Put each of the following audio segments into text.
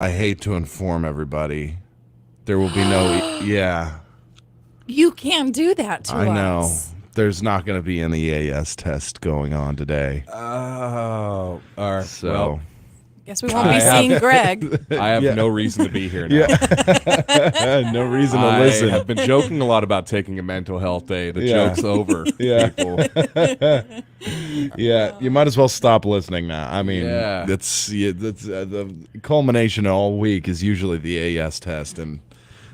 I hate to inform everybody. There will be no... Yeah, You can't do that to us. I know. There's not going to be any EAS test going on today. Oh, all right. So... Well, Guess we won't be seeing Greg. I have no reason to be here now. no reason to I listen. have been joking a lot about taking a mental health day. The Yeah. joke's over, Yeah. people. Yeah, you might as well stop listening now. I mean, Yeah. that's the culmination of all week is usually the AS test, and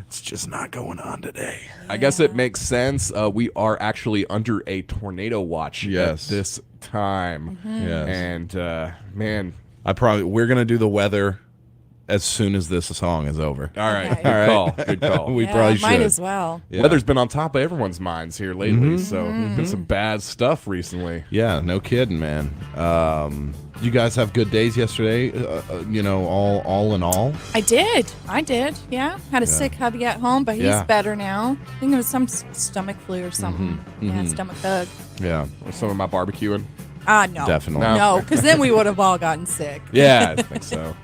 it's just not going on today. I guess it makes sense. We are actually under a tornado watch Yes. at this time. Yes. And, man, We're gonna do the weather as soon as this song is over. all right. Okay. Good All right. call. Good call. We Yeah, probably might should. as well. Yeah. Weather's been on top of everyone's minds here lately, so been some bad stuff recently. Yeah, no kidding, man. You guys have good days yesterday. All in all. I did. Yeah. Had a sick hubby at home, but he's Yeah. better now. I think it was some stomach flu or something. Yeah, stomach bug. Yeah, Or some of my barbecuing. No. definitely. No, because then we would have all gotten sick. Yeah, I think so.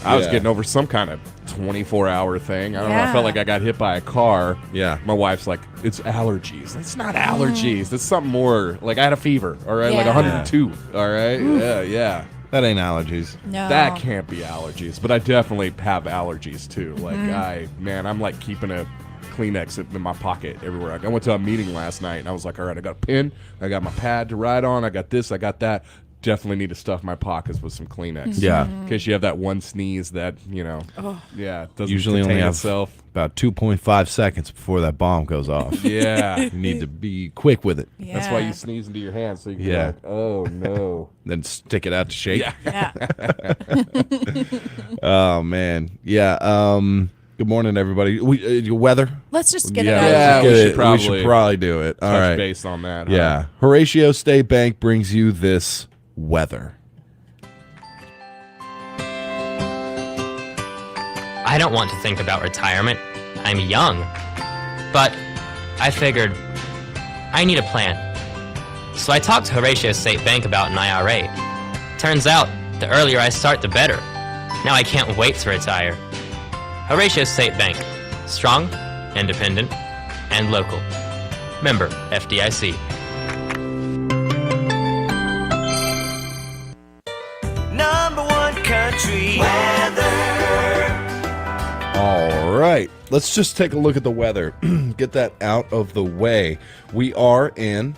I was Yeah. getting over some kind of 24-hour thing. I don't know. I Yeah. felt like I got hit by a car. Yeah. My wife's like, it's allergies. It's not allergies. It's something more. Like, I had a fever, all right? Like Yeah. 102, all right? Yeah. That ain't allergies. No. That can't be allergies, but I definitely have allergies, too. Like, I'm like keeping a Kleenex in my pocket everywhere. I went to a meeting last night, and I was like, all right, I got a pen. I got my pad to write on. I got this. I got that. Definitely need to stuff my pockets with some Kleenex. Yeah. In case you have that one sneeze that, doesn't Usually contain only have itself. about 2.5 seconds before that bomb goes off. Yeah. You need to be quick with it. Yeah. That's why you sneeze into your hands so you can Yeah. be like, oh, no. Then stick it out to shake. Yeah. Yeah. Oh man. Yeah. Good morning, everybody. Weather. Let's just get Yeah, it Yeah, out. we let's should get it. probably we should probably do it. All Touch right. base on that. huh? Yeah. Horatio State Bank brings you this weather. I don't want to think about retirement. I'm young. But I figured I need a plan. So I talked to Horatio State Bank about an IRA. Turns out, the earlier I start, the better. Now I can't wait to retire. Horatio State Bank. Strong, independent, and local. Member FDIC. Number one country weather. All right. Let's just take a look at the weather. Get that out of the way. We are in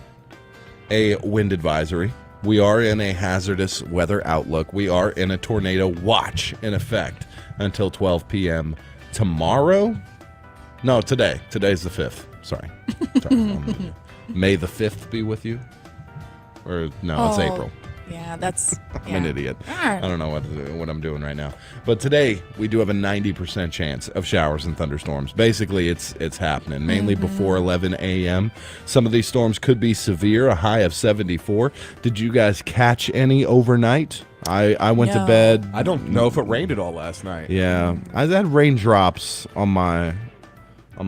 a wind advisory. We are in a hazardous weather outlook. We are in a tornado watch in effect until 12 p.m. tomorrow. No, today. Today's the 5th. Sorry. May the 5th be with you? Or no, it's Oh, April. Yeah, that's. I'm an idiot. All right. I don't know what I'm doing right now. But today we do have a 90% chance of showers and thunderstorms. Basically, it's happening mainly before 11 a.m. Some of these storms could be severe. A high of 74. Did you guys catch any overnight? I went to No. bed. I don't know if it rained at all last night. Yeah, I had raindrops on my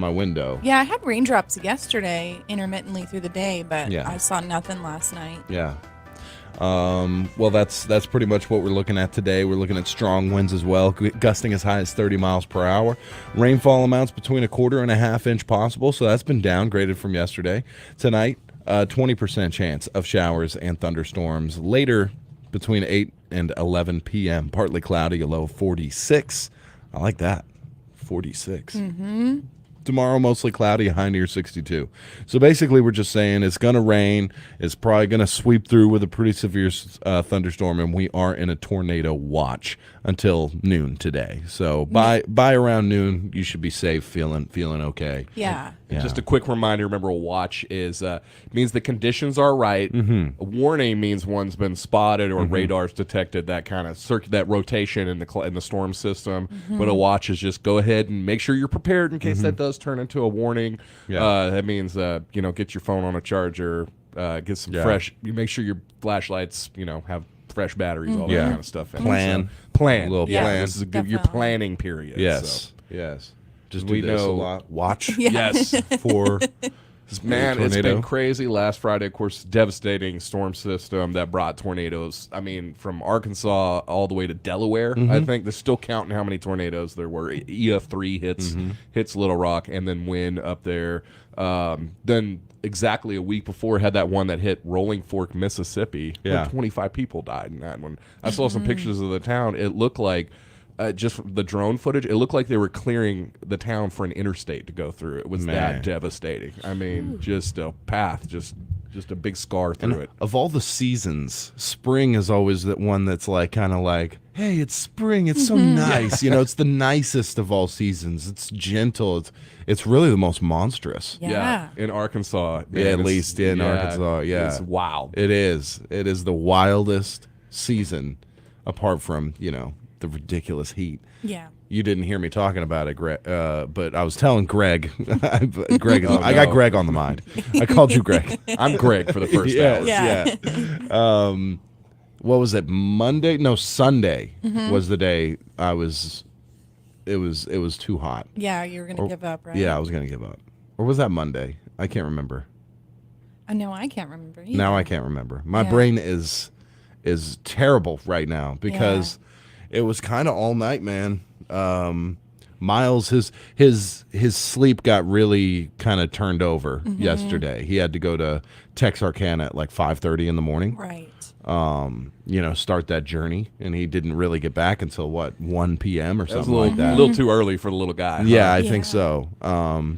window. Yeah, I had raindrops yesterday intermittently through the day, but Yeah. I saw nothing last night. Yeah. Well, that's pretty much what we're looking at today. We're looking at strong winds as well, gusting as high as 30 miles per hour. Rainfall amounts between 1/4 and 1/2 inch possible, so that's been downgraded from yesterday. Tonight, 20% chance of showers and thunderstorms. Later, between 8 and 11 p.m., partly cloudy, a low of 46. I like that. 46. Mm-hmm. Tomorrow, mostly cloudy, a high near 62. So basically, we're just saying it's going to rain. It's probably going to sweep through with a pretty severe thunderstorm, and we are in a tornado watch until noon today. So by around noon, you should be safe, feeling okay. Yeah. Yeah. Just a quick reminder, remember a watch means the conditions are right. Mm-hmm. A warning means one's been spotted or radar's detected, that kind of that rotation in the storm system. But a watch is just go ahead and make sure you're prepared in case that does turn into a warning. Yeah. That means get your phone on a charger, get some Yeah. fresh. You make sure your flashlights have fresh batteries, all that Yeah. kind of stuff. in it. Plan. So, plan. A little yeah, plan. This is your Definitely. planning period. Yes. So. Yes. Just We do this a know- lot. Watch Yeah. Yes. for Man, it's tornado? been crazy. Last Friday, of course, devastating storm system that brought tornadoes. I mean, from Arkansas all the way to Delaware. I think they're still counting how many tornadoes there were. EF3 hits Little Rock, and then Wynn up there. Then exactly a week before, had that one that hit Rolling Fork, Mississippi. Yeah. Where 25 people died in that one. I saw some pictures of the town. It looked like. Just the drone footage, it looked like they were clearing the town for an interstate to go through. It was that devastating. I mean, just a path, just a big scar through it. Of all the seasons, spring is always the one that's like kind of like, hey, it's spring, it's so nice. It's the nicest of all seasons. It's gentle. It's really the most monstrous. Yeah. In Arkansas. Yeah, at least in Arkansas. Yeah, it's wild. It is. It is the wildest season, apart from the ridiculous heat. Yeah. You didn't hear me talking about it, Greg, but I was telling Greg. Greg, I got Greg on the mind. I called you Greg. I'm Greg for the first hour. Yes, yeah. What was it? Monday? No, Sunday was the day I was. It was too hot. Yeah, you were gonna give up, right? Yeah, I was gonna give up. Or was that Monday? I can't remember. No, I can't remember either. Now I can't remember. My brain is terrible right now because it was kind of all night, man. Miles, his sleep got really kind of turned over yesterday. He had to go to Texarkana at like 5:30 in the morning. Right. Start that journey, and he didn't really get back until 1 p.m. or That was something like that. a little too early for the little guy. Yeah, I think so.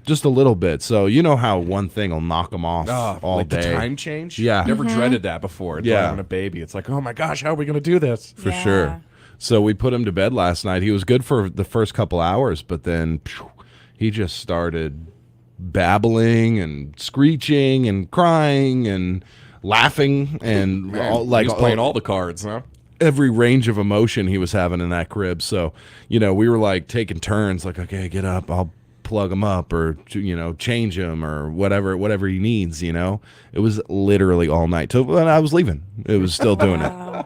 Just a little bit. So you know how one thing will knock him off all like day. the time change? Yeah. Never dreaded that before. It's like having a baby. It's like, oh my gosh, how are we going to do this? For sure. So we put him to bed last night. He was good for the first couple hours, but then he just started babbling and screeching and crying and laughing and Man, he was playing all the cards, huh? every range of emotion he was having in that crib. So, we were like taking turns, like, okay, get up, I'll plug him up, or change him, or whatever he needs. It was literally all night till when I was leaving. It was still doing it.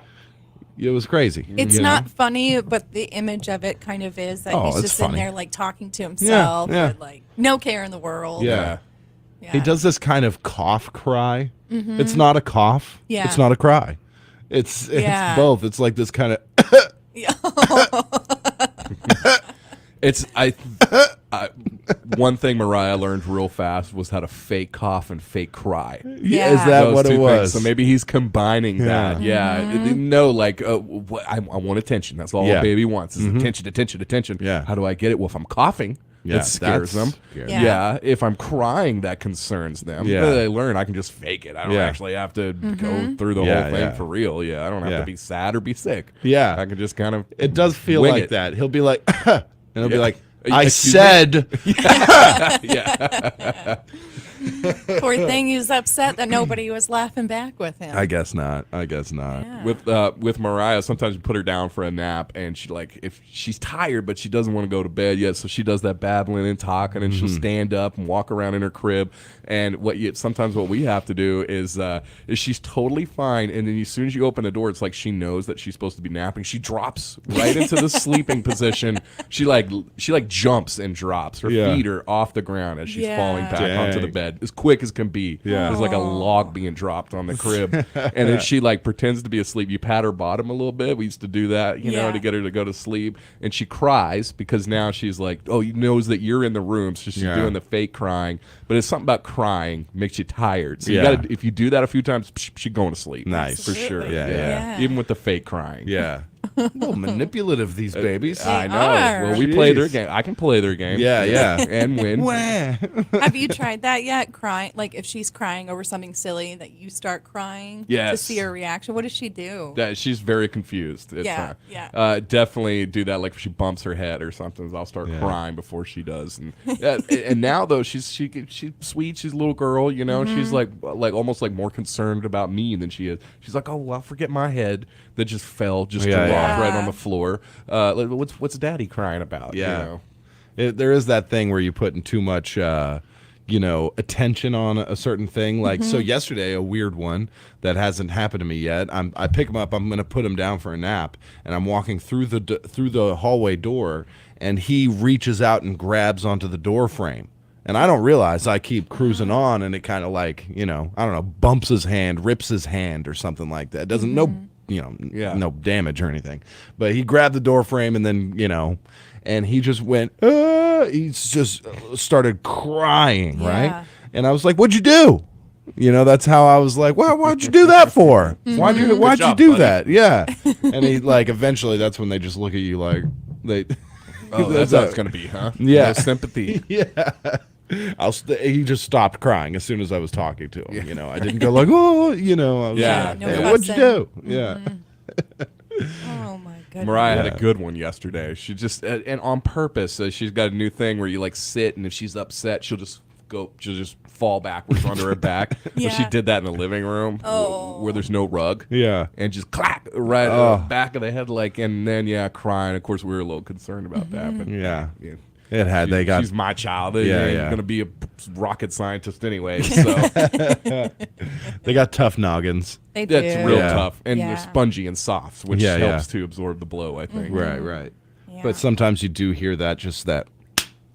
It was crazy. It's not funny, but the image of it kind of is that he's it's just in funny. there like talking to himself, yeah. with like no care in the world. Yeah. Yeah. He does this kind of cough cry. It's not a cough. Yeah. It's not a cry. It's both. It's like this kind of. It's one thing Mariah learned real fast was how to fake cough and fake cry. Yeah. Is that Those what it two was? things. So maybe he's combining that. Yeah. No, like I want attention. That's all a baby wants is attention. Yeah. How do I get it? Well, if I'm coughing, it scares them. scary. Yeah. If I'm crying, that concerns them. Yeah. They learn I can just fake it. I don't Yeah. actually have to go through the whole thing for real. Yeah. I don't have to be sad or be sick. Yeah. I can just kind of. It does feel wing like it. that. He'll be like, and he'll be like, I Excuse said. Poor thing, he was upset that nobody was laughing back with him. I guess not. Yeah. With Mariah, sometimes you put her down for a nap, and she if she's tired, but she doesn't want to go to bed yet, so she does that babbling and talking, and she'll stand up and walk around in her crib. And sometimes what we have to do is she's totally fine, and then as soon as you open the door, it's like she knows that she's supposed to be napping. She drops right into the sleeping position. She jumps and drops. Her feet are off the ground as she's falling back onto the bed as quick as can be. Yeah. There's like a log being dropped on the crib, and then she pretends to be asleep. You pat her bottom a little bit. We used to do that, to get her to go to sleep, and she cries because now she's like, oh, he knows that you're in the room, so she's doing the fake crying. But it's something about crying makes you tired. So you gotta, if you do that a few times, she's going to sleep. Nice. For sure. Yeah. Even with the fake crying. Yeah. A little manipulative, these babies. I know. are. Well, we play their Jeez. game. I can play their game. Yeah. And win. Have you tried that yet? Crying, like if she's crying over something silly, that you start crying to Yes. see her reaction. What does she do? She's very confused. It's, Yeah. definitely do that. Like if she bumps her head or something, I'll start crying before she does. And and now though she's sweet. She's a little girl. She's like almost like more concerned about me than she is. She's like, oh well, I'll forget my head that just fell, just dropped right on the floor. What's Daddy crying about? Yeah. There is that thing where you put in too much, attention on a certain thing. Like, so yesterday, a weird one that hasn't happened to me yet. I pick him up. I'm going to put him down for a nap, and I'm walking through the hallway door, and he reaches out and grabs onto the door frame. And I don't realize I keep cruising on, and it kind of like, I don't know, bumps his hand, rips his hand or something like that. Doesn't no damage or anything. But he grabbed the door frame and then, and he just went, he just started crying, right? And I was like, "What'd you do?" That's how I was like, "Well, what'd you do that for? Why'd you do that?" Yeah. And he like eventually that's when they just look at you like they. Oh, that's how it's gonna be, huh? Yeah. No sympathy. Yeah. He just stopped crying as soon as I was talking to him. I didn't go like, "Oh," I was Yeah. like, No "Hey, what'd you do?" fussing. Yeah. Oh my goodness. Mariah had a good one yesterday. She just and on purpose, she's got a new thing where you like sit, and if she's upset, she'll just fall backwards onto her back. Yeah. So she did that in the living room where there's no rug. Yeah. And just clack right in the back of the head, and then crying. Of course, we were a little concerned about that, but Yeah. yeah. It had. She's my child. Yeah, They yeah. ain't gonna be a rocket scientist anyway. So They got tough noggins. They do. that's real Yeah. tough, and Yeah. they're spongy and soft, which Yeah, helps yeah. to absorb the blow. I think. Right. Yeah. But sometimes you do hear that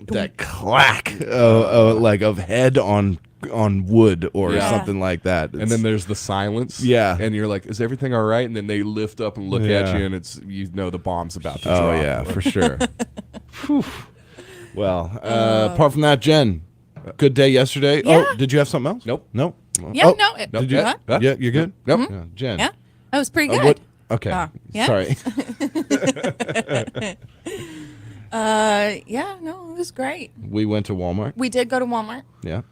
that clack of head on wood or Yeah. something like that. And then there's the silence. Yeah. And you're like, is everything all right? And then they lift up and look at Yeah. you, and it's the bomb's about to oh drop. yeah, for sure. Whew. Well, apart from that, Jen, good day yesterday. Yeah. Oh, did you have something else? Nope. Nope. Yeah, Oh, no. Nope. Did you? Huh? Huh? Yeah, you're good. Nope. Yeah, Jen. Yeah, that was pretty good. What? Okay. yeah? Sorry. Yeah, no, it was great. We went to Walmart. We did go to Walmart. Yeah.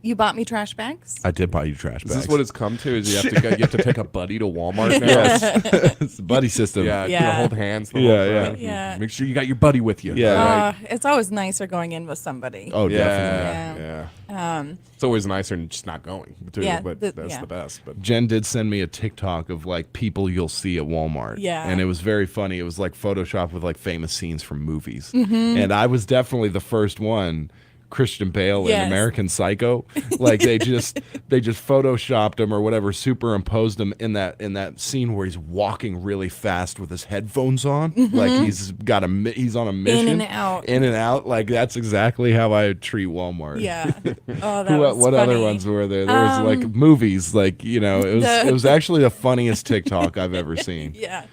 You bought me trash bags. I did buy you trash bags. Is this what it's come to? Is you have to take a buddy to Walmart now? It's the buddy system. Yeah, Yeah. hold hands. The Yeah, whole yeah. time. Yeah. Make sure you got your buddy with you. Yeah. It's always nicer going in with somebody. Oh, Yeah, definitely. yeah. It's always nicer than just not going, too. Yeah, But the- that's yeah. the best. But Jen did send me a TikTok of like people you'll see at Walmart. Yeah. And it was very funny. It was like Photoshop with like famous scenes from movies. Mm-hmm. And I was definitely the first one. Christian Bale Yes. in American Psycho, like they just photoshopped him or whatever, superimposed him in that scene where he's walking really fast with his headphones on, like he's on a mission, In and out. like that's exactly how I treat Walmart. Yeah. Oh, that was What funny. other ones were there? There was like movies, like it was actually the funniest TikTok I've ever seen. Yeah.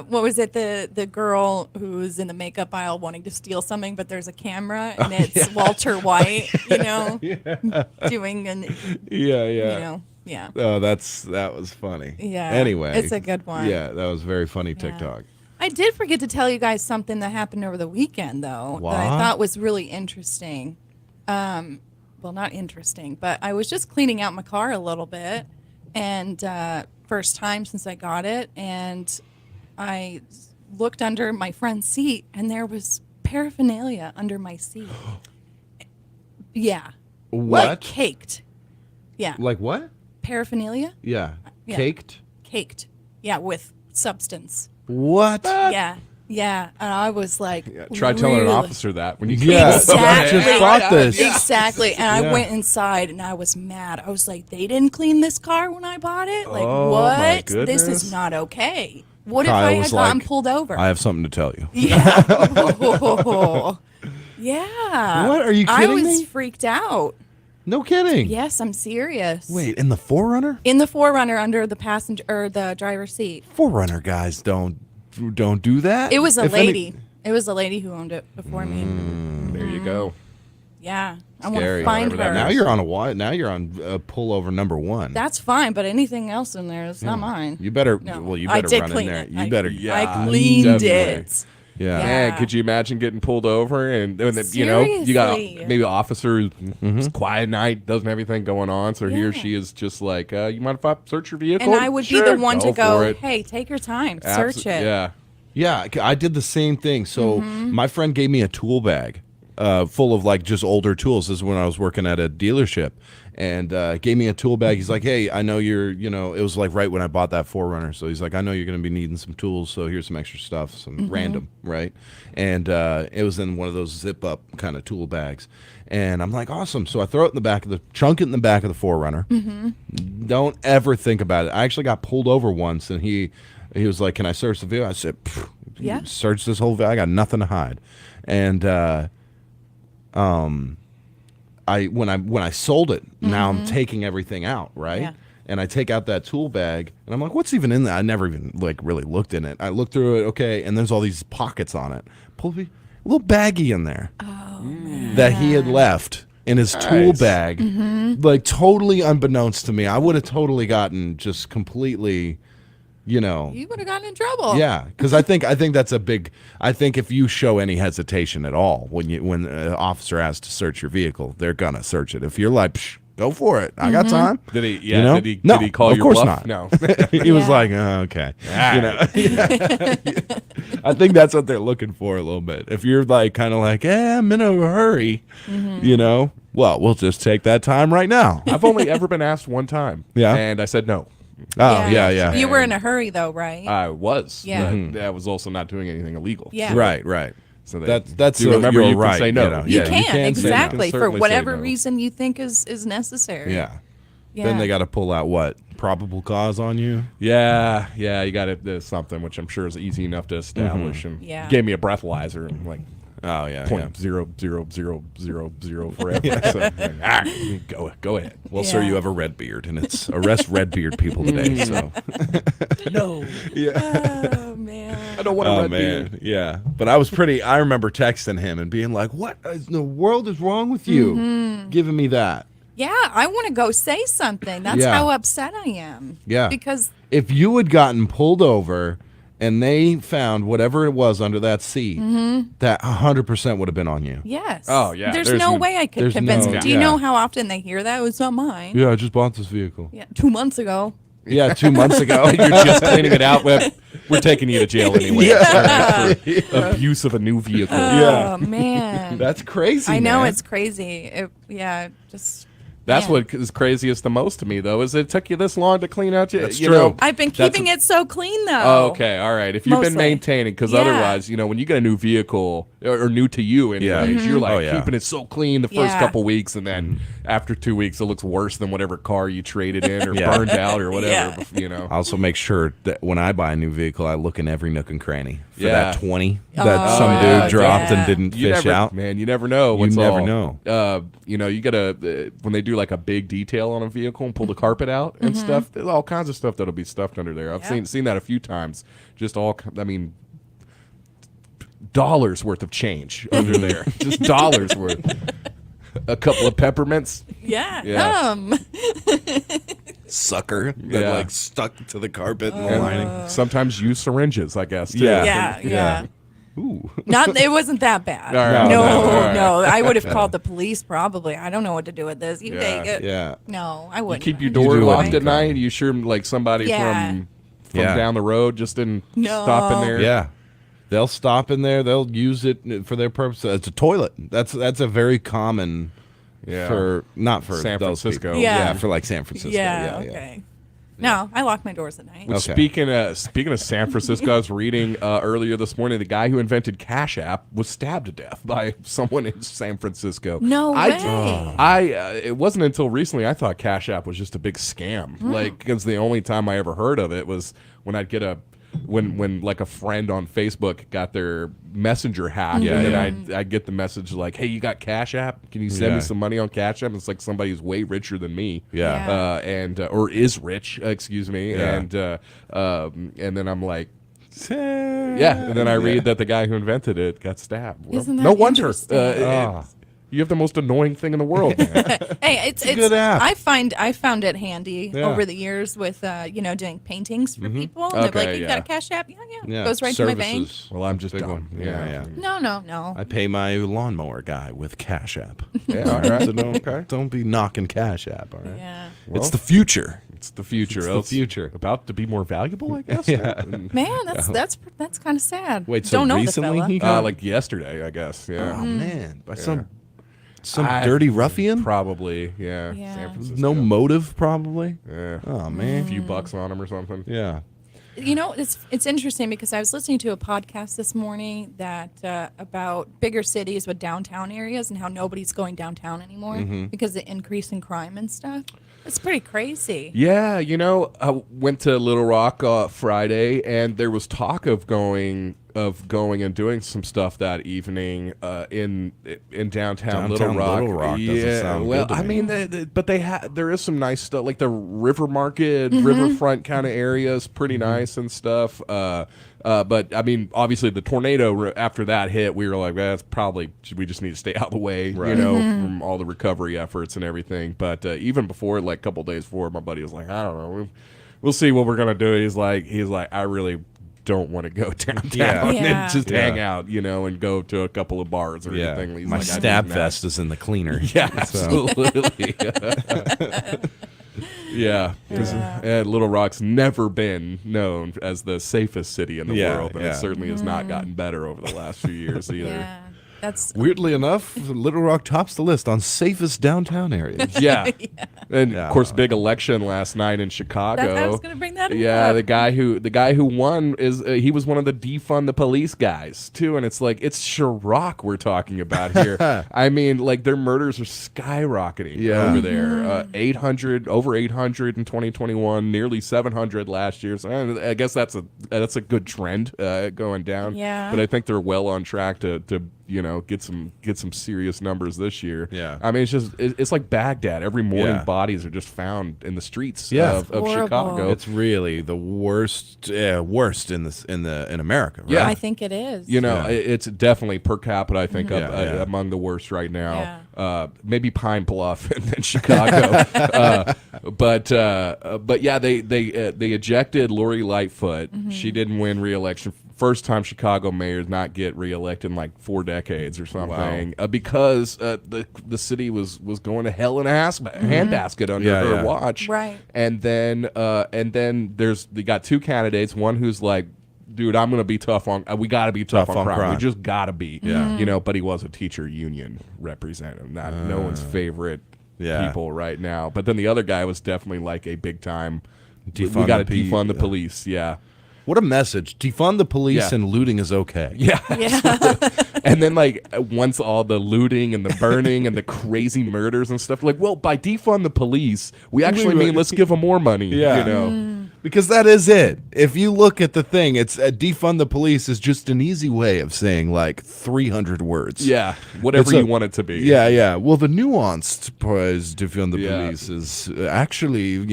What was it? The girl who's in the makeup aisle wanting to steal something, but there's a camera and it's Walter White, doing an, Yeah. yeah. Oh, that was funny. Yeah. Anyway, It's a good one. Yeah, that was very funny TikTok. I did forget to tell you guys something that happened over the weekend, though, that I What? thought was really interesting. Well, not interesting, but I was just cleaning out my car a little bit, and first time since I got it, and I looked under my front seat, and there was paraphernalia under my seat. Yeah. What? Like caked. Yeah. Like what? Paraphernalia? Yeah. Yeah. Caked? Caked. Yeah, with substance. What? Yeah. Yeah. And I was like, try telling an really- officer that when you Yeah. Exactly. I just bought this. Exactly. And I Yeah. went inside and I was mad. I was like, they didn't clean this car when I bought it? Like, Oh, my what? This goodness. is not okay. What Kyle if I was had gotten like, pulled over? I have something to tell you. Yeah. Yeah. What? Are you I kidding was me? freaked out. No kidding. Yes, I'm serious. Wait, in the Forerunner? In the Forerunner under the passenger or the driver's seat. Forerunner guys don't do that. It was a If any- lady. It was a lady who owned it before me. There you go. Yeah. I want Scary. to find Whatever that her. Now you're on pullover number one. That's fine, but anything else in there is not mine. You better. No. Well, you I better did run in clean there. it. You better. Yeah. I cleaned definitely. it. Yeah. Yeah. Man, could you imagine getting pulled over and then, you got Seriously. maybe an officer who's Mm-hmm. it's quiet night, doesn't have anything going on, so he or Yeah. she is just like, you mind if I search your vehicle? And I would be Sure, the one to for go, it. hey, take your time, search it. Yeah. Yeah, I did the same thing. So Mm-hmm. my friend gave me a tool bag full of like just older tools. This is when I was working at a dealership, and gave me a tool bag. He's like, "Hey, I know you're, it was like right when I bought that Forerunner. So he's like, I know you're going to be needing some tools. So here's some extra stuff, some Mm-hmm. random, right?" And it was in one of those zip up kind of tool bags. And I'm like, awesome. So I throw it in the back of chunk it in the back of the Forerunner. Mm-hmm. Don't ever think about it. I actually got pulled over once, and he was like, "Can I search the vehicle?" I said, Yeah. "Search this whole vehicle. I got nothing to hide." And when I sold it, now I'm taking everything out, right? Yeah. And I take out that tool bag, and I'm like, what's even in there? I never even like really looked in it. I looked through it, okay, and there's all these pockets on it. Pull a little baggie in there that he had left in his tool bag, like totally unbeknownst to me. I would have totally gotten just completely, you know. You would have gotten in trouble. Yeah, because I think that's a big. I think if you show any hesitation at all when an officer asks to search your vehicle, they're gonna search it. If you're like, Psh, go for it, I got time. Did he? Yeah. You know? Did No, he call of your course bluff? not. No. He was Yeah. like, okay, you know. I think that's what they're looking for a little bit. If you're like kind of like, I'm in a hurry, you know, well, we'll just take that time right now. I've only ever been asked one time. Yeah. And I said no. Oh yeah. You were in a hurry though, right? I was. Yeah. But I was also not doing anything illegal. Yeah. Right. So that's do remember you're you can right. say no. You know? You Yeah, can, say no. exactly You can for certainly say whatever no. reason you think is necessary. Yeah. Yeah. Then they got to pull out what probable cause on you. Yeah. You got to something which I'm sure is easy enough to establish. And Yeah. gave me a breathalyzer and like Oh yeah. point 0.0000 forever. So go ahead. Well, sir, Yeah. you have a red beard, and it's arrest red beard people today. So. No. Oh man. I don't want a Oh red man, beard. yeah. But I remember texting him and being like, "What in the world is wrong with you?" Giving me that. Yeah, I want to go say something. That's Yeah. how upset I am. Yeah. Because If you had gotten pulled over and they found whatever it was under that seat, that 100% would have been on you. yes. Oh, yeah, There's there's no n- way I could there's convince no- them. Do you yeah. know how often they hear that? It's not mine. Yeah, I just bought this vehicle. Yeah, 2 months ago. Yeah, 2 months ago. You're just cleaning it out. We're taking you to jail anyway. For abuse of a new vehicle. Yeah. Oh man. That's crazy. I know man. it's crazy. Just That's man. what is craziest the most to me, though, is it took you this long to clean out your. That's you true. know, I've been that's keeping a- it so clean though. Oh, okay, all right. If you've been Mostly. maintaining, because Yeah. otherwise, when you get a new vehicle or new to you, anyways, you're like Oh, yeah. keeping it so clean the first Yeah. couple weeks, and then after 2 weeks, it looks worse than whatever car you traded in or Yeah. burned out or whatever. Yeah. I also make sure that when I buy a new vehicle, I look in every nook and cranny for Yeah. that 20 that Oh, some yeah, dude dropped yeah. and didn't You fish never, out. man. You never know. What's never all. know. You gotta when they do like a big detail on a vehicle and pull the carpet out and stuff. There's all kinds of stuff that'll be stuffed under there. I've Yeah. seen that a few times. Just dollars worth of change under there. Just dollars worth. A couple of peppermints. Yeah. Yeah. Sucker that Yeah. like stuck to the carpet and the And lining. sometimes used syringes, I guess. Too. Yeah. Yeah. Ooh. It wasn't that bad. All right. No, All right. no. I would have called the police probably. I don't know what to do with this. You Yeah. take it. Yeah. No, I You wouldn't. keep your You door do locked it. at night. You sure like somebody Yeah. from Yeah. down the road just didn't No. stop in there. Yeah. They'll stop in there. They'll use it for their purpose. It's a toilet. That's a very common Yeah. for not for San those Francisco. people. Yeah. For like San Francisco. Yeah, okay. No, I lock my doors at night. Okay. Speaking of San Francisco, I was reading earlier this morning the guy who invented Cash App was stabbed to death by someone in San Francisco. No way. It wasn't until recently I thought Cash App was just a big scam. Like, because the only time I ever heard of it was when I'd get when like a friend on Facebook got their messenger hacked, Yeah, and then yeah. I'd get the message like, "Hey, you got Cash App? Can you send me Yeah. some money on Cash App?" It's like somebody who's way richer than me, Yeah. Yeah. or is rich, excuse me, Yeah. and then I'm like. Yeah, and then I read that the guy who invented it got stabbed. Well, Isn't that no wonder. interesting? You have the most annoying thing in the world. Man. Hey, it's a good app. I found it handy Yeah. over the years with doing paintings for people. And they're Okay, like, "You yeah. got a Cash App?" Yeah. Yeah. Goes right to my bank. Services. Well, I'm just Big dumb. one. Yeah. No. I pay my lawnmower guy with Cash App. Yeah, all right. So don't be knocking Cash App. All right. Yeah. It's the future. It's the future. It's the Else future. About to be more valuable, I guess. Yeah. Man, that's kind of sad. Wait, so Don't know recently the fella. he got Like yesterday, I guess. Yeah. Oh man, by some I- dirty ruffian? Probably. Yeah. Yeah. San Francisco. No motive, probably. Yeah. Oh A man. few bucks on him or something. Yeah. It's interesting because I was listening to a podcast this morning that about bigger cities with downtown areas and how nobody's going downtown anymore because of the increase in crime and stuff. It's pretty crazy. Yeah, I went to Little Rock Friday, and there was talk of going of going and doing some stuff that evening in downtown Little Rock. Little Rock doesn't sound well, good to I me. mean, but there is some nice stuff, like the River Market, riverfront kind of areas, pretty nice and stuff. But I mean, obviously, the tornado after that hit, we were like, that's probably we just need to stay out of the way, you know, from all the recovery efforts and everything. But even before, like a couple days before, my buddy was like, I don't know, we'll see what we're gonna do. He's like, I really don't want to go downtown Yeah. and just hang out, you know, and go to a couple of bars or anything. He's My like, stab I do not. vest is in the cleaner. Yeah, absolutely. Yeah, 'cause, Little Rock's never been known as the safest city in the world, and it certainly has not gotten better over the last few years either. Yeah. That's Weirdly enough, Little Rock tops the list on safest downtown areas. Yeah. And of course, big election last night in Chicago. I was going to bring that Yeah, up. the guy who won is he was one of the defund the police guys too, and it's like it's Chirac we're talking about here. I mean, like their murders are skyrocketing over there. 800 over 800 in 2021, nearly 700 last year. So I guess that's a good trend going down. Yeah. But I think they're well on track to you know get some serious numbers this year. Yeah. I mean, it's like Baghdad. Every morning, Yeah. bodies are just found in the streets of Horrible. Chicago. It's really the worst in America. Right? Yeah. I think it is. You know, Yeah. it's definitely per capita, I think, Yeah, yeah. among the worst right now. Yeah. Maybe Pine Bluff and then Chicago. But yeah, they ejected Lori Lightfoot. She didn't win re-election. First time Chicago mayors not get reelected in like 4 decades or something, because the city was going to hell in a handbasket under her watch. Right. And then they got 2 candidates. One who's like, dude, I'm gonna be tough on. We got to be tough on crime. We just got to be. Yeah. You know, but he was a teacher union representative, not no one's favorite people right now. But then the other guy was definitely like a big time. We got to defund the police. Yeah. What a message. Defund the police Yeah. and looting is okay. Yeah. Yeah. And then, like, once all the looting and the burning and the crazy murders and stuff, like, well, by defund the police, we actually mean let's give them more money. Yeah. You know? Because that is it. If you look at the thing, it's defund the police is just an easy way of saying like 300 words. Yeah. Whatever you want it to be. Yeah, yeah. Well, the nuanced prize defund the Yeah. police is actually,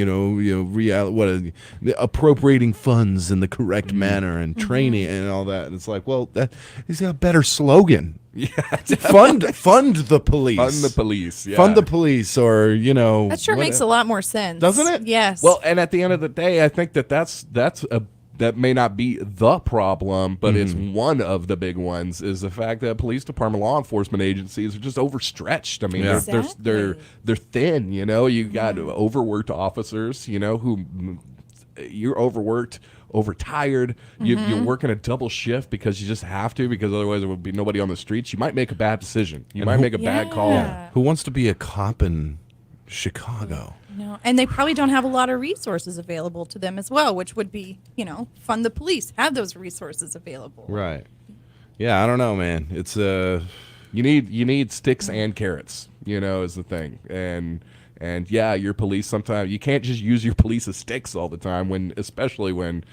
appropriating funds in the correct manner and training and all that. And it's like, well, that he's got a better slogan. Yeah. fund the police. Fund the police. Yeah. Fund the police, or That sure makes a lot more sense. Doesn't it? Yes. Well, and at the end of the day, I think that may not be the problem, but it's one of the big ones. Is the fact that police department, law enforcement agencies are just overstretched. I mean, Yeah. they're thin. You know, you got overworked officers. You know, who you're overworked, overtired. You're working a double shift because you just have to, because otherwise there would be nobody on the streets. You might make a bad decision. You might make a bad call. Yeah. Who wants to be a cop in Chicago? No, and they probably don't have a lot of resources available to them as well, which would be, fund the police, have those resources available. Right. Yeah, I don't know, man. It's You need sticks and carrots, is the thing. And yeah, your police, sometimes you can't just use your police as sticks all the time, especially when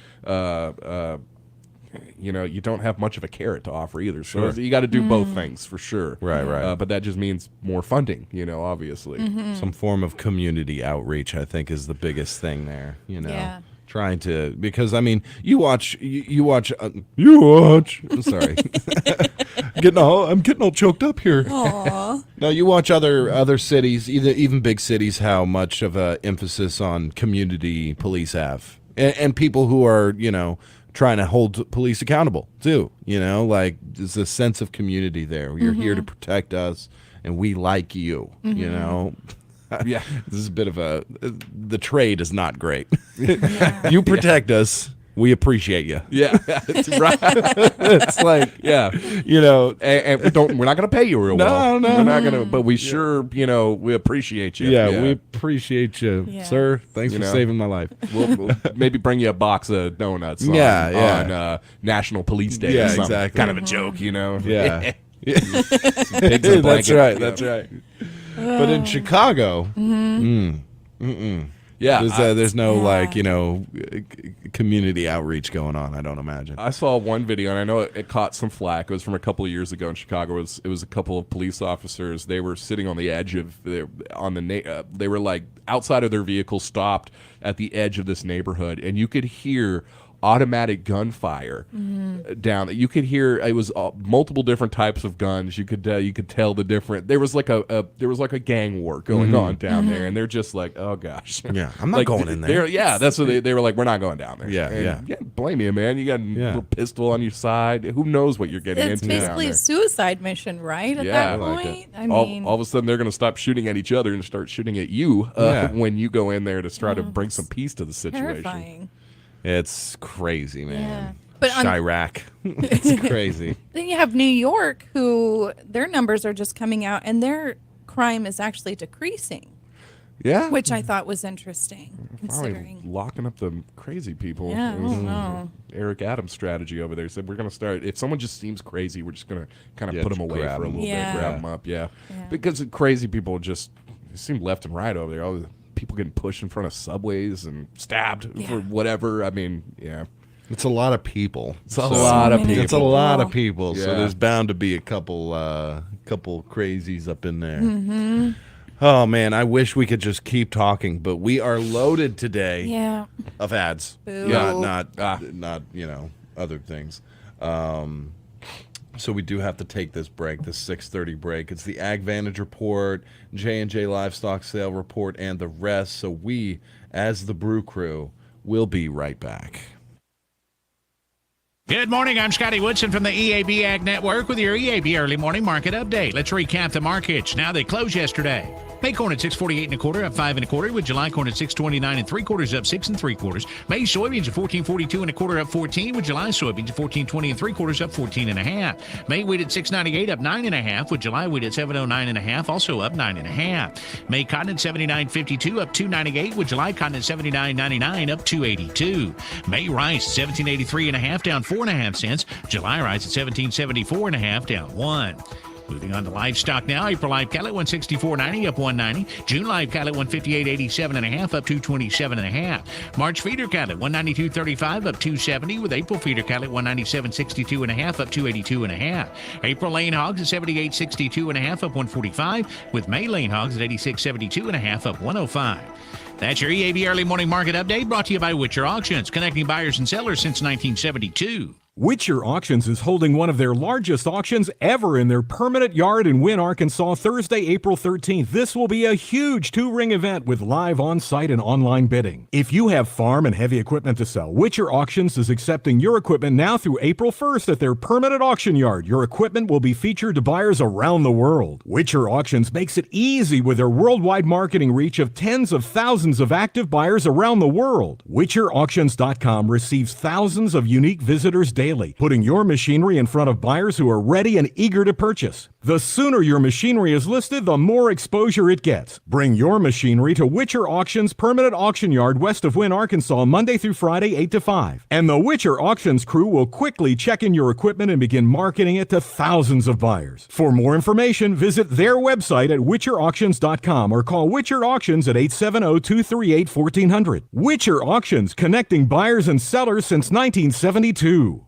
you don't have much of a carrot to offer either. So you got to do both things for sure. Right. But that just means more funding, obviously. some form of community outreach, I think, is the biggest thing there. Yeah. Trying to, because I mean, you watch. I'm sorry, I'm getting all choked up here. Aw. No, you watch other cities, even big cities, how much of a emphasis on community police have, and people who are trying to hold police accountable too. Like there's a sense of community there. You're here to protect us, and we like you. Yeah. This is a bit of the trade is not great. You protect us. We appreciate you. Yeah, that's right. It's like, Yeah, and we're not going to pay you real well. No. We're not going to, but we sure, we appreciate you. yeah, we appreciate you, Yeah. sir. Thanks for saving my life. We'll maybe bring you a box of donuts. Yeah. On National Police Day. Yeah, or something. exactly. Kind of a joke, Yeah. Pigs in a blanket. That's right. But in Chicago, Yeah, There's no Yeah. community outreach going on. I don't imagine. I saw one video, and I know it caught some flack. It was from a couple of years ago in Chicago. It was a couple of police officers. They were sitting on the edge of they were like outside of their vehicle, stopped at the edge of this neighborhood, and you could hear automatic gunfire down. You could hear it was multiple different types of guns. You could tell the different. There was like a gang war going on down there, and they're just like, oh gosh, Yeah, I'm not going in there. Yeah, that's what they were like. We're not going down there. Yeah, And yeah. You can't blame you, man. You got a little pistol on your side. Who knows what you're getting It's into down basically there? a suicide mission, right? At Yeah, that I like point, I all, mean, all of a sudden they're going to stop shooting at each other and start shooting at you when you go in there to try to bring some peace to the situation. terrifying. It's crazy, Yeah. man. But Chirac. It's crazy. then you have New York, who their numbers are just coming out, and their crime is actually decreasing, Yeah, which I thought was interesting, probably considering. locking up the crazy people. Yeah, I It was don't know. Eric Adams' strategy over there said we're going to start. If someone just seems crazy, we're just going to kind of Yeah, put them just away grab for a 'em. little Yeah. bit, grab them up. Yeah, Yeah. because crazy people just seem left and right over there. All the people getting pushed in front of subways and stabbed for whatever. I mean, yeah. It's a lot of people. It's a lot of many people. It's a lot of people. So Yeah. there's bound to be a couple crazies up in there. Oh man, I wish we could just keep talking, but we are loaded today Yeah. of ads. Boo. Not other things. So we do have to take this break, this 6:30 break. It's the Ag Vantage report, J&J livestock sale report, and the rest. So we, as the Brew Crew, will be right back. Good morning. I'm Scotty Woodson from the EAB Ag Network with your EAB Early Morning Market Update. Let's recap the markets. Now they closed yesterday. May corn at 6.48 1/4, up 5 1/4, with July corn at 6.29 3/4, up 6 3/4. May soybeans at 14.42 1/4, up 14, with July soybeans at 14.20 3/4, up 14 1/2. May wheat at 6.98, up 9 1/2, with July wheat at 7.09 1/2, also up 9 1/2. May cotton at 79.52, up 2.98, with July cotton at 79.99, up 2.82. May rice 17.83 1/2, down 4 1/2 cents. July rice at 17.74 1/2, down 1. Moving on to livestock now. April live cattle at 164.90, up 190. June live cattle at 158.87 1/2, up 227 1/2. March feeder cattle at 192.35, up 270, with April feeder cattle at 197.62 1/2, up 282 1/2. April lane hogs at 78.62 1/2, up 145, with May lane hogs at 86.72 1/2, up 105. That's your EAB Early Morning Market Update, brought to you by Witcher Auctions, connecting buyers and sellers since 1972. Witcher Auctions is holding one of their largest auctions ever in their permanent yard in Wynne, Arkansas, Thursday, April 13th. This will be a huge two-ring event with live on-site and online bidding. If you have farm and heavy equipment to sell, Witcher Auctions is accepting your equipment now through April 1st at their permanent auction yard. Your equipment will be featured to buyers around the world. Witcher Auctions makes it easy with their worldwide marketing reach of tens of thousands of active buyers around the world. WitcherAuctions.com receives thousands of unique visitors daily, putting your machinery in front of buyers who are ready and eager to purchase. The sooner your machinery is listed, the more exposure it gets. Bring your machinery to Witcher Auctions Permanent Auction Yard west of Wynne, Arkansas, Monday through Friday, 8 to 5. And the Witcher Auctions crew will quickly check in your equipment and begin marketing it to thousands of buyers. For more information, visit their website at WitcherAuctions.com or call Witcher Auctions at 870-238-1400. Witcher Auctions, connecting buyers and sellers since 1972.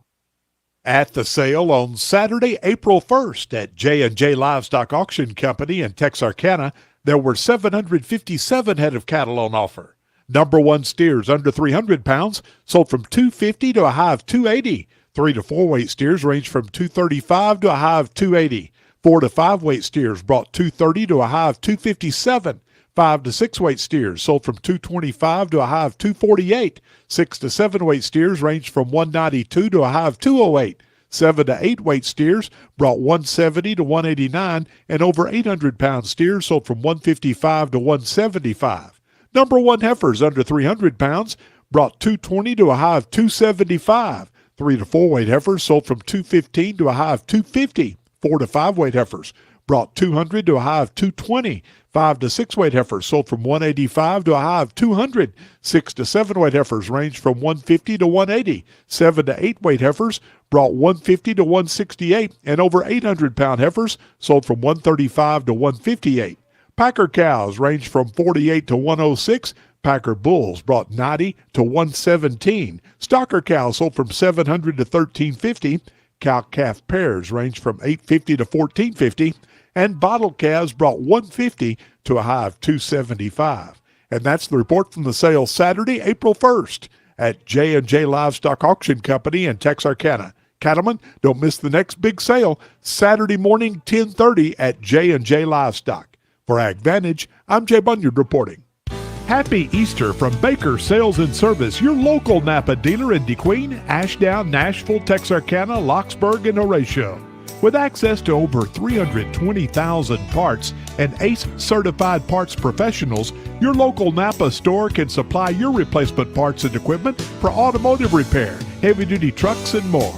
At the sale on Saturday, April 1st at J&J Livestock Auction Company in Texarkana, there were 757 head of cattle on offer. Number one steers under 300 pounds sold from $250 to a high of $280. 3 to 4 weight steers ranged from $235 to a high of $280. 4 to 5 weight steers brought $230 to a high of $257. 5 to 6 weight steers sold from $225 to a high of $248. 6 to 7 weight steers ranged from $192 to a high of $208. 7 to 8 weight steers brought $170 to $189, and over 800-pound steers sold from $155 to $175. Number one heifers under 300 pounds brought $220 to a high of $275. 3 to 4 weight heifers sold from $215 to a high of $250. 4 to 5 weight heifers brought $200 to a high of $220. 5 to 6 weight heifers sold from $185 to a high of $200. 6 to 7 weight heifers ranged from $150 to $180. 7 to 8 weight heifers brought $150 to $168, and over 800-pound heifers sold from $135 to $158. Packer cows ranged from $48 to $106. Packer bulls brought 90 to 117. Stocker cows sold from 700 to 1350. Cow-calf pairs range from 850 to 1450. And bottle calves brought 150 to a high of 275. And that's the report from the sale Saturday, April 1st at J&J Livestock Auction Company in Texarkana. Cattlemen, don't miss the next big sale Saturday morning, 10:30 at J&J Livestock. For AgVantage, I'm Jay Bunyard reporting. Happy Easter from Baker Sales and Service, your local Napa dealer in DeQueen, Ashdown, Nashville, Texarkana, Locksburg, and Horatio. With access to over 320,000 parts and ACE certified parts professionals, your local Napa store can supply your replacement parts and equipment for automotive repair, heavy-duty trucks, and more.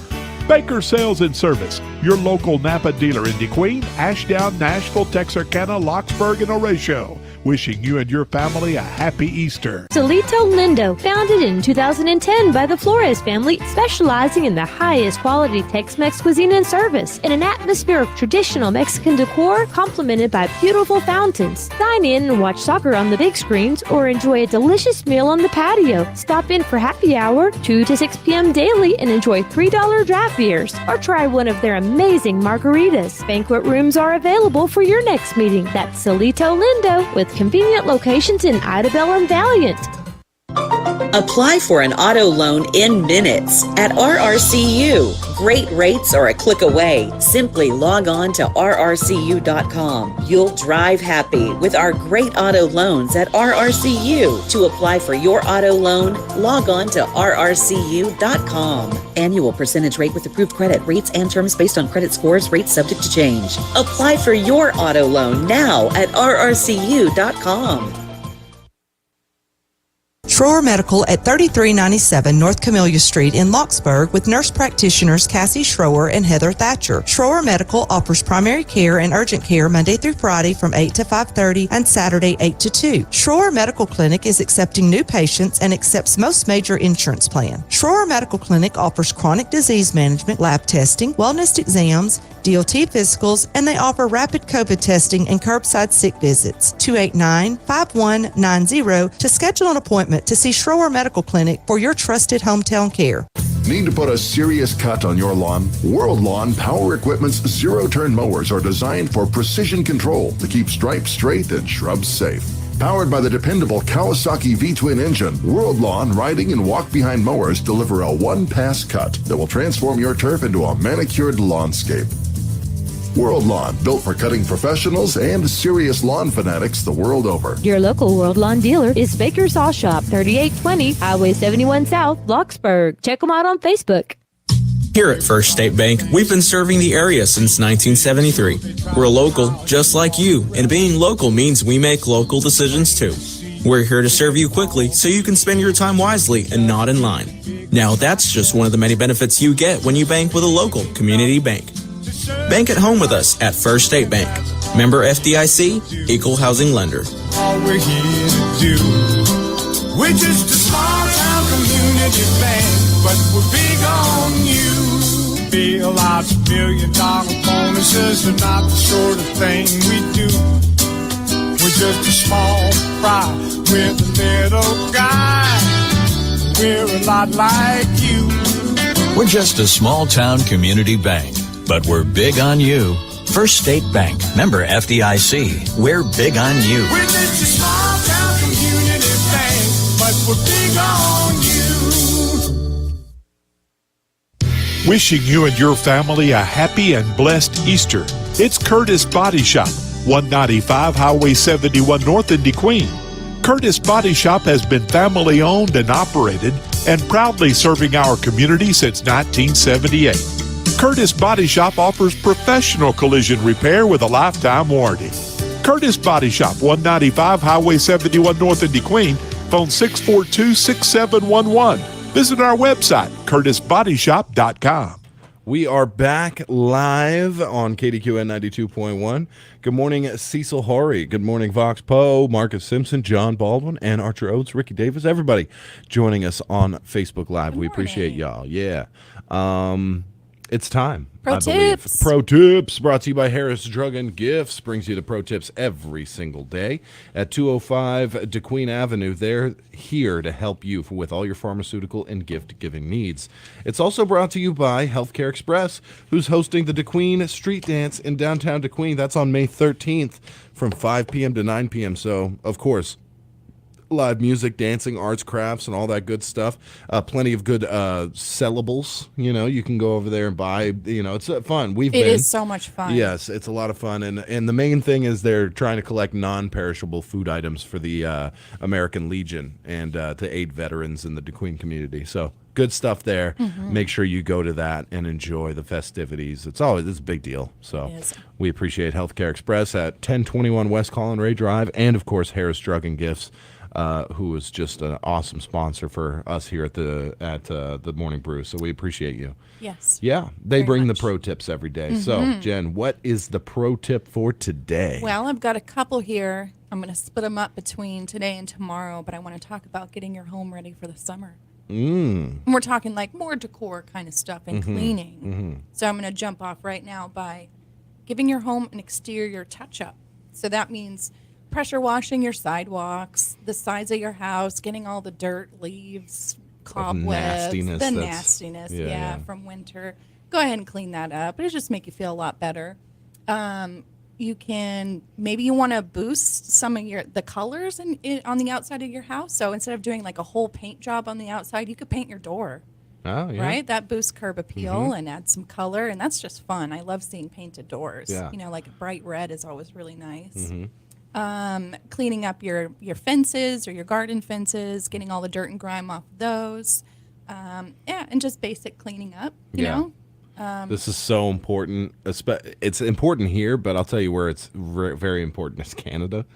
Baker Sales and Service, your local Napa dealer in DeQueen, Ashdown, Nashville, Texarkana, Locksburg, and Horatio. Wishing you and your family a happy Easter. Solito Lindo, founded in 2010 by the Flores family, specializing in the highest quality Tex-Mex cuisine and service in an atmosphere of traditional Mexican decor complemented by beautiful fountains. Dine in and watch soccer on the big screens or enjoy a delicious meal on the patio. Stop in for happy hour 2 to 6 p.m. daily and enjoy $3 draft beers or try one of their amazing margaritas. Banquet rooms are available for your next meeting. That's Solito Lindo with convenient locations in Idabel and Valiant. Apply for an auto loan in minutes at RRCU. Great rates are a click away. Simply log on to rrcu.com. You'll drive happy with our great auto loans at RRCU. To apply for your auto loan, log on to rrcu.com. Annual percentage rate with approved credit. Rates and terms based on credit scores. Rates subject to change. Apply for your auto loan now at rrcu.com. Schroer Medical at 3397 North Camellia Street in Locksburg with nurse practitioners Cassie Schroer and Heather Thatcher. Schroer Medical offers primary care and urgent care Monday through Friday from 8 to 5:30 and Saturday 8 to 2. Schroer Medical Clinic is accepting new patients and accepts most major insurance plans. Schroer Medical Clinic offers chronic disease management, lab testing, wellness exams, DOT physicals, and they offer rapid COVID testing and curbside sick visits. 289-5190 to schedule an appointment to see Schroer Medical Clinic for your trusted hometown care. Need to put a serious cut on your lawn? World Lawn Power Equipment's zero-turn mowers are designed for precision control to keep stripes straight and shrubs safe. Powered by the dependable Kawasaki V-twin engine, World Lawn riding and walk-behind mowers deliver a one-pass cut that will transform your turf into a manicured lawnscape. World Lawn, built for cutting professionals and serious lawn fanatics the world over. Your local World Lawn dealer is Baker Saw Shop, 3820 Highway 71 South, Blocksburg. Check them out on Facebook. Here at First State Bank, we've been serving the area since 1973. We're local, just like you, and being local means we make local decisions too. We're here to serve you quickly so you can spend your time wisely and not in line. Now, that's just one of the many benefits you get when you bank with a local community bank. Bank at home with us at First State Bank. Member FDIC, Equal Housing Lender. All we're here to do. We're just a small town community bank, but we're big on you. Bailouts, $1 million bonuses are not the sort of thing we do. We're just a small fry with a little guy. We're a lot like you. We're just a small town community bank, but we're big on you. First State Bank, member FDIC. We're big on you. We're just a small town community bank, but we're big on you. Wishing you and your family a happy and blessed Easter. It's Curtis Body Shop, 195 Highway 71 North in DeQueen. Curtis Body Shop has been family owned and operated and proudly serving our community since 1978. Curtis Body Shop offers professional collision repair with a lifetime warranty. Curtis Body Shop, 195 Highway 71 North in DeQueen. Phone 642-6711. Visit our website, curtisbodyshop.com. We are back live on Kdqn 92.1. Good morning, Cecil Horry. Good morning, Vox Poe, Marcus Simpson, John Baldwin, and Archer Oates, Ricky Davis. Everybody joining us on Facebook Live. We appreciate y'all. Yeah. It's time. Pro tips. Pro Tips brought to you by Harris Drug and Gifts brings you the Pro Tips every single day at 205 Kdqn Avenue. They're here to help you with all your pharmaceutical and gift-giving needs. It's also brought to you by Healthcare Express, who's hosting the Kdqn Street Dance in downtown Kdqn. That's on May 13th from 5 p.m. to 9 p.m. So, of course, live music, dancing, arts, crafts, and all that good stuff. Plenty of good sellables. You can go over there and buy. It's fun. It is so much fun. Yes, it's a lot of fun. And the main thing is they're trying to collect non-perishable food items for the American Legion and to aid veterans in the Kdqn community. So good stuff there. Make sure you go to that and enjoy the festivities. It's a big deal. So we appreciate Healthcare Express at 1021 West Collin Ray Drive, and of course Harris Drug and Gifts, who is just an awesome sponsor for us here at the Morning Brew. So we appreciate you. Yes. Yeah, they very bring much. the pro tips every day. So, Jen, what is the pro tip for today? Well, I've got a couple here. I'm going to split them up between today and tomorrow, but I want to talk about getting your home ready for the summer. And we're talking like more decor kind of stuff and cleaning. So I'm going to jump off right now by giving your home an exterior touch-up. So that means pressure washing your sidewalks, the sides of your house, getting all the dirt, leaves, cobwebs, the nastiness, from winter. Go ahead and clean that up. It'll just make you feel a lot better. Maybe you want to boost some of the colors on the outside of your house. So instead of doing like a whole paint job on the outside, you could paint your door. Oh, yeah. Right? That boosts curb appeal and adds some color, and that's just fun. I love seeing painted doors. Yeah. Like bright red is always really nice. Cleaning up your fences or your garden fences, getting all the dirt and grime off those. And just basic cleaning up, you know. This is so important. It's important here, but I'll tell you where it's very important is Canada.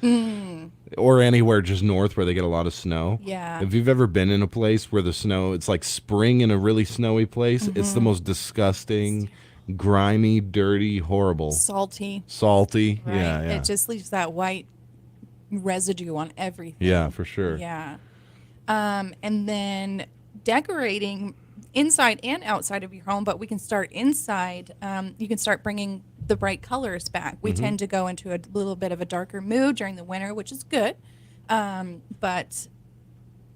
Or anywhere just north where they get a lot of snow. Yeah. If you've ever been in a place where the snow, it's like spring in a really snowy place, it's the most disgusting, grimy, dirty, horrible. Salty. Salty. Right? Yeah. It just leaves that white residue on everything. Yeah, for sure. Yeah. And then decorating inside and outside of your home, but we can start inside. You can start bringing the bright colors back. We tend to go into a little bit of a darker mood during the winter, which is good. But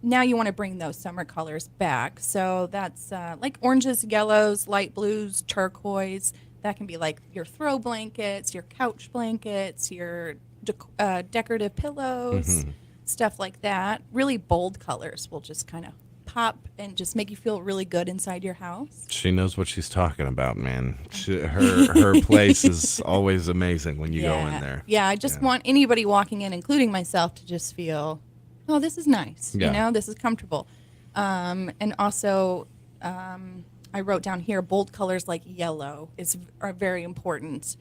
now you want to bring those summer colors back. So that's like oranges, yellows, light blues, turquoise. That can be like your throw blankets, your couch blankets, your decorative pillows, stuff like that. Really bold colors will just kind of pop and just make you feel really good inside your house. She knows what she's talking about, man. Her place is always amazing when you go in there. Yeah, I just want anybody walking in, including myself, to just feel, oh, this is nice. Yeah. You know, this is comfortable. And also, I wrote down here, bold colors like yellow are very important.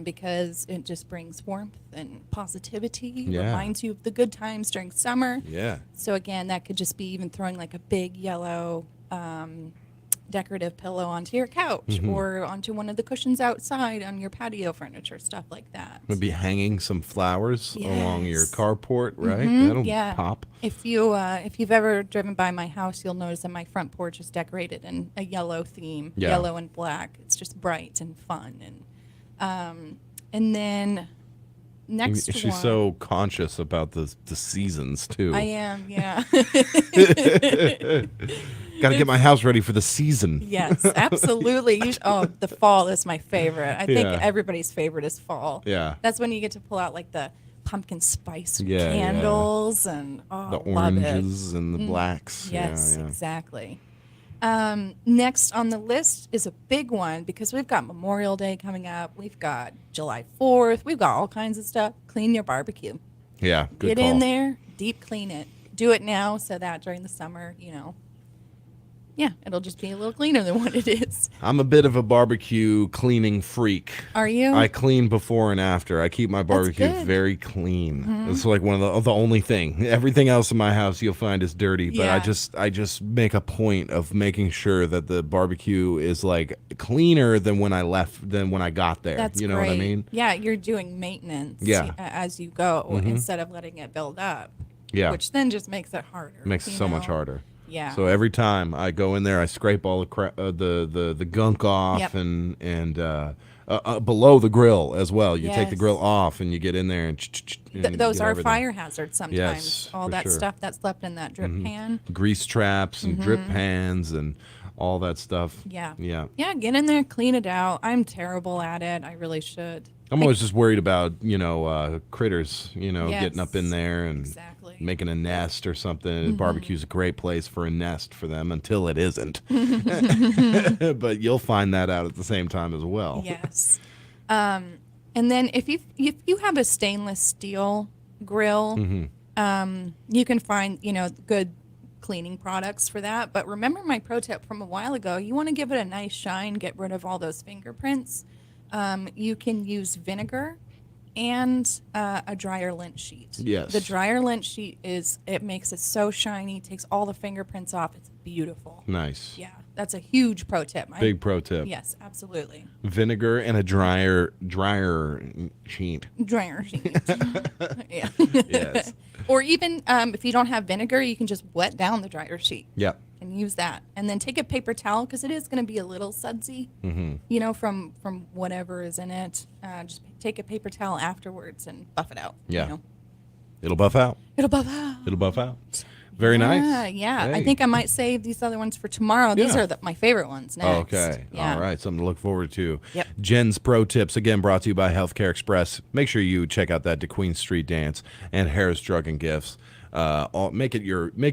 Because it just brings warmth and positivity, reminds you of the good times during summer. Yeah. So again, that could just be even throwing like a big yellow decorative pillow onto your couch or onto one of the cushions outside on your patio furniture, stuff like that. Maybe hanging some flowers along your carport, right? That'll pop. If you've ever driven by my house, you'll notice that my front porch is decorated in a yellow theme, yellow and black. It's just bright and fun and then next she's one, so conscious about the seasons too. I am, yeah. Got to get my house ready for the season. Yes, absolutely. The fall is my favorite. I think everybody's favorite is fall. Yeah. That's when you get to pull out like the pumpkin spice candles and the oranges and the blacks. Yes, exactly. Next on the list is a big one because we've got Memorial Day coming up. We've got July 4th. We've got all kinds of stuff. Clean your barbecue. Yeah, good Get call. in there, deep clean it. Do it now so that during the summer, it'll just be a little cleaner than what it is. I'm a bit of a barbecue cleaning freak. Are you? I clean before and after. I keep my barbecue good. very clean. It's like one of the only thing. Everything else in my house you'll find is dirty, but I just make a point of making sure that the barbecue is like cleaner than when I got there. That's you know great. what I mean? Yeah, you're doing maintenance as you go instead of letting it build up. Yeah. Which then just makes it harder. Makes it so much harder. Yeah. So every time I go in there, I scrape all the gunk off Yep. and below the grill as well. You take the Yes. grill off and you get in there and Those get are everything. fire hazards sometimes. Yes, all for that sure. stuff that's left in that drip pan. Grease traps and drip pans and all that stuff. Yeah. Yeah. Yeah, get in there, clean it out. I'm terrible at it. I really should. I'm always just worried about, critters, Yes. getting up in there and Exactly. making a nest or something. Barbecue's a great place for a nest for them until it isn't. But you'll find that out at the same time as well. Yes. And then if you have a stainless steel grill, you can find, good cleaning products for that. But remember my pro tip from a while ago, you want to give it a nice shine, get rid of all those fingerprints. You can use vinegar and a dryer lint sheet. Yes. The dryer lint sheet it makes it so shiny, takes all the fingerprints off. It's beautiful. Nice. Yeah, that's a huge pro tip. Big pro tip. Yes, absolutely. Vinegar and a dryer sheet. Dryer sheet. Yeah. Yes. Or even if you don't have vinegar, you can just wet down the dryer sheet Yep. and use that. And then take a paper towel because it is going to be a little sudsy, from whatever is in it. Just take a paper towel afterwards and buff it out. Yeah. It'll buff out. It'll buff out. It'll buff out. Very nice. Yeah. Hey. I think I might save these other ones for tomorrow. These Yeah. are my favorite ones next. Okay. Yeah. All right. Something to look forward to. Yep. Jen's Pro Tips, again, brought to you by Healthcare Express. Make sure you check out that Kdqn Street Dance and Harris Drug and Gifts. Make it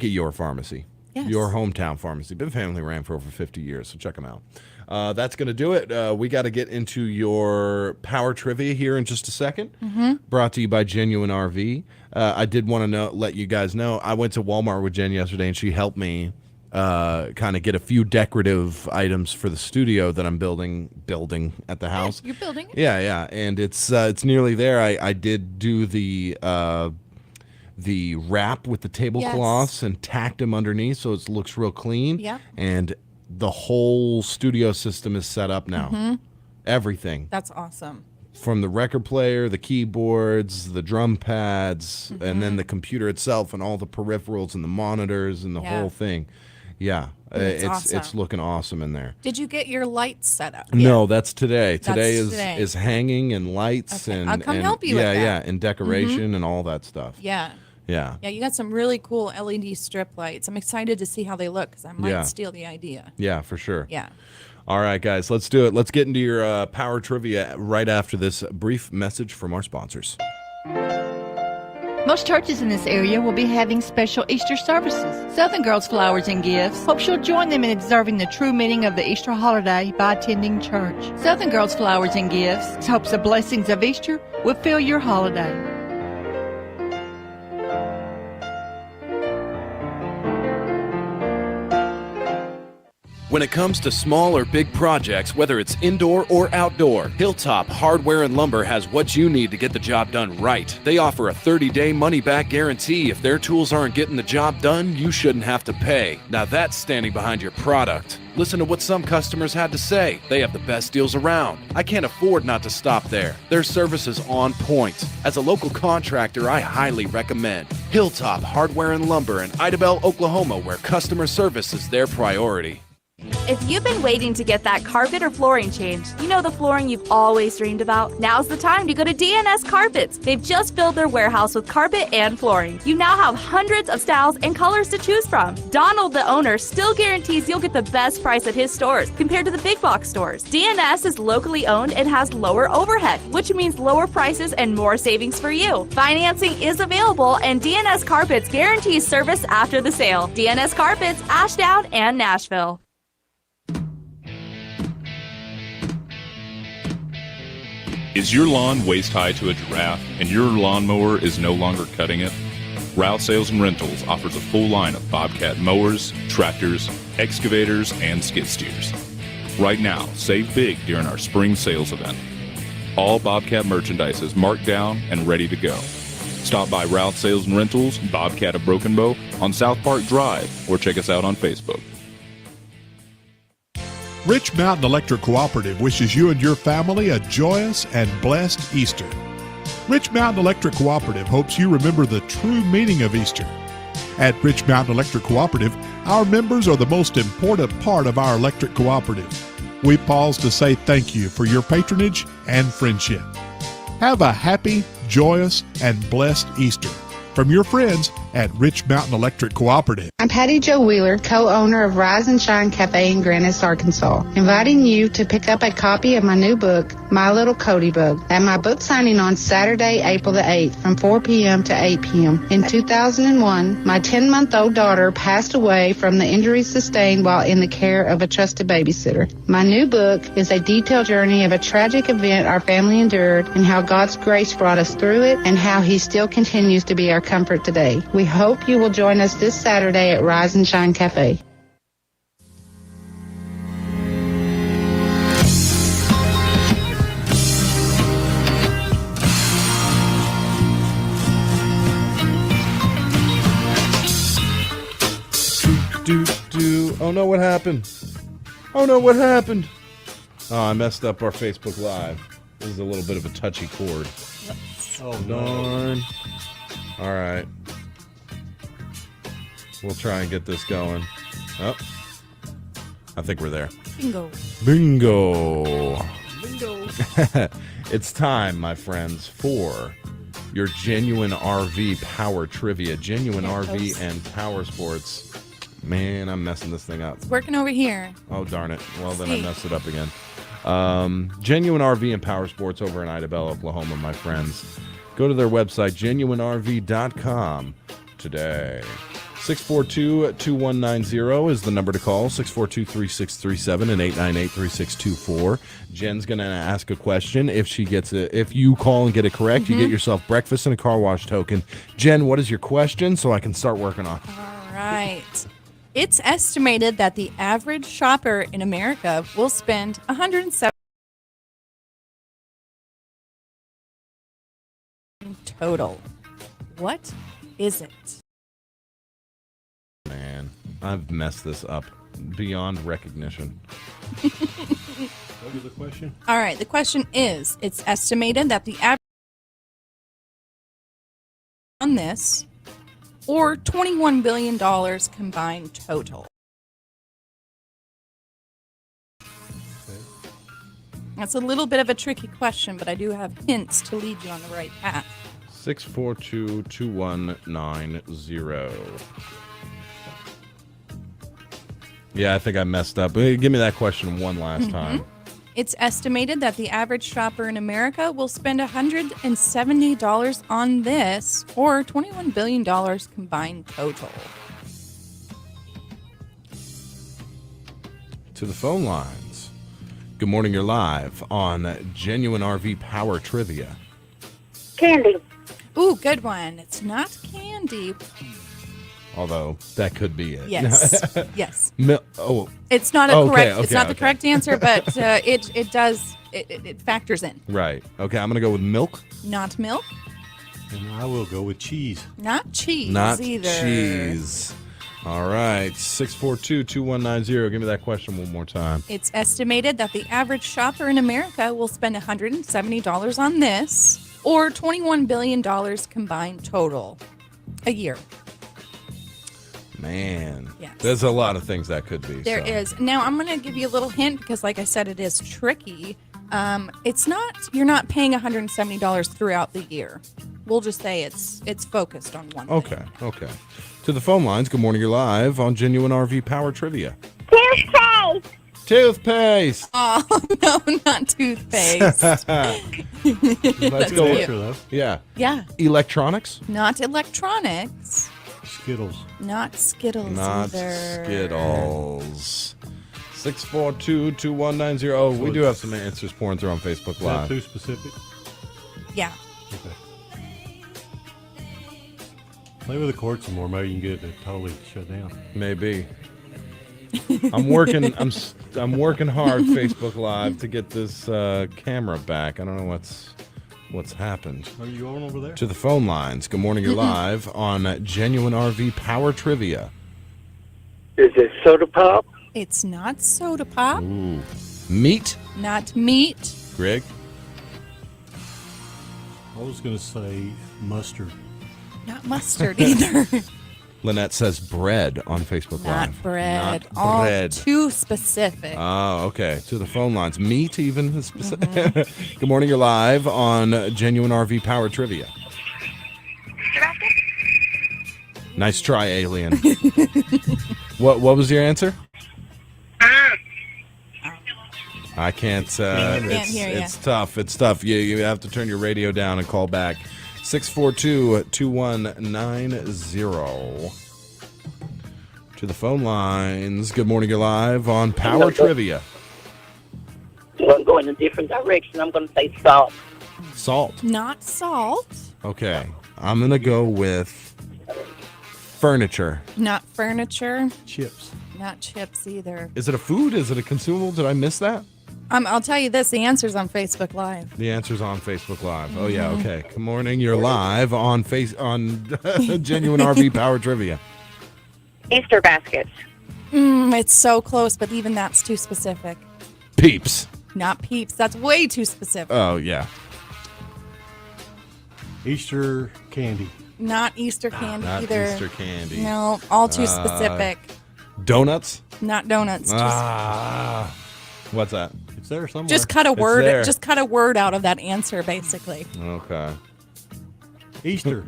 your pharmacy. Yes. Your hometown pharmacy. Been family ran for over 50 years, so check them out. That's going to do it. We got to get into your power trivia here in just a second. Brought to you by Genuine RV. I did want to let you guys know, I went to Walmart with Jen yesterday, and she helped me kind of get a few decorative items for the studio that I'm building at the house. You're building it? Yeah, and it's nearly there. I did do the wrap with the tablecloths and tacked them underneath so it looks real clean. Yeah. And the whole studio system is set up now. Everything. That's awesome. From the record player, the keyboards, the drum pads, and then the computer itself and all the peripherals and the monitors and the Yeah. whole thing. Yeah. That's It's awesome. looking awesome in there. Did you get your lights set up? No, that's today. That's Today today. is hanging and lights Okay, and I'll come and, help you with that. Yeah, and decoration and all that stuff. Yeah. Yeah. Yeah, you got some really cool LED strip lights. I'm excited to see how they look because I might Yeah. steal the idea. Yeah, for sure. Yeah. All right, guys, let's do it. Let's get into your power trivia right after this brief message from our sponsors. Most churches in this area will be having special Easter services. Southern Girls Flowers and Gifts hopes you'll join them in observing the true meaning of the Easter holiday by attending church. Southern Girls Flowers and Gifts hopes the blessings of Easter will fill your holiday. When it comes to small or big projects, whether it's indoor or outdoor, Hilltop Hardware and Lumber has what you need to get the job done right. They offer a 30-day money-back guarantee. If their tools aren't getting the job done, you shouldn't have to pay. Now that's standing behind your product. Listen to what some customers had to say. They have the best deals around. I can't afford not to stop there. Their service is on point. As a local contractor, I highly recommend Hilltop Hardware and Lumber in Idabel, Oklahoma, where customer service is their priority. If you've been waiting to get that carpet or flooring changed, you know the flooring you've always dreamed about, now's the time to go to DNS Carpets. They've just filled their warehouse with carpet and flooring. You now have hundreds of styles and colors to choose from. Donald, the owner, still guarantees you'll get the best price at his stores compared to the big box stores. DNS is locally owned and has lower overhead, which means lower prices and more savings for you. Financing is available, and DNS Carpets guarantees service after the sale. DNS Carpets, Ashdown and Nashville. Is your lawn waist high to a giraffe and your lawnmower is no longer cutting it? Route Sales and Rentals offers a full line of Bobcat mowers, tractors, excavators, and skid steers. Right now, save big during our spring sales event. All Bobcat merchandise is marked down and ready to go. Stop by Route Sales and Rentals, Bobcat of Broken Bow on South Park Drive, or check us out on Facebook. Rich Mountain Electric Cooperative wishes you and your family a joyous and blessed Easter. Rich Mountain Electric Cooperative hopes you remember the true meaning of Easter. At Rich Mountain Electric Cooperative, our members are the most important part of our electric cooperative. We pause to say thank you for your patronage and friendship. Have a happy, joyous, and blessed Easter from your friends at Rich Mountain Electric Cooperative. I'm Patty Jo Wheeler, co-owner of Rise and Shine Cafe in Grandis, Arkansas, inviting you to pick up a copy of my new book, My Little Cody Bug, at my book signing on Saturday, April the 8th from 4 p.m. to 8 p.m. In 2001, my 10-month-old daughter passed away from the injuries sustained while in the care of a trusted babysitter. My new book is a detailed journey of a tragic event our family endured and how God's grace brought us through it and how He still continues to be our comfort today. We hope you will join us this Saturday at Rise and Shine Cafe. Oh no, what happened? Oh no, what happened? Oh, I messed up our Facebook Live. This is a little bit of a touchy chord. Oh, darn. All right. We'll try and get this going. Oh, I think we're there. Bingo. Bingo. Bingo. It's time, my friends, for your Genuine RV Power Trivia. Genuine RV and Power Sports. Man, I'm messing this thing up. It's working over here. Oh, darn it. Well, then I messed it up again. Genuine RV and Power Sports over in Idabel, Oklahoma, my friends. Go to their website, genuinerv.com, today. 642-2190 is the number to call. 642-3637 and 898-3624. Jen's going to ask a question. If you call and get it correct, you get yourself breakfast and a car wash token. Jen, what is your question so I can start working on? All right. It's estimated that the average shopper in America will spend $107 total. What is it? Man, I've messed this up beyond recognition. What is the question? All right, the question is, it's estimated that the average on this, or $21 billion combined total. That's a little bit of a tricky question, but I do have hints to lead you on the right path. 642-2190. Yeah, I think I messed up. Give me that question one last time. It's estimated that the average shopper in America will spend $170 on this, or $21 billion combined total. To the phone lines. Good morning, you're live on Genuine RV Power Trivia. Candy. Ooh, good one. It's not candy. Although that could be it. Yes. Yes. It's not a correct. It's not the correct answer, but it factors in. Right. Okay, I'm gonna go with milk. Not milk. And I will go with cheese. Not cheese. Not either. cheese. All right. 642-2190. Give me that question one more time. It's estimated that the average shopper in America will spend $170 on this, or $21 billion combined total a year. Man, yes. There's a lot of things that could be. There is. Now, I'm going to give you a little hint because, like I said, it is tricky. It's not, you're not paying $170 throughout the year. We'll just say it's focused on one thing. Okay. To the phone lines, good morning, you're live on Genuine RV Power Trivia. Toothpaste! Oh, no, not toothpaste. Let's go with though. Yeah. Yeah. Electronics? Not electronics. Skittles. Not Skittles Not either. Skittles. 642-2190. Oh, we do have some answers pouring through on Facebook Is that Live. too specific? Yeah. Okay. Play with the cord some more. Maybe you can get it to totally shut down. Maybe. I'm working hard Facebook Live to get this camera back. I don't know what's happened. Are you on over there? To the phone lines. Good morning, you're live on Genuine RV Power Trivia. Is it soda pop? It's not soda pop. Ooh. Meat? Not meat. Greg? I was going to say mustard. Not mustard either. Lynette says bread on Facebook Not Live. bread. Not All bread. too specific. Oh, okay. To the phone lines. Meat even is specific. Good morning. You're live on Genuine RV Power Trivia. Nice try, alien. What was your answer? I can't. Hear ya. It's tough. It's tough. You have to turn your radio down and call back. 642-2190. To the phone lines. Good morning. You're live on Power Trivia. So I'm going in a different direction. I'm going to say salt. Salt. Not salt. Okay. I'm going to go with furniture. Not furniture. Chips. Not chips either. Is it a food? Is it a consumable? Did I miss that? I'll tell you this. The answer's on Facebook Live. The answer's on Facebook Live. Oh, yeah. Okay. Good morning. You're live on Genuine RV Power Trivia. Easter baskets. It's so close, but even that's too specific. Peeps. Not Peeps. That's way too specific. Oh, yeah. Easter candy. Not Easter candy Not either. Easter candy. No, all too specific. Donuts? Not donuts. What's that? It's there somewhere. Just cut a It's word. there. Just cut a word out of that answer, basically. Okay. Easter.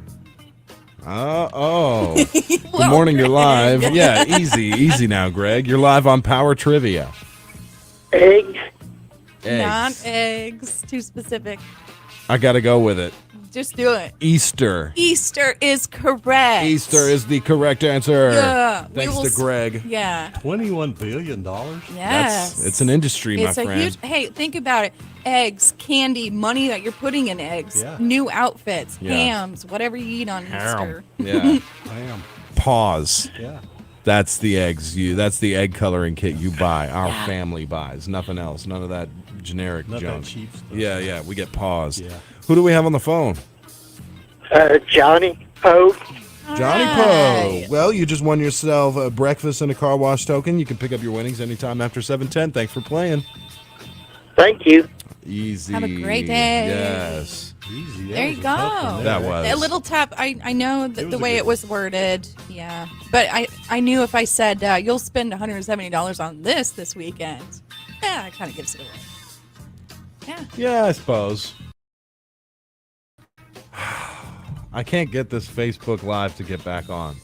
Good morning. You're live. Yeah, easy now, Greg. You're live on Power Trivia. Eggs. Not eggs. Too specific. I got to go with it. Just do it. Easter. Easter is correct. Easter is the correct answer. Yeah. Thanks to Greg. Yeah. $21 billion? Yes. It's an industry, my It's a friend. huge. Hey, think about it. Eggs, candy, money that you're putting in eggs, Yeah. new outfits, Yeah. hams, whatever you eat on Easter. Yeah. Ham. Pause. Yeah. That's the eggs. That's the egg coloring kit you buy. Our family buys. Nothing else. None of that generic Not that junk. cheap stuff. Yeah. We get pause. Yeah. Who do we have on the phone? Johnny Poe. Johnny Poe. Well, you just won yourself a breakfast and a car wash token. You can pick up your winnings anytime after 7:10. Thanks for playing. Thank you. Easy. Have a great day. Yes. Easy. There you go. That was. A little tap. I know that the a way good it was worded. Yeah. But I knew if I said, you'll spend $170 on this weekend, yeah, it kind of gives it away. Yeah. Yeah, I suppose. I can't get this Facebook Live to get back on.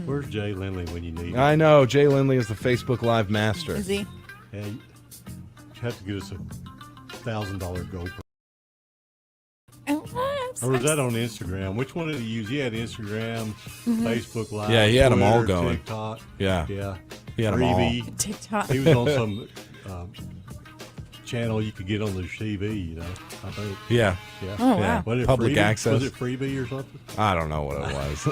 Where's Jay Lindley when you need him? I know. Jay Lindley is the Facebook Live master. Is he? Yeah, you have to get us a $1,000 GoPro. Or was that on Instagram? Which one did he use? He had Instagram, Facebook Live. Yeah, he had them all Twitter, going. TikTok. Yeah. Yeah. He had them all. Freebie. TikTok. He was on some channel you could get on the TV, you know, I think. Yeah. Yeah. Oh, Yeah. wow. Was it Public Freebie? access. Was it Freebie or something? I don't know what it was.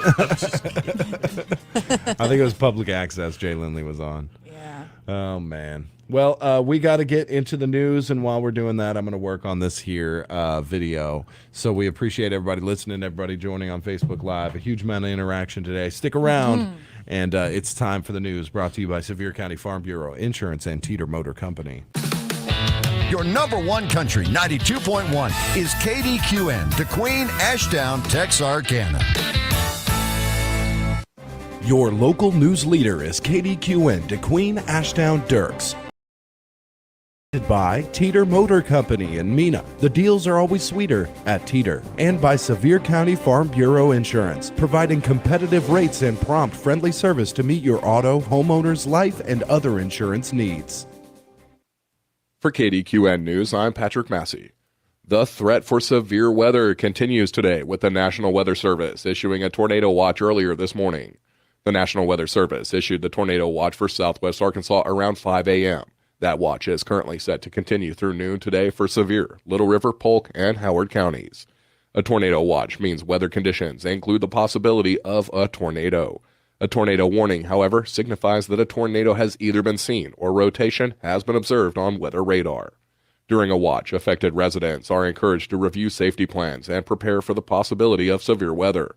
I think it was public access Jay Lindley was on. Yeah. Oh, man. Well, we got to get into the news, and while we're doing that, I'm going to work on this here video. So we appreciate everybody listening, everybody joining on Facebook Live. A huge amount of interaction today. Stick around, and it's time for the news, brought to you by Sevier County Farm Bureau Insurance and Teeter Motor Company. Your number one country, 92.1, is Kdqn, Kdqn, Ashdown, Texarkana. Your local news leader is Kdqn, Kdqn, Ashdown, Dirks. By Teeter Motor Company in Mina. The deals are always sweeter at Teeter. And by Sevier County Farm Bureau Insurance, providing competitive rates and prompt, friendly service to meet your auto, homeowner's, life, and other insurance needs. For KDQN News, I'm Patrick Massey. The threat for severe weather continues today, with the National Weather Service issuing a tornado watch earlier this morning. The National Weather Service issued the tornado watch for southwest Arkansas around 5 a.m. That watch is currently set to continue through noon today for Sevier, Little River, Polk, and Howard counties. A tornado watch means weather conditions include the possibility of a tornado. A tornado warning, however, signifies that a tornado has either been seen or rotation has been observed on weather radar. During a watch, affected residents are encouraged to review safety plans and prepare for the possibility of severe weather.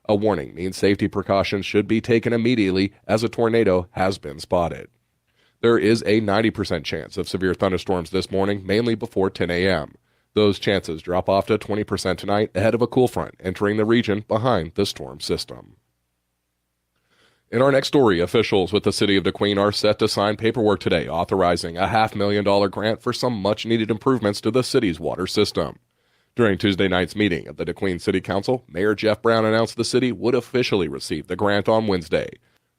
A warning means safety precautions should be taken immediately as a tornado has been spotted. There is a 90% chance of severe thunderstorms this morning, mainly before 10 a.m. Those chances drop off to 20% tonight ahead of a cool front entering the region behind the storm system. In our next story, officials with the city of Kdqn are set to sign paperwork today authorizing a $500,000 grant for some much-needed improvements to the city's water system. During Tuesday night's meeting of the Kdqn City Council, Mayor Jeff Brown announced the city would officially receive the grant on Wednesday.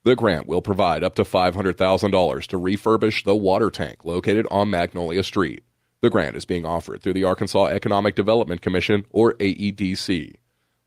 The grant will provide up to $500,000 to refurbish the water tank located on Magnolia Street. The grant is being offered through the Arkansas Economic Development Commission, or AEDC.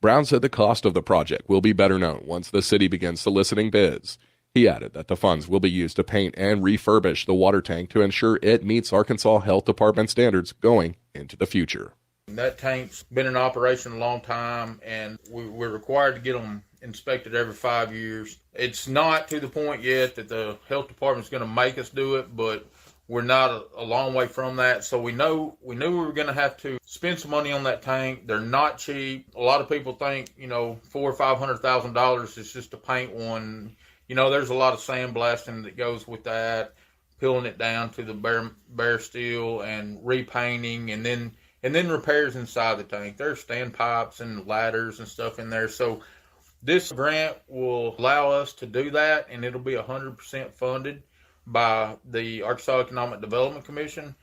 Brown said the cost of the project will be better known once the city begins soliciting bids. He added that the funds will be used to paint and refurbish the water tank to ensure it meets Arkansas Health Department standards going into the future. That tank's been in operation a long time, and we're required to get them inspected every 5 years. It's not to the point yet that the health department's going to make us do it, but we're not a long way from that. So we knew we were going to have to spend some money on that tank. They're not cheap. A lot of people think, $400,000 or $500,000 is just to paint one. There's a lot of sandblasting that goes with that, peeling it down to the bare steel and repainting, and then repairs inside the tank. There's standpipes and ladders and stuff in there. So this grant will allow us to do that, and it'll be 100% funded by the Arkansas Economic Development Commission.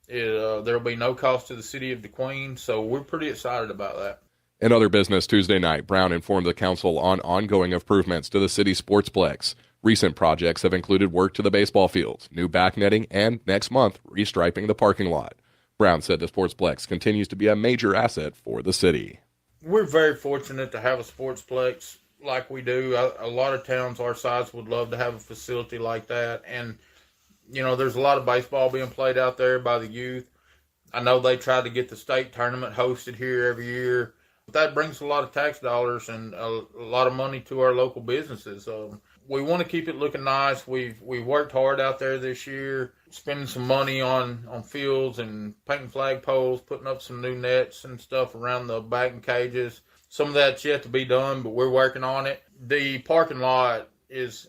There'll be no cost to the city of Kdqn, so we're pretty excited about that. In other business Tuesday night, Brown informed the council on ongoing improvements to the city sportsplex. Recent projects have included work to the baseball fields, new back netting, and next month, restriping the parking lot. Brown said the sportsplex continues to be a major asset for the city. We're very fortunate to have a sportsplex like we do. A lot of towns our size would love to have a facility like that. And, there's a lot of baseball being played out there by the youth. I know they try to get the state tournament hosted here every year. But that brings a lot of tax dollars and a lot of money to our local businesses. We want to keep it looking nice. We've worked hard out there this year, spending some money on fields and painting flagpoles, putting up some new nets and stuff around the batting cages. Some of that's yet to be done, but we're working on it. The parking lot is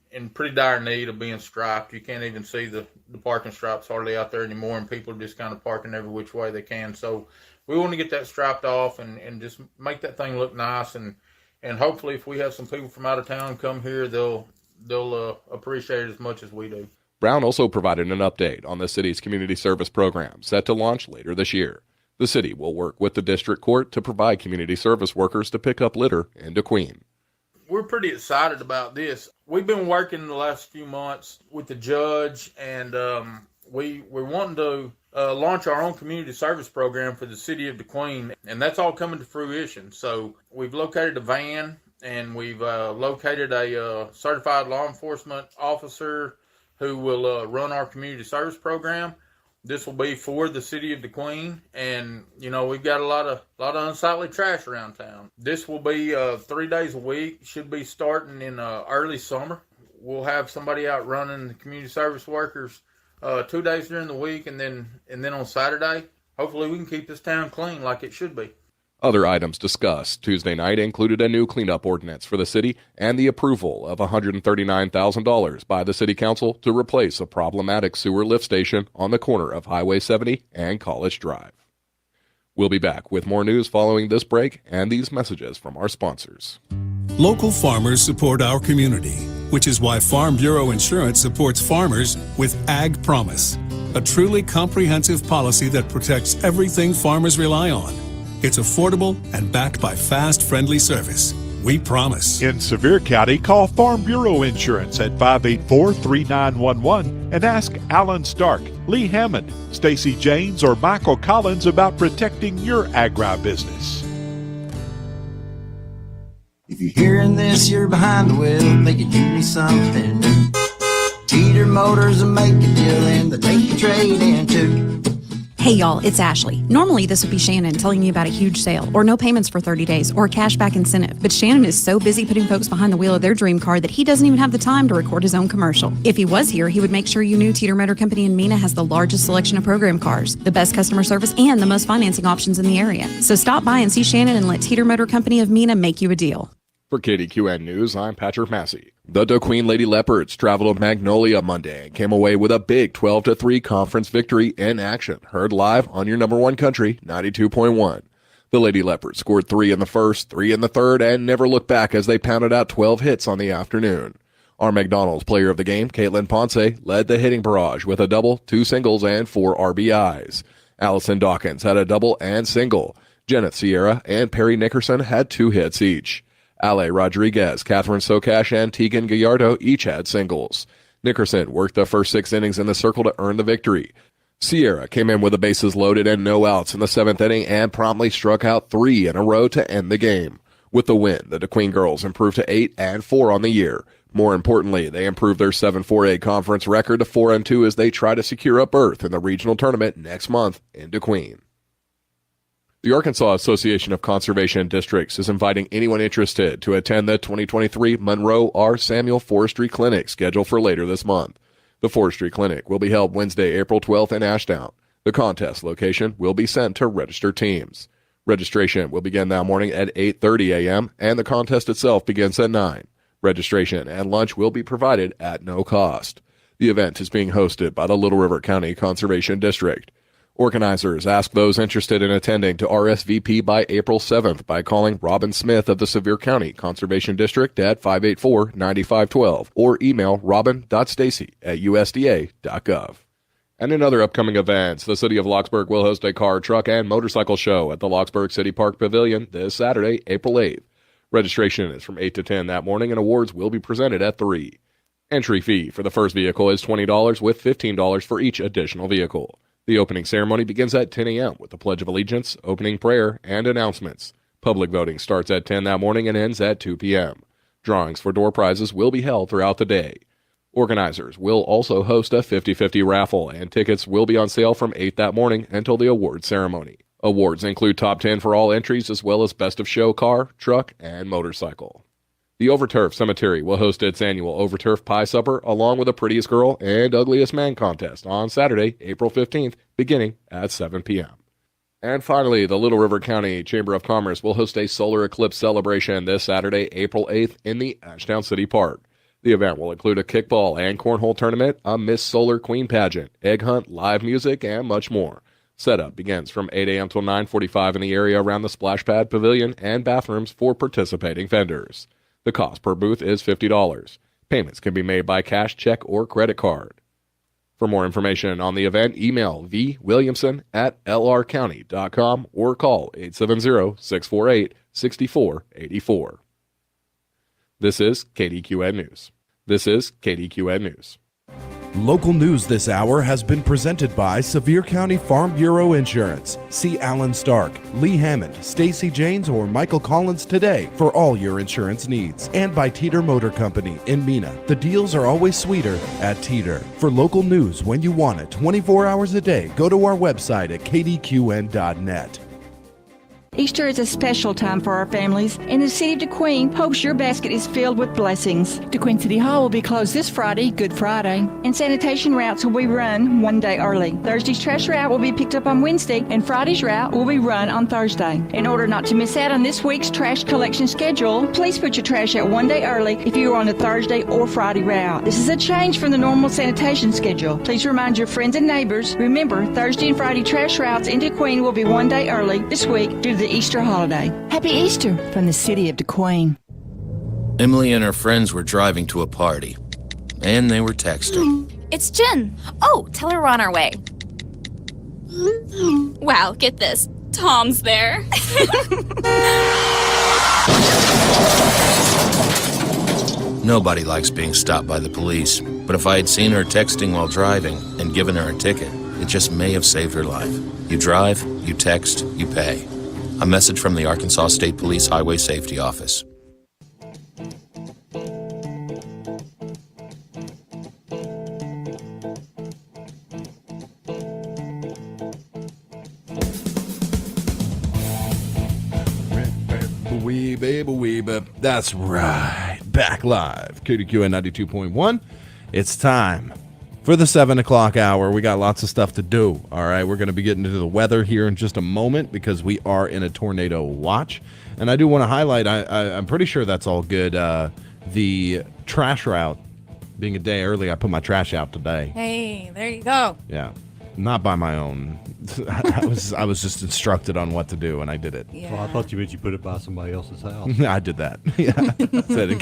in pretty dire need of being striped. You can't even see the parking stripes hardly out there anymore, and people are just kind of parking every which way they can. So we want to get that striped off and just make that thing look nice. And hopefully if we have some people from out of town come here, they'll appreciate it as much as we do. Brown also provided an update on the city's community service program set to launch later this year. The city will work with the district court to provide community service workers to pick up litter in Kdqn. We're pretty excited about this. We've been working the last few months with the judge, and we're wanting to launch our own community service program for the city of Kdqn, and that's all coming to fruition. So we've located a van, and we've located a certified law enforcement officer who will run our community service program. This will be for the city of Kdqn, and we've got a lot of unsightly trash around town. This will be 3 days a week. Should be starting in early summer. We'll have somebody out running the community service workers 2 days during the week, and then on Saturday, hopefully we can keep this town clean like it should be. Other items discussed Tuesday night included a new cleanup ordinance for the city and the approval of $139,000 by the city council to replace a problematic sewer lift station on the corner of Highway 70 and College Drive. We'll be back with more news following this break and these messages from our sponsors. Local farmers support our community, which is why Farm Bureau Insurance supports farmers with Ag Promise, a truly comprehensive policy that protects everything farmers rely on. It's affordable and backed by fast, friendly service. We promise. In Sevier County, call Farm Bureau Insurance at 584-3911 and ask Alan Stark, Lee Hammond, Stacy Janes, or Michael Collins about protecting your agribusiness. If you're hearing this, you're behind the wheel, thinking you need something new. Teeter Motors will make a deal and they'll take your trade in too. Hey y'all, it's Ashley. Normally this would be Shannon telling you about a huge sale, or no payments for 30 days, or a cashback incentive. But Shannon is so busy putting folks behind the wheel of their dream car that he doesn't even have the time to record his own commercial. If he was here, he would make sure you knew Teeter Motor Company in Mena has the largest selection of program cars, the best customer service, and the most financing options in the area. So stop by and see Shannon and let Teeter Motor Company of Mena make you a deal. For Kdqn News, I'm Patrick Massey. The Kdqn Lady Leopards traveled to Magnolia Monday and came away with a big 12-3 conference victory in action. Heard live on your number one country, 92.1. The Lady Leopards scored 3 in the first, 3 in the third, and never looked back as they pounded out 12 hits on the afternoon. Our McDonald's player of the game, Caitlin Ponce, led the hitting barrage with a double, 2 singles, and 4 RBIs. Allison Dawkins had a double and single. Jenneth Sierra and Perry Nickerson had 2 hits each. Ale Rodriguez, Catherine Socash, and Tegan Gallardo each had singles. Nickerson worked the first 6 innings in the circle to earn the victory. Sierra came in with the bases loaded and no outs in the 7th inning and promptly struck out 3 in a row to end the game. With the win, the Kdqn girls improved to 8-4 on the year. More importantly, they improved their 7-4A conference record to 4-2 as they try to secure a berth in the regional tournament next month in Kdqn. The Arkansas Association of Conservation Districts is inviting anyone interested to attend the 2023 Monroe R. Samuel Forestry Clinic scheduled for later this month. The Forestry Clinic will be held Wednesday, April 12th in Ashdown. The contest location will be sent to registered teams. Registration will begin that morning at 8:30 a.m., and the contest itself begins at 9. Registration and lunch will be provided at no cost. The event is being hosted by the Little River County Conservation District. Organizers ask those interested in attending to RSVP by April 7th by calling Robin Smith of the Sevier County Conservation District at 584-9512 or email robin.stacy@usda.gov. And in other upcoming events, the City of Locksburg will host a car, truck, and motorcycle show at the Locksburg City Park Pavilion this Saturday, April 8th. Registration is from 8 to 10 that morning, and awards will be presented at 3. Entry fee for the first vehicle is $20 with $15 for each additional vehicle. The opening ceremony begins at 10 a.m. with the Pledge of Allegiance, opening prayer, and announcements. Public voting starts at 10 that morning and ends at 2 p.m. Drawings for door prizes will be held throughout the day. Organizers will also host a 50-50 raffle, and tickets will be on sale from 8 that morning until the awards ceremony. Awards include top 10 for all entries as well as best of show car, truck, and motorcycle. The Overturf Cemetery will host its annual Overturf Pie Supper along with the Prettiest Girl and Ugliest Man contest on Saturday, April 15th, beginning at 7 p.m. And finally, the Little River County Chamber of Commerce will host a solar eclipse celebration this Saturday, April 8th in the Ashdown City Park. The event will include a kickball and cornhole tournament, a Miss Solar Queen pageant, egg hunt, live music, and much more. Setup begins from 8 a.m. till 9:45 in the area around the splash pad pavilion and bathrooms for participating vendors. The cost per booth is $50. Payments can be made by cash, check, or credit card. For more information on the event, email vwilliamson@lrcounty.com or call 870-648-6484. This is Kdqn News. This is Kdqn News. Local news this hour has been presented by Sevier County Farm Bureau Insurance. See Alan Stark, Lee Hammond, Stacy Janes, or Michael Collins today for all your insurance needs. And by Teeter Motor Company in Mena. The deals are always sweeter at Teeter. For local news when you want it 24 hours a day, go to our website at kdqn.net. Easter is a special time for our families, and the City of Kdqn hopes your basket is filled with blessings. Kdqn City Hall will be closed this Friday, Good Friday, and sanitation routes will be run one day early. Thursday's trash route will be picked up on Wednesday, and Friday's route will be run on Thursday. In order not to miss out on this week's trash collection schedule, please put your trash out one day early if you are on the Thursday or Friday route. This is a change from the normal sanitation schedule. Please remind your friends and neighbors. Remember, Thursday and Friday trash routes in Kdqn will be one day early this week due to the Easter holiday. Happy Easter from the City of Kdqn. Emily and her friends were driving to a party, and they were texting. It's Jen. Oh, tell her we're on our way. Wow, get this. Tom's there. Nobody likes being stopped by the police, but if I had seen her texting while driving and given her a ticket, it just may have saved her life. You drive, you text, you pay. A message from the Arkansas State Police Highway Safety Office. That's right. Back live. Kdqn 92.1. It's time for the 7 o'clock hour. We got lots of stuff to do. All right, we're going to be getting into the weather here in just a moment because we are in a tornado watch. And I do want to highlight, I'm pretty sure that's all good. The trash route being a day early, I put my trash out today. Hey, there you go. Yeah. Not by my own. I was just instructed on what to do, and I did it. Yeah. Well, I thought you meant you put it by somebody else's house. I did that. Yeah. Said in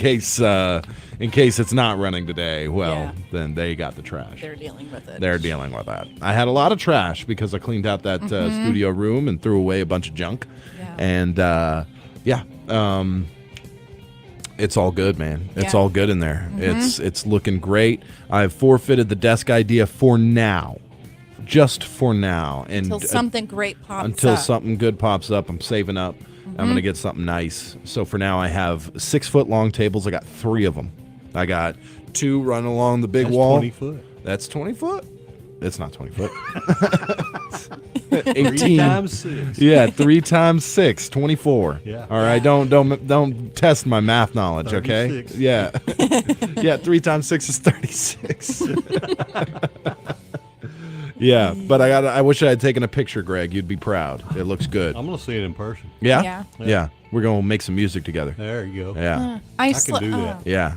case it's not running today, well, then they got the trash. They're dealing with it. They're dealing with that. I had a lot of trash because I cleaned out that studio room and threw away a bunch of junk. Yeah. And it's all good, man. It's all good in there. It's looking great. I've forfeited the desk idea for now. Just for now. And until something great pops until up. something good pops up. I'm saving up. I'm going to get something nice. So for now, I have 6-foot long tables. I got 3 of them. I got 2 running along the big wall. 20 foot. That's 20 foot? It's not 20 foot. 18 3 times 6. Yeah, 3 times 6, 24. Yeah. All right, don't test my math knowledge, 36. okay? Yeah. Yeah, 3 times 6 is 36. Yeah, but I wish I had taken a picture, Greg. You'd be proud. It looks good. I'm gonna see it in person. Yeah? Yeah. We're gonna make some music together. There you go. Yeah. I can do that. Yeah.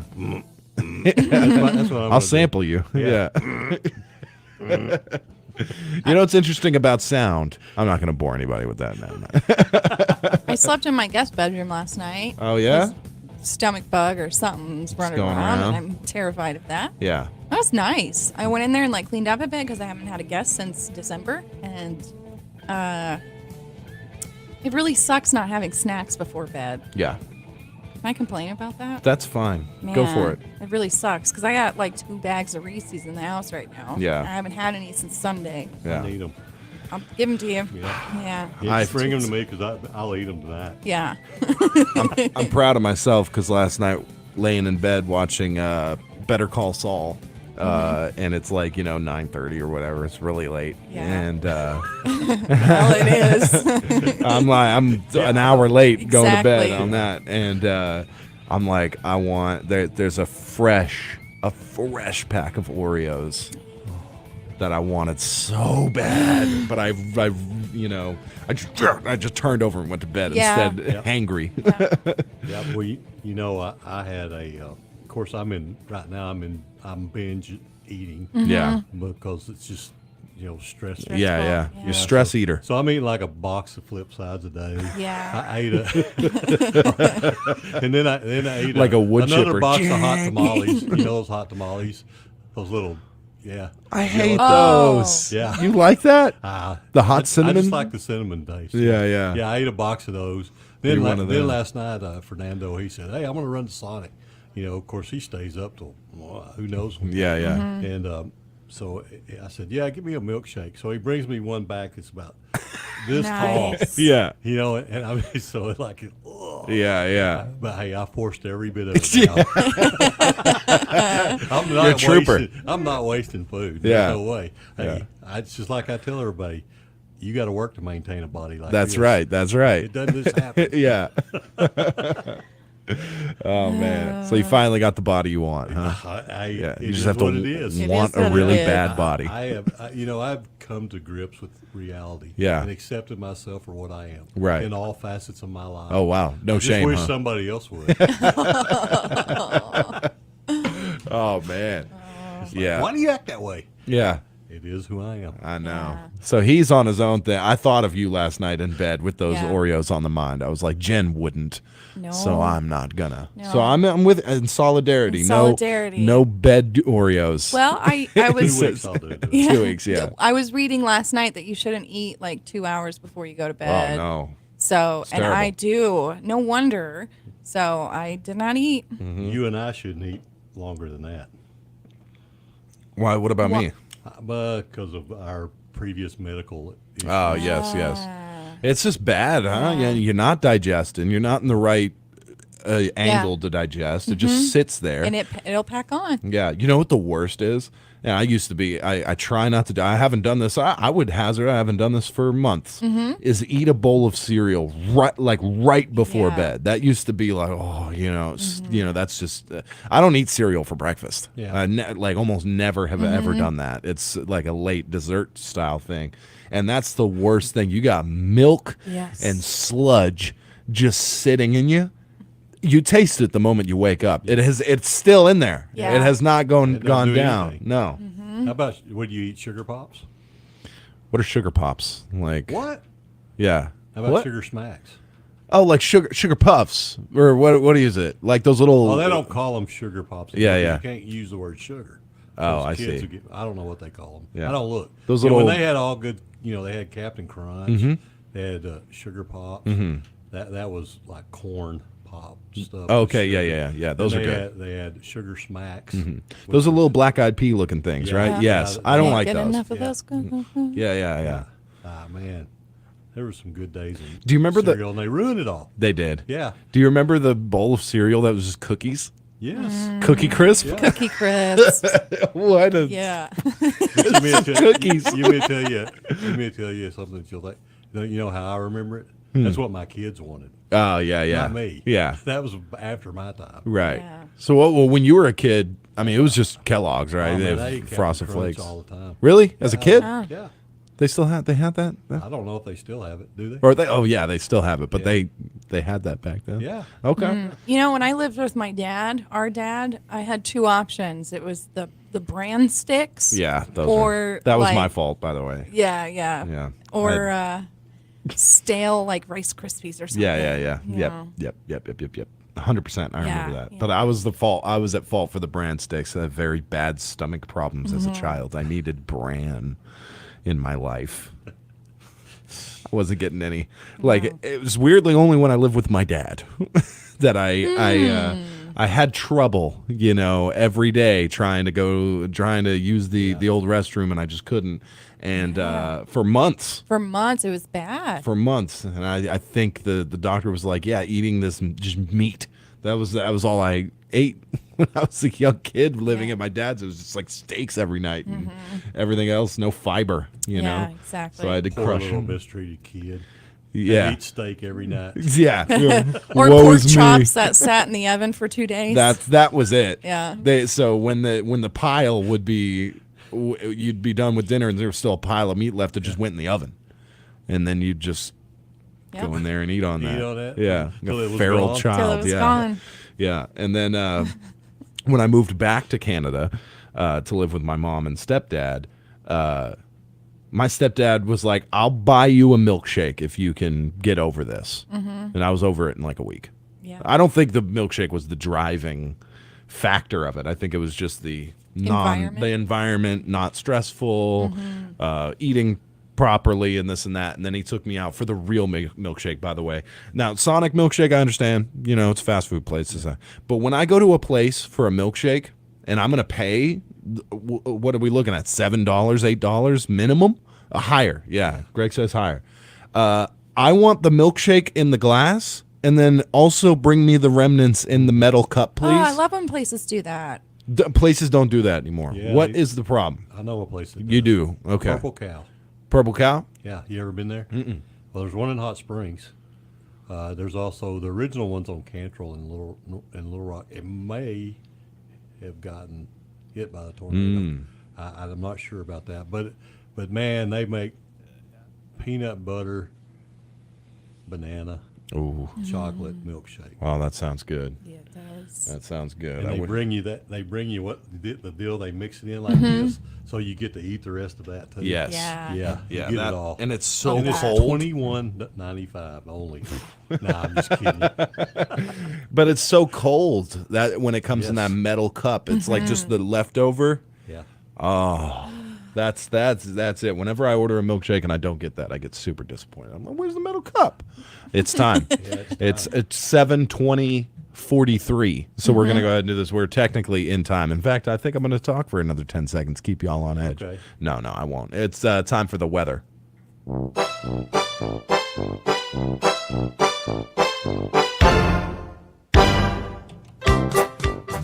That's what I'm I'll sample you. Yeah. You know what's interesting about sound? I'm not going to bore anybody with that now. I slept in my guest bedroom last night. Oh, yeah? Stomach bug or something's running going around, around. and I'm terrified of that. Yeah. That was nice. I went in there and cleaned up a bit because I haven't had a guest since December, and it really sucks not having snacks before bed. Yeah. Can I complain about that? That's fine. Go for it. It really sucks because I got 2 bags of Reese's in the house right now. Yeah. I haven't had any since Sunday. Yeah. I need them. I'll give them to you. Yeah. Yeah. Bring them to me because I'll eat them tonight. Yeah. I'm proud of myself because last night, laying in bed watching Better Call Saul, and it's 9:30 or whatever. It's really late. Yeah. And Well, it is. I'm an hour late going to bed Exactly. on that, and I'm like, I want there's a fresh pack of Oreos that I wanted so bad, but I just turned over and went to bed instead, hangry. Yeah. Well, I had of course I'm binge eating. Yeah. Because it's just stressful. Yeah. You're a stress eater. So I'm eating a box of flip sides a day. Yeah. I ate and then I ate Like a wood another chipper. box of hot tamales. Those hot tamales, those little. Yeah. I hate Oh. those. Yeah. You like that? The hot I cinnamon? just like the cinnamon taste. Yeah. Yeah, I ate a box of those. You're Then, one of then them. last night, Fernando, he said, "Hey, I'm going to run to Sonic." Of course, he stays up till who knows when. Yeah. And so I said, "Yeah, give me a milkshake." So he brings me one back that's about this tall. Nice. Yeah. And I mean, so ugh. Yeah. But hey, I forced every bit of it out. I'm not You're a trooper. I'm not wasting food. Yeah. There's no way. Hey, Yeah. it's just like I tell everybody, you got to work to maintain a body like That's this. right. That's right. It doesn't just happen. Yeah. Oh man! So you finally got the body you want, huh? Yeah, You just have to what it is. want It is a what really it is. bad body. I've come to grips with reality. Yeah. And accepted myself for what I am. Right. In all facets of my life. Oh wow! No I just shame, wish huh? somebody else would. Oh man! Yeah. Why do you act that way? Yeah. It is who I am. I know. So he's on his own thing. I thought of you last night in bed with those Yeah. Oreos on the mind. I was like, Jen wouldn't. No. So I'm not gonna. No. So I'm with in solidarity. In solidarity. No bed Oreos. Well, I was 2 weeks I'll do it. Yeah. 2 weeks. Yeah. I was reading last night that you shouldn't eat 2 hours before you go to bed. Oh no. So, It's and I terrible. do. No wonder. So I did not eat. Mm-hmm. You and I shouldn't eat longer than that. Why? What about me? Because of our previous medical issues. Oh yes. It's just bad, huh? Yeah. You're not digesting. You're not in the right angle to digest. It just sits there. And it'll pack on. Yeah, you know what the worst is? Yeah, I used to be. I try not to. I haven't done this. I would hazard. I haven't done this for months. Is eat a bowl of cereal right before Yeah. bed. That used to be that's just. I don't eat cereal for breakfast. Yeah. I almost never have ever done that. It's like a late dessert style thing, and that's the worst thing. You got milk Yes. and sludge just sitting in you. You taste it the moment you wake up. It's still in there. Yeah. It has not It don't gone do down. anything. No. How about, would you eat sugar pops? What are sugar pops? Like What? Yeah. How about What? Sugar Smacks? Oh, like sugar puffs or what is it? Like those little. Oh, they don't call them sugar pops. Yeah, because yeah. You can't use the word sugar. Oh, Those I kids see. will I don't know what they call them. Yeah. I don't look. Those When little- they had all good, they had Captain Crunch. Mhm. They had Sugar Pops. Mhm. That was like corn pop stuff. Okay, with yeah. sugar. Those And are they good. They had Sugar Smacks. Mhm. Those are little black-eyed pea looking things, Yeah. right? Yeah. Yes, Yeah. I don't Can't like Get those. enough of those. Yeah. Ah, man. There were some good days in Do you remember cereal, and they ruined it all. They did. Yeah. Do you remember the bowl of cereal that was just cookies? Yes. Cookie Crisp? Yeah. Cookie Crisp. What a Yeah. Let me tell cookies. Let me tell you something that you'll like. You know how I remember it? That's what my kids wanted. Oh, yeah. Not me. Yeah. That was after my time. Right. Yeah. So, well, when you were a kid, I mean, it was just Kellogg's, right? Oh, They man, have I ate Captain Frosted Crunch Flakes all the time. Really? As a kid? Yeah. They still had that? I don't know if they still have it. Do they? Or oh yeah, they still have it, but Yeah. they had that back then. Yeah. Okay. When I lived with my dad, our dad, I had two options. It was the bran sticks. Yeah. Or was my like- fault, by the way. Yeah. Yeah. Or stale like Rice Krispies or something. Yeah. you Yep. know. Yep. 100%. I remember Yeah, that. yeah. But I was at fault for the bran sticks. I had very bad stomach problems as a Mhm. child. I needed bran in my life. I wasn't getting any. Like it was weirdly only when I lived with my dad that I had trouble, every day trying to use the old restroom, and I just couldn't. And for months, For months, it was bad. and I think the doctor was like, yeah, eating this just meat. That was all I ate when I was a young kid living at my dad's. It was just like steaks every night and everything else, no fiber, you know. exactly. So I had to Poor crush little them. mistreated kid. Yeah. They eat steak every night. Yeah. Or Woe pork is me. chops that sat in the oven for 2 days. That was it. Yeah. So when the pile would be, you'd be done with dinner and there was still a pile of meat left that just went in the oven, and then you'd just go in there and eat on that. Eat on that? Yeah, Till a it was feral gone? child. Till it was yeah, gone. yeah. And then when I moved back to Canada to live with my mom and stepdad, my stepdad was like, "I'll buy you a milkshake if you can get over this," and I was over it in like a week. Yeah. I don't think the milkshake was the driving factor of it. I think it was just the environment, not stressful, eating properly and this and that. And then he took me out for the real milkshake, by the way. Now, Sonic milkshake, I understand, it's fast food places. But when I go to a place for a milkshake and I'm going to pay, what are we looking at? $7, $8 minimum? Higher. Yeah. Greg says higher. I want the milkshake in the glass, and then also bring me the remnants in the metal cup, please. Oh, I love when places do that. Places don't do that anymore. Yeah, What is the problem? I know a place that You does. do. Okay. Purple Cow. Purple Cow? Yeah, you ever been there? Mm-mm. Well, there's one in Hot Springs. There's also the original ones on Cantrell in Little Rock. It may have gotten hit by the tornado. I'm not sure about that, but man, they make peanut butter, banana, Ooh. chocolate milkshake. Wow, that sounds good. Yeah, it does. That sounds good. And I they would- bring you what the deal. They mix it in like this, so you get to eat the rest of that too. Yes. Yeah. Yeah, you Yeah, get that- it all, and it's so and cold. It's $21.95 only. Nah, I'm just kidding. But it's so cold that when it comes in Yes. that metal cup, it's like just the leftover. Yeah. Oh, that's it. Whenever I order a milkshake and I don't get that, I get super disappointed. I'm like, where's the metal cup? It's time. It's 7:20:43. So we're gonna go ahead and do this. We're technically in time. In fact, I think I'm gonna talk for another 10 seconds. Keep y'all on edge. Okay. No, I won't. It's time for the weather.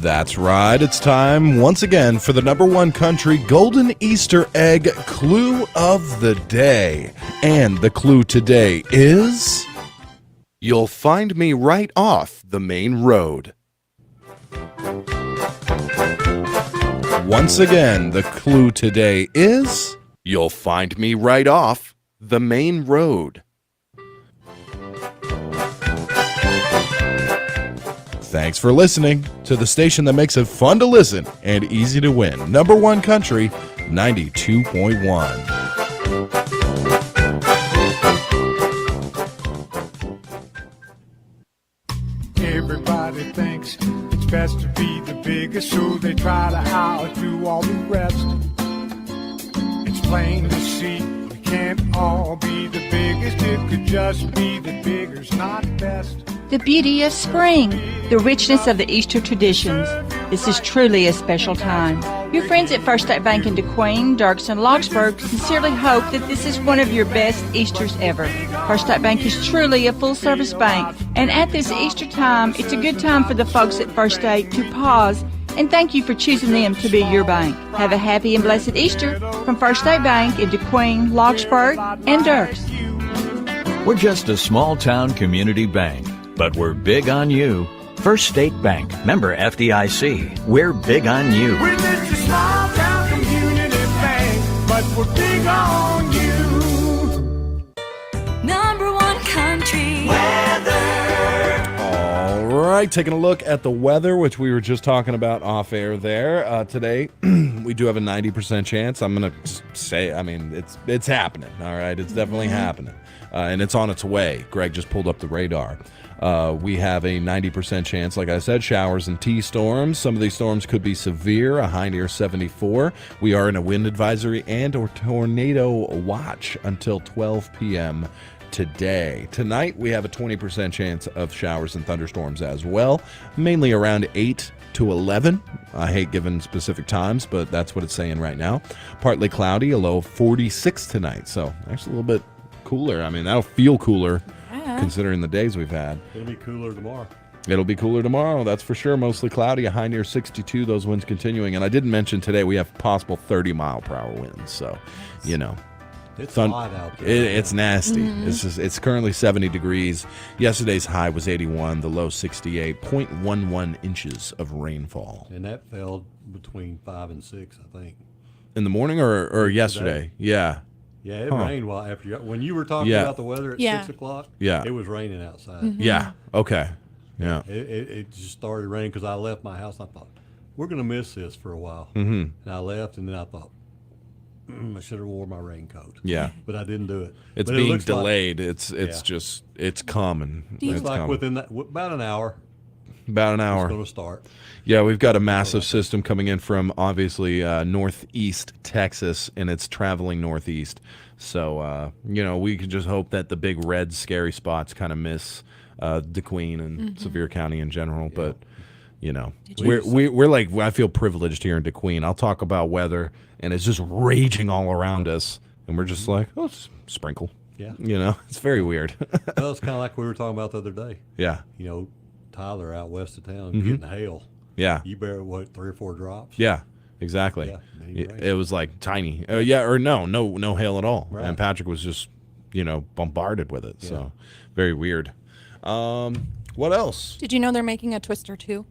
That's right. It's time once again for the #1 country golden Easter egg clue of the day. And the clue today is, you'll find me right off the main road. Once again, the clue today is, you'll find me right off the main road. Thanks for listening to the station that makes it fun to listen and easy to win. #1 country, 92.1. Everybody thinks it's best to be the biggest, so they try to outdo all the rest. It's plain to see we can't all be the biggest. It could just be the bigger's not best. The beauty of spring, the richness of the Easter traditions. This is truly a special time. Your friends at First State Bank in Kdqn, Dirks, and Locksburg sincerely hope that this is one of your best Easters ever. First State Bank is truly a full-service bank, and at this Easter time, it's a good time for the folks at First State to pause and thank you for choosing them to be your bank. Have a happy and blessed Easter from First State Bank in Kdqn, Locksburg, and Dirks. We're just a small-town community bank, but we're big on you. First State Bank, member FDIC. We're big on you. We're just a small town community bank, but we're big on you. Number one country weather. All right, taking a look at the weather, which we were just talking about off air there. Today, we do have a 90% chance. I'm going to say, I mean, it's happening, all right? It's definitely happening, and it's on its way. Greg just pulled up the radar. We have a 90% chance, like I said, showers and T-storms. Some of these storms could be severe, a high near 74. We are in a wind advisory and or tornado watch until 12 p.m. today. Tonight, we have a 20% chance of showers and thunderstorms as well, mainly around 8 to 11. I hate giving specific times, but that's what it's saying right now. Partly cloudy, a low of 46 tonight, so actually a little bit cooler. I mean, that'll feel cooler. Considering the days we've had. It'll be cooler tomorrow. It'll be cooler tomorrow, that's for sure. Mostly cloudy, a high near 62, those winds continuing. And I didn't mention today we have possible 30-mile-per-hour winds. So, you know. It's hot out there. It's nasty. It's currently 70 degrees. Yesterday's high was 81, the low 68, 0.11 inches of rainfall. And that fell between 5 and 6, I think. In the morning or yesterday? Yeah. Yeah, it rained when you were talking about the weather at 6 o'clock. Yeah, it was raining outside. Yeah. Okay. Yeah. It just started raining because I left my house. And I thought we're gonna miss this for a while. And I left, and then I thought I should have worn my raincoat. Yeah, but I didn't do it. It's being delayed. It's just it's coming. It's like within about an hour. About an hour. It's going to start. Yeah, we've got a massive system coming in from obviously northeast Texas, and it's traveling northeast. So, we can just hope that the big red scary spots kind of miss Kdqn and Sevier County in general. Yeah. But, we're like, I feel privileged here in Kdqn. I'll talk about weather, and it's just raging all around us. And we're just like, oh, it's sprinkle. Yeah. It's very weird. Well, it's kind of like we were talking about the other day. Yeah. Tyler out west of town getting hail. Yeah. You bear 3 or 4 drops. Yeah, exactly. Yeah, it was like tiny. No hail at all. Right. And Patrick was just, bombarded with it. Yeah. So very weird. What else? Did you know they're making a Twister 2?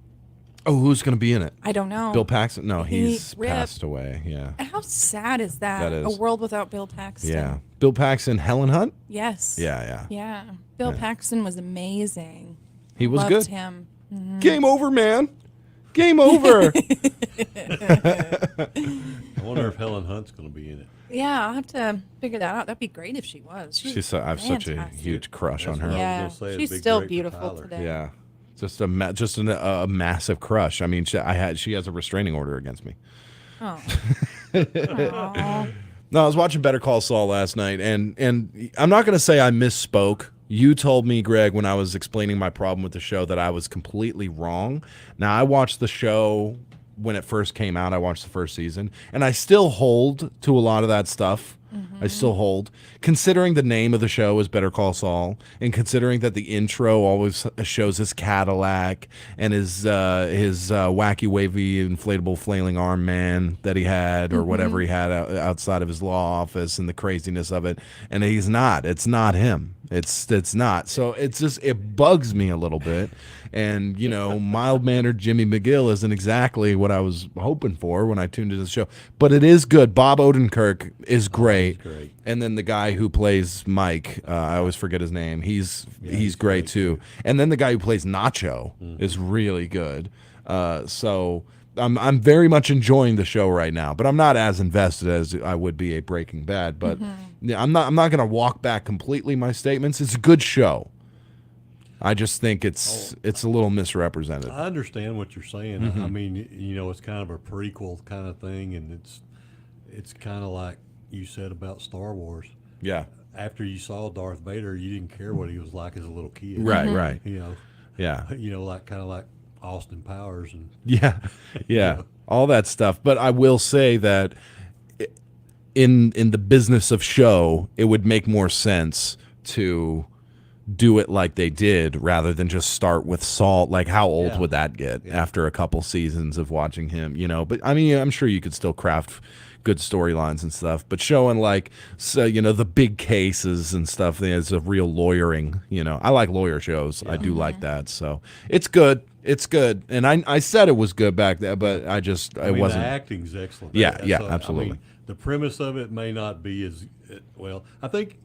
Oh, who's going to be in it? I don't know. Bill Paxton? No, he's passed away. Yeah. How sad is that? That is. A world without Bill Paxton. Yeah. Bill Paxton, Helen Hunt? Yes. Yeah. Bill Paxton was amazing. He was Loved good. Him. Mm-hmm. Game over, man. Game over. I wonder if Helen Hunt's going to be in it. Yeah, I'll have to figure that out. That'd be great if she was. I have such a huge crush on her. Yeah, she's still beautiful today. Yeah, just a massive crush. I mean, she has a restraining order against me. Oh. No, I was watching Better Call Saul last night, and I'm not going to say I misspoke. You told me, Greg, when I was explaining my problem with the show that I was completely wrong. Now, I watched the show when it first came out. I watched the first season, and I still hold to a lot of that stuff. I still hold. Considering the name of the show is Better Call Saul, and considering that the intro always shows his Cadillac and his wacky, wavy, inflatable, flailing arm man that he had, or whatever he had outside of his law office, and the craziness of it, and he's not. It's not him. It's not. So it bugs me a little bit. And, mild-mannered Jimmy McGill isn't exactly what I was hoping for when I tuned into the show. But it is good. Bob Odenkirk is great. And then the guy who plays Mike, I always forget his name. He's great, too. And then the guy who plays Nacho is really good. So I'm very much enjoying the show right now. But I'm not as invested as I would be at Breaking Bad. But I'm not going to walk back completely my statements. It's a good show. I just think it's a little misrepresented. I understand what you're saying. Mhm. I mean, it's kind of a prequel kind of thing, and it's kind of like you said about Star Wars. Yeah. After you saw Darth Vader, you didn't care what he was like as a little kid. Right, right. Yeah. Like kind of like Austin Powers and Yeah, yeah, all that stuff. But I will say that in the business of show, it would make more sense to do it like they did rather than just start with Saul. Like, how old Yeah. would that get after a couple seasons of watching him? But I mean, I'm sure you could still craft good storylines and stuff, but showing the big cases and stuff is a real lawyering. I like lawyer shows. I do like that. So it's good. It's good. And I said it was good back there, but it wasn't. The acting's excellent. Yeah, yeah, So, absolutely. I mean, the premise of it may not be as well. I think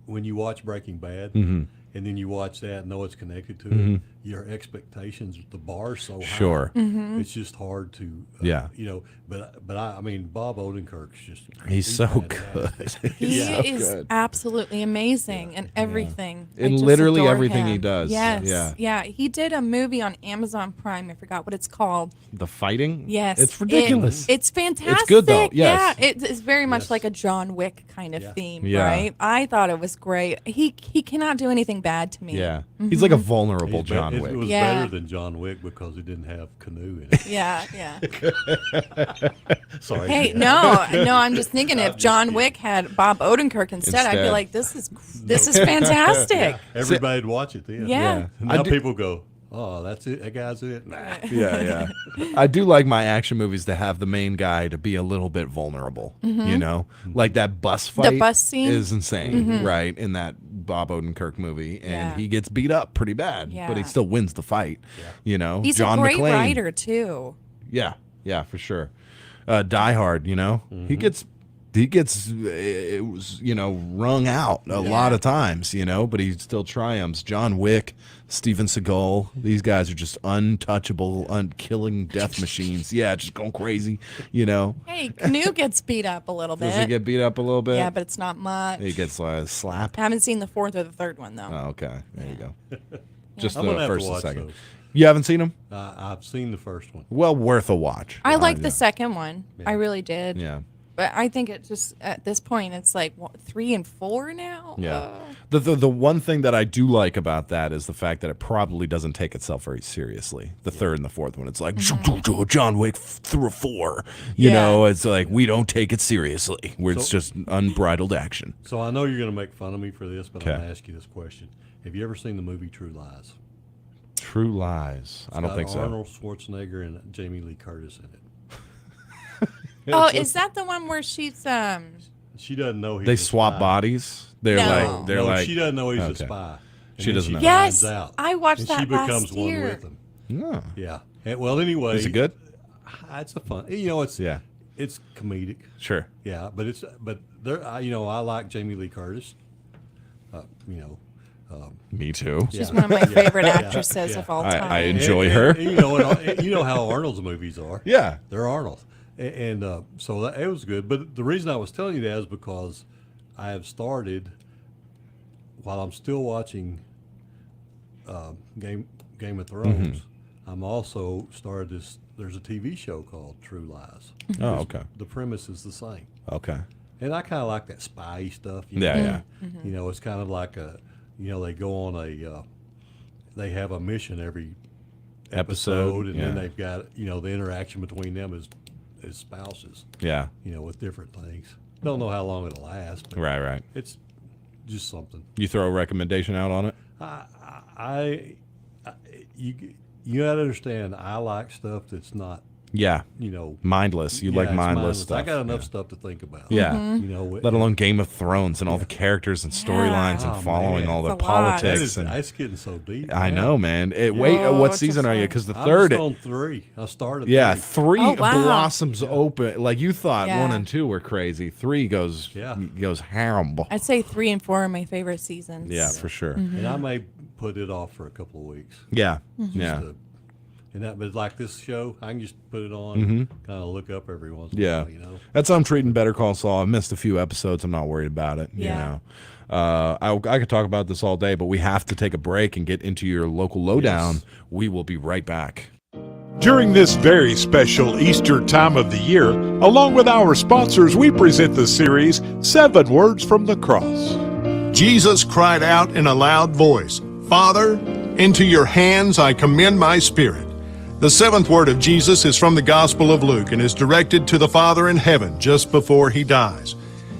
when you watch Breaking Bad Mhm. and then you watch that and know it's connected to Mhm. it, your expectations, the bar's so high. Sure. Mhm. It's just hard to, Yeah. But I mean, Bob Odenkirk's just He's so fantastic. good. He He's so is good. absolutely amazing in everything. I In just literally adore everything he him. does. Yes. Yeah. He did a movie on Amazon Prime. I forgot what it's called. The fighting? Yes. It's ridiculous. It's fantastic. It's good, though. Yes. Yeah. It's very much like a John Wick kind of theme, Yeah. right? I thought it was great. He cannot do anything bad to me. Yeah. He's like a Mhm. vulnerable John Wick. It was Yeah. better than John Wick because it didn't have canoe in it. Yeah. Sorry. Hey, no, I'm just thinking if John Wick had Bob Odenkirk instead, I'd be Instead. like, this is fantastic. Yeah, everybody'd watch it then. Yeah. And now people go, oh, that's it. That guy's it. Nah. Yeah. I do like my action movies to have the main guy to be a little bit vulnerable. Mhm. Like that bus fight. bus scene? is insane, Mhm. right? In that Bob Odenkirk movie, and Yeah. he gets beat up pretty bad, but he Yeah. still wins the fight. He's John a great McClane. writer too. Yeah, for sure. Die Hard, he gets wrung out a lot of times, but he still triumphs. John Wick, Steven Seagal, these guys are just untouchable, killing death machines. Yeah, just going crazy, Hey, Canoe gets beat up a little bit. Does he get beat up a little bit? Yeah, but it's not much. He gets a slap. I haven't seen the fourth or the third one though. Oh, okay. There you go. Just I'm gonna the have to first and watch second. those. You haven't seen them? I've seen the first one. Well, worth a watch. I like yeah. the second one. I really did. Yeah. But I think it just at this point it's like 3 and 4 now. Yeah. The one thing that I do like about that is the fact that it probably doesn't take itself very seriously. The third and the fourth one, it's like John Wick through a 4. It's like we don't take it seriously. Where it's just unbridled action. So I know you're going to make fun of me for this, but I'm Okay. going to ask you this question. Have you ever seen the movie True Lies? True Lies. I don't think so. Arnold Schwarzenegger and Jamie Lee Curtis in it. Oh, is that the one where she's She doesn't know he's They a swap spy. bodies. They're No. like she doesn't know he's okay. a spy. And She then doesn't know. Yes, finds out. I watched and that she becomes last one year. with him. No. Yeah. Well, anyway, Is it good? It's a fun. It's comedic. Sure. Yeah, but there. I like Jamie Lee Curtis. Me too. She's one of my favorite actresses of all time. I enjoy her. And you know how Arnold's movies are. Yeah. They're Arnold. And so it was good. But the reason I was telling you that is because I have started, while I'm still watching Game of Thrones, I'm also started this. There's a TV show called True Lies. Oh, okay. The premise is the same. Okay. And I kind of like that spy stuff. Yeah. It's kind of like they go on they have a mission every episode, and then they've got, the interaction between them as spouses. Yeah. With different things. Don't know how long it'll last. But Right. It's just something. You throw a recommendation out on it? You got to understand, I like stuff that's not, Yeah. Mindless. You like it's mindless stuff. I got enough stuff to think about. Yeah. Mm-hmm. Let alone Game of Thrones and all the characters and storylines and following all the politics. It's getting so deep. I know, man. What season are you? Because the third. I'm just on 3. I started. Yeah, 3. 3 blossoms open. Like you thought, Yeah. 1 and 2 were crazy. 3 goes harem. I'd say 3 and 4 are my favorite seasons. Yeah, for sure. And I may put it off for a couple of weeks. Yeah, Just yeah. And that, but like this show, I can just put it on, Mhm. kind of look up every once in a Yeah, while, you know. that's how I'm treating Better Call Saul. I've missed a few episodes. I'm not worried about it. Yeah. You know, I could talk about this all day, but we have to take a break and get into your local lowdown. Yes. We will be right back. During this very special Easter time of the year, along with our sponsors, we present the series 7 Words from the Cross. Jesus cried out in a loud voice, "Father, into your hands I commend my spirit." The 7th word of Jesus is from the Gospel of Luke and is directed to the Father in heaven just before he dies.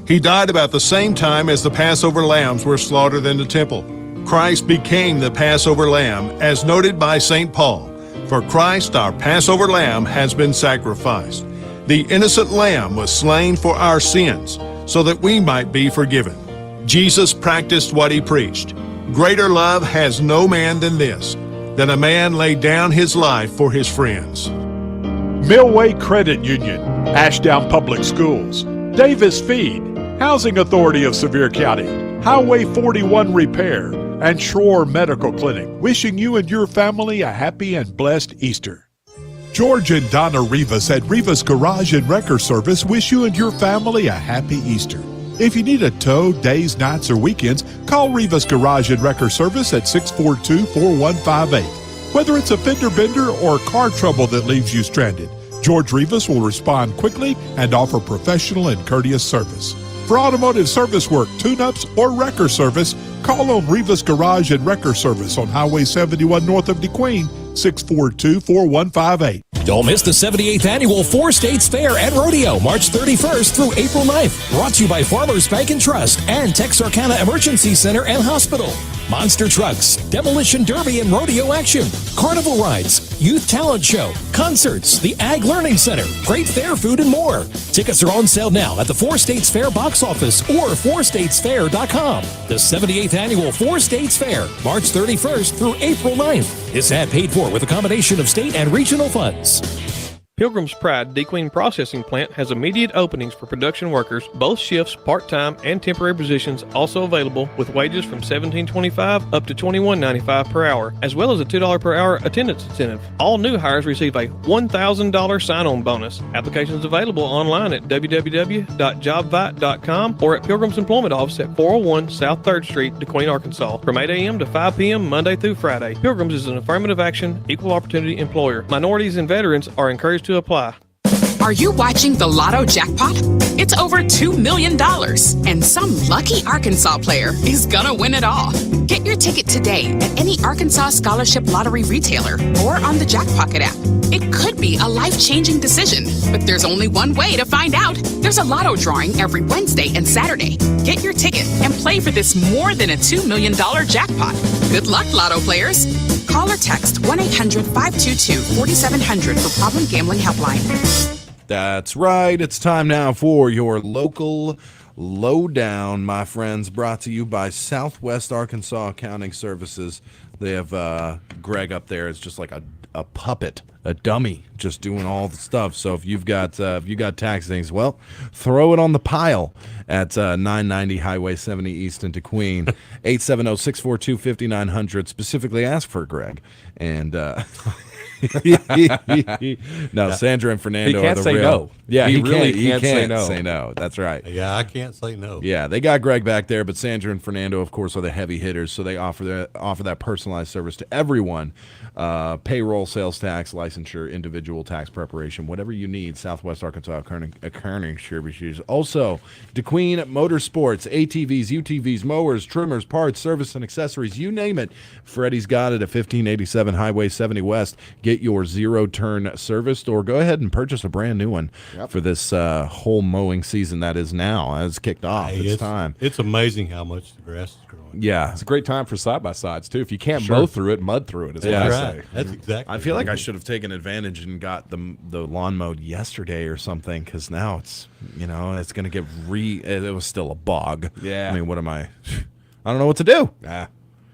He died about the same time as the Passover lambs were slaughtered in the temple. Christ became the Passover lamb, as noted by St. Paul. For Christ, our Passover lamb, has been sacrificed. The innocent lamb was slain for our sins, so that we might be forgiven. Jesus practiced what he preached. Greater love has no man than this, that a man lay down his life for his friends. Millway Credit Union, Ashdown Public Schools, Davis Feed, Housing Authority of Sevier County, Highway 41 Repair, and Shore Medical Clinic, wishing you and your family a happy and blessed Easter. George and Donna Rivas at Rivas Garage and Wrecker Service wish you and your family a happy Easter. If you need a tow, days, nights, or weekends, call Rivas Garage and Wrecker Service at 642-4158. Whether it's a fender bender or car trouble that leaves you stranded, George Rivas will respond quickly and offer professional and courteous service. For automotive service work, tune-ups, or wrecker service, call on Rivas Garage and Wrecker Service on Highway 71 north of DeQueen, 642-4158. Don't miss the 78th Annual Four States Fair and Rodeo, March 31st through April 9th. Brought to you by Farmers Bank and Trust and Texarkana Emergency Center and Hospital. Monster trucks, demolition derby and rodeo action, carnival rides, youth talent show, concerts, the Ag Learning Center, great fair food, and more. Tickets are on sale now at the Four States Fair box office or fourstatesfair.com. The 78th Annual Four States Fair, March 31st through April 9th. This ad paid for with a combination of state and regional funds. Pilgrim's Pride Kdqn Processing Plant has immediate openings for production workers, both shifts, part-time and temporary positions also available with wages from $17.25 up to $21.95 per hour, as well as a $2 per hour attendance incentive. All new hires receive a $1,000 sign-on bonus. Applications available online at www.jobvite.com or at Pilgrim's Employment Office at 401 South 3rd Street, DeQueen, Arkansas, from 8 a.m. to 5 p.m. Monday through Friday. Pilgrim's is an affirmative action, equal opportunity employer. Minorities and veterans are encouraged to apply. Are you watching the Lotto jackpot? It's over $2 million, and some lucky Arkansas player is gonna win it all. Get your ticket today at any Arkansas Scholarship Lottery retailer or on the Jackpocket app. It could be a life-changing decision, but there's only one way to find out. There's a Lotto drawing every Wednesday and Saturday. Get your ticket and play for this more than a $2 million jackpot. Good luck, Lotto players. Call or text 1-800-522-4700 for Problem Gambling Helpline. That's right. It's time now for your local lowdown, my friends, brought to you by Southwest Arkansas Accounting Services. They have Greg up there. It's just like a puppet, a dummy, just doing all the stuff. So if you've got tax things, well, throw it on the pile at 990 Highway 70 East in DeQueen, 870-642-5900. Specifically ask for Greg. And no, Sandra and Fernando he can't are the say real. no. Yeah, he really can't say say no. That's right. Yeah, I can't say no. Yeah, they got Greg back there, but Sandra and Fernando, of course, are the heavy hitters, so they offer that personalized service to everyone. Payroll, sales tax, licensure, individual tax preparation, whatever you need. Southwest Arkansas Accounting Services. Also, DeQueen Motorsports, ATVs, UTVs, mowers, trimmers, parts, service, and accessories. You name it. Freddie's got it at 1587 Highway 70 West. Get your zero-turn serviced, or go ahead and purchase a brand new one for this whole mowing season that is now. It's kicked off. Hey, it's time. It's amazing how much the grass is growing. Yeah. It's a great time for side-by-sides, too. If you can't Sure. mow through it, mud through it, is what I say. That's exactly. I feel like I should have taken advantage and got the lawn mowed yesterday or something, because now it's going to get it was still a bog. Yeah. I mean, what am I don't know what to do.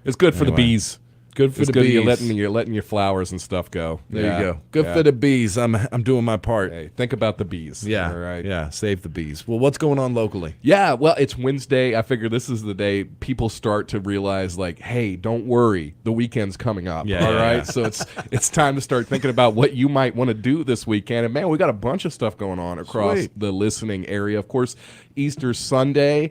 It's good for the Anyway. bees. Good for it's the good bees. You're letting your flowers and stuff go. There you go. Good for the bees. I'm doing my part. Hey, think about the bees. Yeah. All right. Yeah. Save the bees. Well, what's going on locally? Yeah, well, it's Wednesday. I figure this is the day people start to realize, like, hey, don't worry, the weekend's coming up. Yeah, all yeah, right, yeah. so it's time to start thinking about what you might want to do this weekend. And man, we got a bunch of stuff going on across Sweet. the listening area. Of course, Easter Sunday.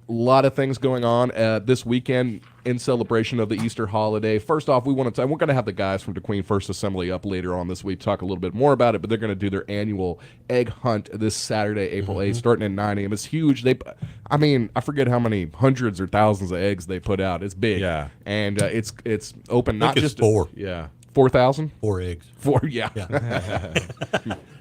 A lot of things going on this weekend in celebration of the Easter holiday. First off, we're going to have the guys from Kdqn First Assembly up later on this week, talk a little bit more about it, but they're going to do their annual egg hunt this Saturday, April 8th, starting at 9 a.m. It's huge. I forget how many hundreds or thousands of eggs they put out. It's big. Yeah. And it's open, I not think it's just 4. Yeah. 4,000? 4 eggs. 4, yeah.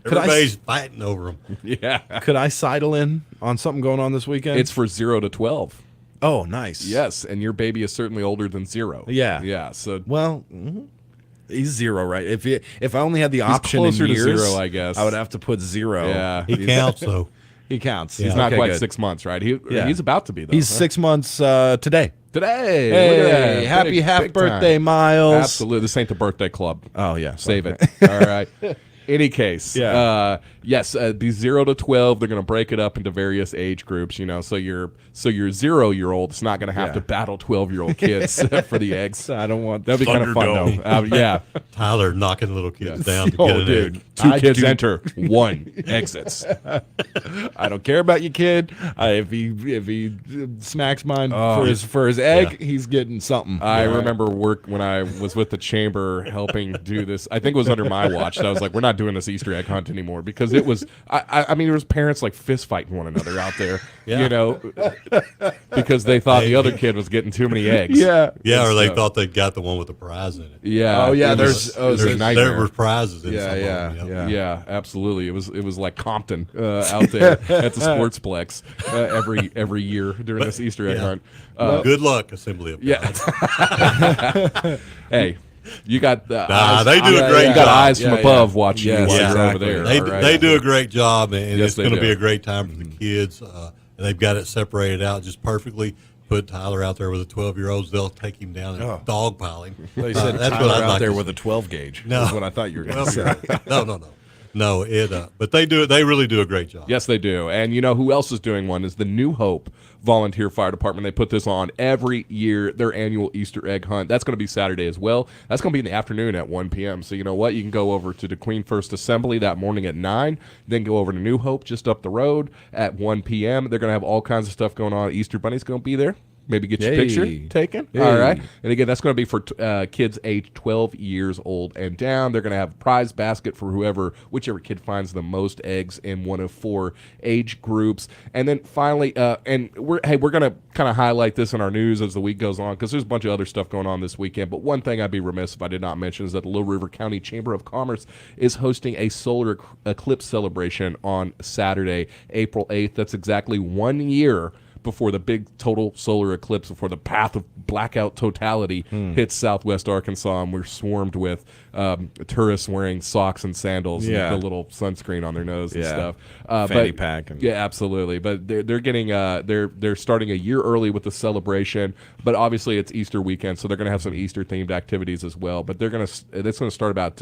Everybody's fighting over them. Yeah. Could I sidle in on something going on this weekend? It's for 0 to 12. Oh, nice. Yes, and your baby is certainly older than 0. Yeah. Yeah, so Well, he's 0, right? If I only had the option closer in to years, 0, I guess. I would have to put 0. Yeah. He counts, though. He counts. He's not Okay, quite good. 6 months, right? Yeah. He's about to be, though. He's huh? 6 months today. Today. Hey, Look at that. happy Big- half big time. birthday, Miles. Absolutely. This ain't the birthday club. Oh, yeah. Save it. All right. Any case, Yeah. yes, the 0 to 12, they're going to break it up into various age groups. So your 0-year-old is not going to have Yeah. to battle 12-year-old kids for the eggs. I don't want That'd be kind of fun, though. Yeah. Tyler knocking little kids down to Oh, get an dude. egg. 2 kids enter, 1 exits. I don't care about your kid. If he smacks mine for his egg, he's getting something. I remember work when I was with the chamber helping do this. I think it was under my watch. I was like, we're not doing this Easter egg hunt anymore because it was. I mean, there was parents like fist fighting one another out there. Yeah. Because they thought the other kid was getting too many eggs. Yeah. Yeah, or they So- thought they got the one with the prize in it. Yeah. Oh, yeah, it was- there's- it was a nightmare. There were prizes in Yeah, some yeah, of them. yeah. Yeah, absolutely. It was like Compton out there at the Sportsplex every year during this Easter egg hunt. Good luck, Assembly of God. Yeah. Hey, you got the eyes. they do a great You got job. eyes from Yeah, above yeah. watching Yes, you while you're over exactly. there. They, all right? they do a great job, and Yes, it's they going to be do. a great time for the kids. And they've got it separated out just perfectly. Put Tyler out there with the 12-year-olds. They'll take him down and dogpile him. They said That's Tyler what I'd out like there to with see. a 12 gauge. No. Is what I thought you were going to Well, say. No. But they do. They really do a great job. Yes, they do. And you know who else is doing one is the New Hope Volunteer Fire Department. They put this on every year, their annual Easter egg hunt. That's going to be Saturday as well. That's going to be in the afternoon at 1 p.m. So you know what? You can go over to Kdqn First Assembly that morning at 9, then go over to New Hope just up the road at 1 p.m. They're going to have all kinds of stuff going on. Easter Bunny's going to be there. Maybe get your Yay. picture taken. Yay. All right. And again, that's going to be for kids age 12 years old and down. They're going to have a prize basket for whichever kid finds the most eggs in one of 4 age groups. And then finally, and we're going to kind of highlight this in our news as the week goes on because there's a bunch of other stuff going on this weekend. But one thing I'd be remiss if I did not mention is that the Little River County Chamber of Commerce is hosting a solar eclipse celebration on Saturday, April 8th. That's exactly 1 year before the big total solar eclipse, before the path of blackout totality hits southwest Arkansas, and we're swarmed with tourists wearing socks and sandals Yeah. and the little sunscreen on their nose and Yeah. stuff. Fanny pack and- Yeah, absolutely. But they're getting they're starting a year early with the celebration. But obviously it's Easter weekend, so they're going to have some Easter themed activities as well. But it's going to start about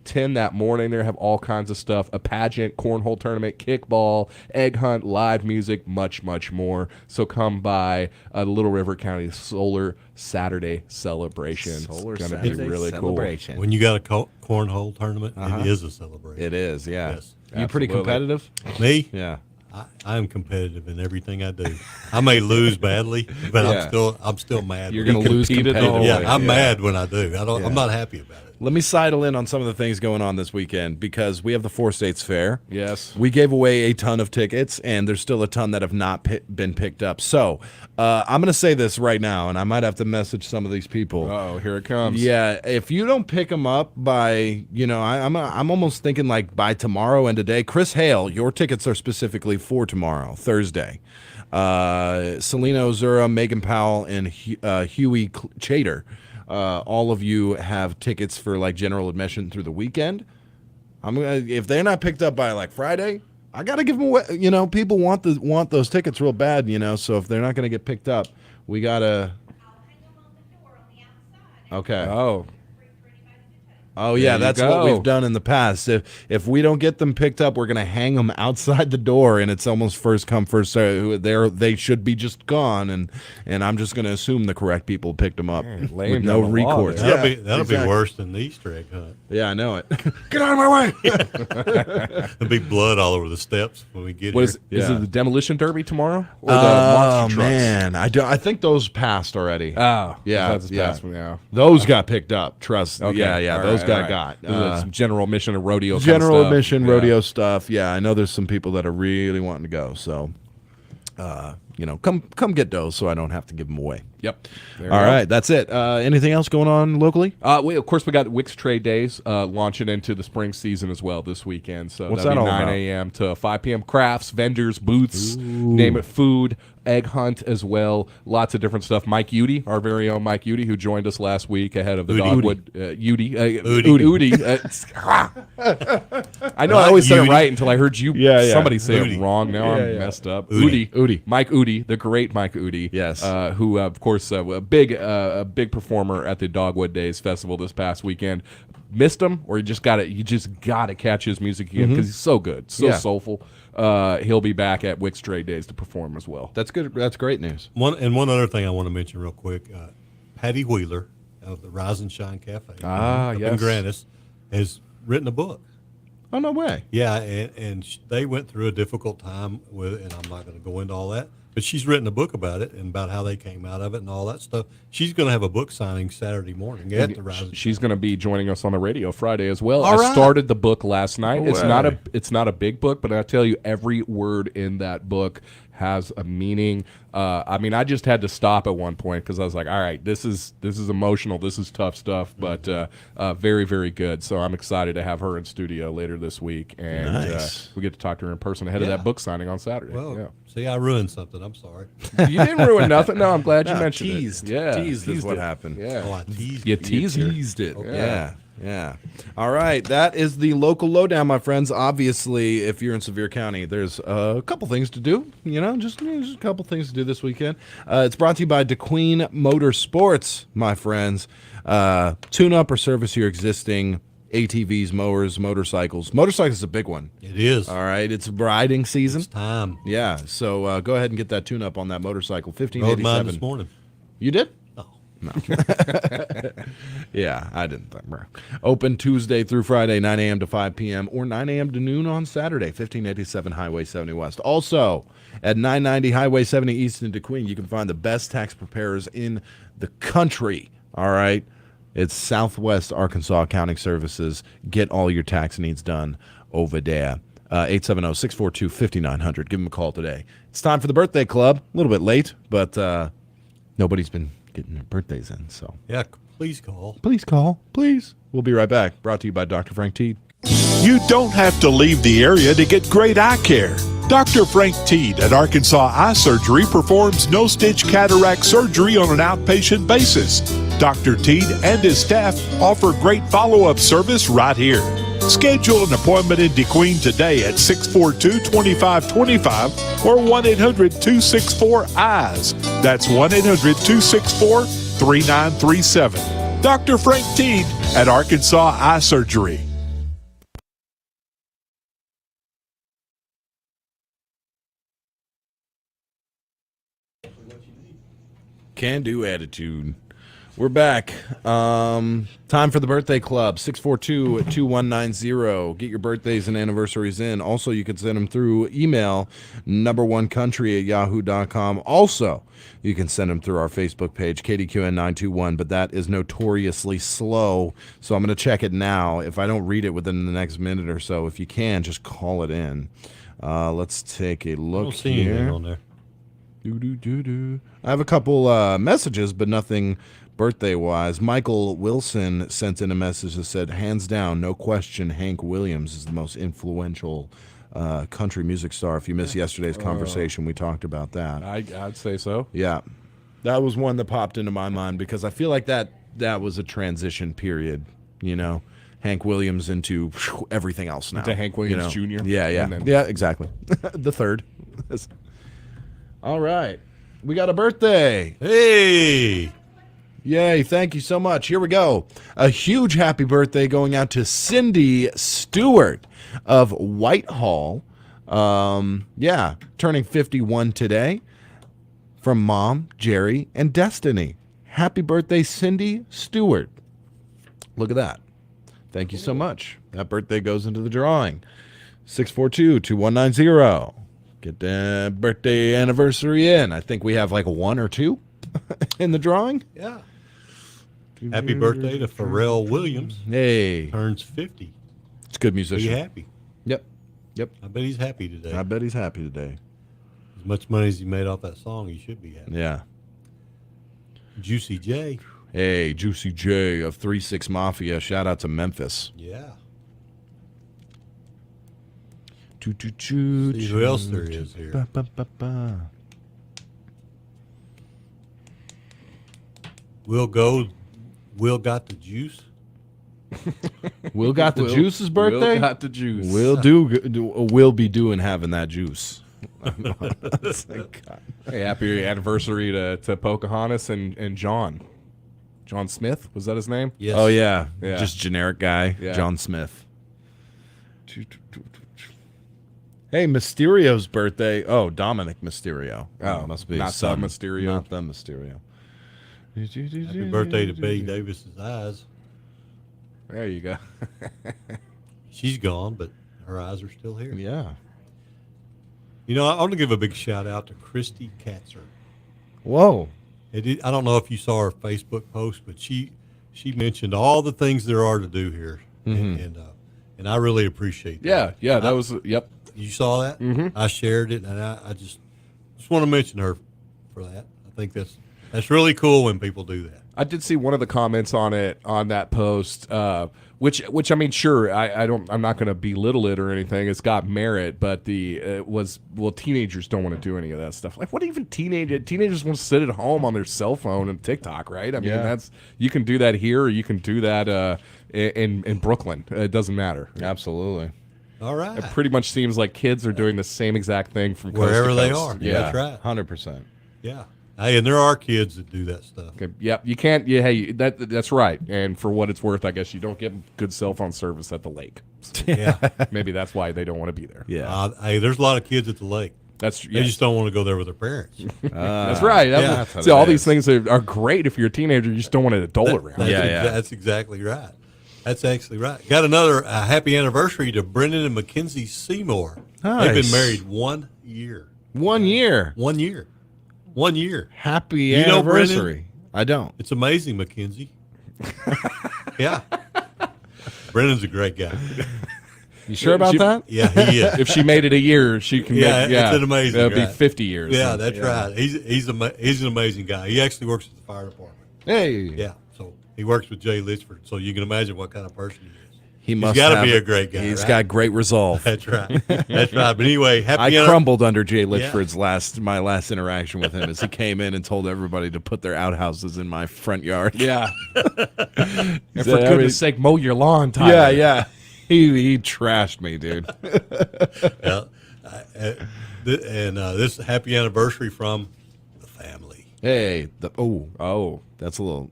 10 that morning. They're going to have all kinds of stuff: a pageant, cornhole tournament, kickball, egg hunt, live music, much more. So come by Little River County Solar Saturday celebration. Solar It's gonna Saturday be really celebration. When you got a cornhole tournament, it is a celebration. It is, yeah. Yes. You pretty Absolutely. competitive? Me? Yeah. I'm competitive in everything I do. I may lose badly, but Yeah. I'm still mad. You're when going to lose competed all competitively. Yeah, I'm Yeah. mad when I do. I'm not happy about it. Let me sidle in on some of the things going on this weekend because we have the 4 States Fair. Yes. We gave away a ton of tickets, and there's still a ton that have not been picked up. So I'm going to say this right now, and I might have to message some of these people. Oh, here it comes. Yeah, if you don't pick them up by, I'm almost thinking like by tomorrow and today. Chris Hale, your tickets are specifically for tomorrow, Thursday. Selena Ozura, Megan Powell, and Huey Chater. All of you have tickets for like general admission through the weekend. If they're not picked up by like Friday, I gotta give them away. People want those tickets real bad. So if they're not gonna get picked up, we gotta. Okay. Oh, yeah, There you that's what go. we've done in the past. If we don't get them picked up, we're going to hang them outside the door, and it's almost first come, first serve. They should be just gone, and I'm just going to assume the correct people picked them up laying with no down the law recourse. there. That'll be worse than the Easter egg hunt. Yeah, I know it. Get out of my way! There'll be blood all over the steps when we get What here. is it the demolition derby tomorrow? Or the Oh monster trucks? man, I think those passed already. Oh, yeah, that's yeah. past one, yeah. Those got picked up. Trust. Okay. Yeah, All those right, got. This is some general mission and rodeo. General kind of stuff. admission Yeah. rodeo stuff. Yeah, I know there's some people that are really wanting to go. So, come get those so I don't have to give them away. Yep. There All you go. right, that's it. Anything else going on locally? Of course, we got Wix Trade Days launching into the spring season as well this weekend. So What's that'll that be all 9 about? a.m. to 5 p.m. Crafts, vendors, booths, name it, food, egg hunt as well. Lots of different stuff. Mike Udy, our very own Mike Udy, who joined us last week ahead of the Dogwood. Udy. I know I always said it right until I heard you somebody say it wrong. Now I'm messed up. Udy. Mike Udy, the great Mike Udy. Yes. Who, of course, a big performer at the Dogwood Days Festival this past weekend. Missed him, or you just gotta catch his music again because he's so good, so soulful. He'll be back at Wix Trade Days to perform as well. That's good. That's great news. One other thing I want to mention real quick. Patty Wheeler of the Rise and Shine Cafe up in yes. Grannis has written a book. Oh, no way. Yeah, and they went through a difficult time with it, and I'm not going to go into all that. But she's written a book about it and about how they came out of it and all that stuff. She's going to have a book signing Saturday morning at the Rise. She's going to be joining us on the radio Friday as well. All I right. started the book last night. No It's not a big book, but I tell you, every word in that book has a meaning. I mean, I just had to stop at one point because I was like, all right, this is emotional. This is tough stuff, but very, very good. So I'm excited to have her in studio later this week. And Nice. we get to talk to her in person ahead of that book signing on Saturday. Well, see, I ruined something. I'm sorry. You didn't ruin nothing. No, I'm glad you mentioned teased. it. Yeah, Teased is what happened. Yeah. Oh, I teased You teased her. Teased it. Okay. Yeah. All right. That is the local lowdown, my friends. Obviously, if you're in Sevier County, there's a couple things to do. Just a couple things to do this weekend. It's brought to you by Kdqn Motorsports, my friends. Tune up or service your existing ATVs, mowers, motorcycles. Motorcycles is a big one. It is. All right. It's riding season. It's time. Yeah. So go ahead and get that tune up on that motorcycle. Rode 1587. mine this morning. You did? No. Yeah, I didn't think, bro. Open Tuesday through Friday, 9 a.m. to 5 p.m. or 9 a.m. to noon on Saturday, 1587 Highway 70 West. Also, at 990 Highway 70 East in Kdqn, you can find the best tax preparers in the country. All right? It's Southwest Arkansas Accounting Services. Get all your tax needs done over there. 870-642-5900. Give them a call today. It's time for the birthday club. A little bit late, but nobody's been getting their birthdays in, so Yeah, please call. please call, please. We'll be right back. Brought to you by Dr. Frank Teed. You don't have to leave the area to get great eye care. Dr. Frank Teed at Arkansas Eye Surgery performs no-stitch cataract surgery on an outpatient basis. Dr. Teed and his staff offer great follow-up service right here. Schedule an appointment in Kdqn today at 642-2525 or 1-800-264-EYES. That's 1-800-264-3937. Dr. Frank Teed at Arkansas Eye Surgery. Can-do attitude. We're back. Time for the birthday club, 642-2190. Get your birthdays and anniversaries in. Also, you can send them through email, number1country@yahoo.com. Also, you can send them through our Facebook page, Kdqn921, but that is notoriously slow, so I'm going to check it now. If I don't read it within the next minute or so, if you can, just call it in. Let's take a look I don't see anything here. on there. I have a couple messages, but nothing birthday-wise. Michael Wilson sent in a message that said, hands down, no question, Hank Williams is the most influential country music star. If you missed yesterday's conversation, we talked about that. I'd say so. Yeah. That was one that popped into my mind because I feel like that was a transition period, Hank Williams into everything else now. To Hank Williams Jr.? Yeah, And then- yeah, exactly. The third. All right. We got a birthday. Hey! Yay, thank you so much. Here we go. A huge happy birthday going out to Cindy Stewart of Whitehall. Turning 51 today. From Mom, Jerry, and Destiny. Happy birthday, Cindy Stewart. Look at that. Thank you so much. That birthday goes into the drawing. 642-2190. Get the birthday anniversary in. I think we have like 1 or 2 in the drawing. Yeah. Happy birthday to Pharrell Williams. Hey. Turns 50. It's a good musician. Be happy. Yep. I bet he's happy today. I bet he's happy today. As much money as he made off that song, he should be happy. Yeah. Juicy J. Hey, Juicy J of 3-6 Mafia. Shout out to Memphis. Yeah. See who else there is here. Ba, ba, ba, ba. Will got the juice. Will got the juice's birthday? Will got the juice. Will be doing having that juice. Hey, happy anniversary to Pocahontas and John. John Smith, was that his name? Yes. Oh, yeah. Yeah. Just generic guy, Yeah. John Smith. Hey, Mysterio's birthday. Oh, Dominic Mysterio. Oh, must be not son. the Mysterio. Not the Mysterio. Happy birthday to Betty Davis's eyes. There you go. She's gone, but her eyes are still here. Yeah. You know, I want to give a big shout out to Christy Katzer. Whoa. I don't know if you saw her Facebook post, but she mentioned all the things there are to do here, and I really appreciate that. Yeah, that was yep. You saw that? Mhm. I shared it, and I just want to mention her for that. I think that's really cool when people do that. I did see one of the comments on that post, which I mean, sure, I'm not going to belittle it or anything. It's got merit, but teenagers don't want to do any of that stuff. Like, what even teenagers want to sit at home on their cell phone and TikTok, right? I mean, you can do that here, or you can do that in Brooklyn. It doesn't matter. Absolutely. All right. It pretty much seems like kids are doing the same exact thing from coast Wherever to they coast. are. Yeah, that's right. 100%. Yeah. Hey, and there are kids that do that stuff. Okay, yep, you can't. Yeah, hey, that's right. And for what it's worth, I guess you don't get good cell phone service at the lake. So Yeah. maybe that's why they don't want to be there. Yeah. Hey, there's a lot of kids at the lake. They just don't want to go there with their parents. That's right. Yeah. See, all these things are great if you're a teenager. You just don't want an adult around. That's exactly right. That's actually right. Got another happy anniversary to Brendan and Mackenzie Seymour. Nice. They've been married 1 year. 1 year. 1 year. 1 year. Happy You know anniversary. Brendan? I don't. It's amazing, Mackenzie. Yeah. Brendan's a great guy. You sure about that? Yeah, he is. If she made it a year, she can make. Yeah, it's an amazing. That'd be right? 50 years. Yeah, that's right. He's an amazing guy. He actually works at the fire department. Hey. Yeah, so he works with Jay Litchford. So you can imagine what kind of person he is. He's got to be a great guy. He's right? got great resolve. That's right. That's right. But anyway, I crumbled under Jay Litchford's my last interaction with him as he came in and told everybody to put their outhouses in my front yard. Yeah. And for goodness sake, mow your lawn, Tyler. Yeah, yeah. He trashed me, dude. This happy anniversary from the family. Hey, that's a little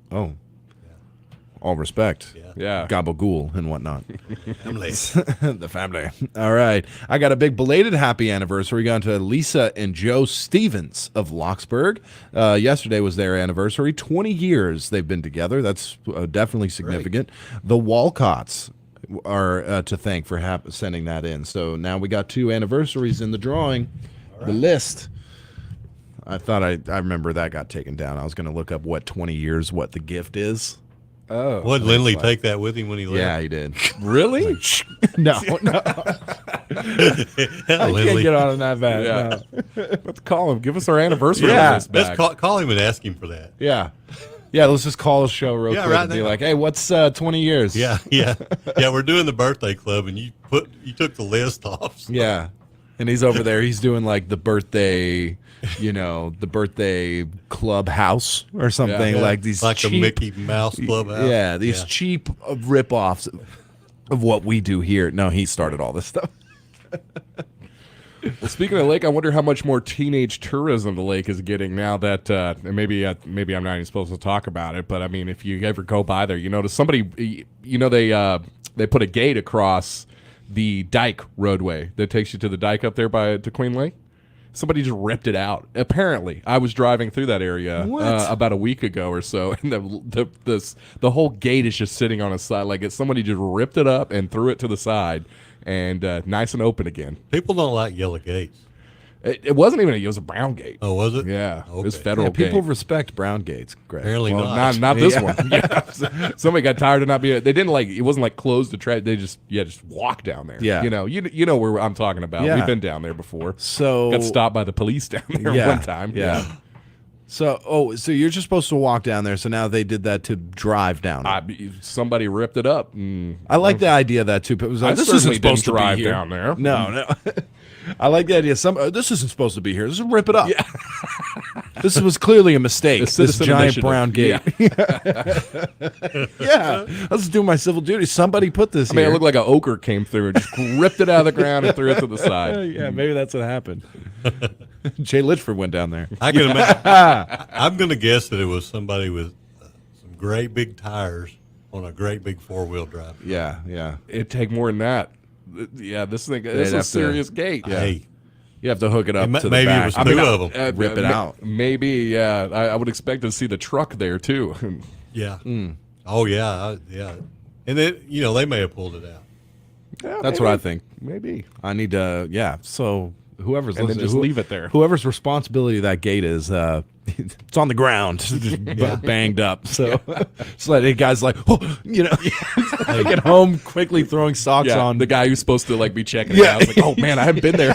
all respect. Yeah. Gabagool and whatnot. Family. The family. All right. I got a big belated happy anniversary going to Lisa and Joe Stevens of Locksburg. Yesterday was their anniversary. 20 years they've been together. That's definitely significant. The Walcotts are to thank for sending that in. So now we got 2 anniversaries in the drawing. Right. The list. I thought I remember that got taken down. I was going to look up what 20 years, what the gift is. Oh, would Lindley take that with him when he left? Yeah, he did. Really? No. I can't get on that bad. Yeah. No. Let's call him. Give us our anniversary. Let's back. call him and ask him for that. Yeah. Yeah, let's just call the show real quick right and be now. like, hey, what's 20 years? Yeah. We're doing the birthday club, and you took the list off. So. Yeah. And he's over there. He's doing like the birthday, the birthday clubhouse or something like these like cheap, the Mickey Mouse clubhouse. Yeah, these cheap rip-offs of what we do here. No, he started all this stuff. Well, speaking of the lake, I wonder how much more teenage tourism the lake is getting now that and maybe I'm not even supposed to talk about it, but I mean, if you ever go by there, you notice somebody, they put a gate across the dike roadway that takes you to the dike up there by Kdqn Lake. Somebody just ripped it out. Apparently, I was driving through that area about a week ago or so, and the whole gate is just sitting on a side. Like somebody just ripped it up and threw it to the side, and nice and open again. People don't like yellow gates. It wasn't even it was a brown gate. Oh, was it? Yeah, okay. It was federal gate. People respect brown gates, Greg. Apparently not this one. Yeah. Somebody got tired of not being. They didn't it wasn't like closed the track. They just walk down there. Yeah. You know where I'm talking about. Yeah. We've been down there before. So got stopped by the police down there one time. Yeah. So you're just supposed to walk down there. So now they did that to drive down. Somebody ripped it up. I like the idea of that too. It was like, this isn't supposed to drive be here. down there. No. I like the idea. This isn't supposed to be here. Just rip it up. Yeah. This was clearly a mistake. This giant brown gate. Yeah. I was doing my civil duty. Somebody put this here. It looked like an ochre came through and just ripped it out of the ground and threw it to the side. Yeah, maybe that's what happened. Jay Litchford went down there. I can imagine. I'm going to guess that it was somebody with some great big tires on a great big 4-wheel drive. Yeah. It'd take more than that. Yeah, this is a serious gate. Yeah. Hey, you have to hook it up to the maybe back. it was two of them. Rip it out. Maybe, yeah. I would expect to see the truck there, too. Yeah. Oh, yeah. Yeah. And then, they may have pulled it out. Yeah, That's what I think. Maybe. I need to, so whoever's And then listening, just leave it there. Whoever's responsibility that gate is, it's on the ground, just banged up. So, so the guy's like, get home quickly, throwing socks on. The guy who's supposed to be checking it out. Like, oh man, I haven't been there.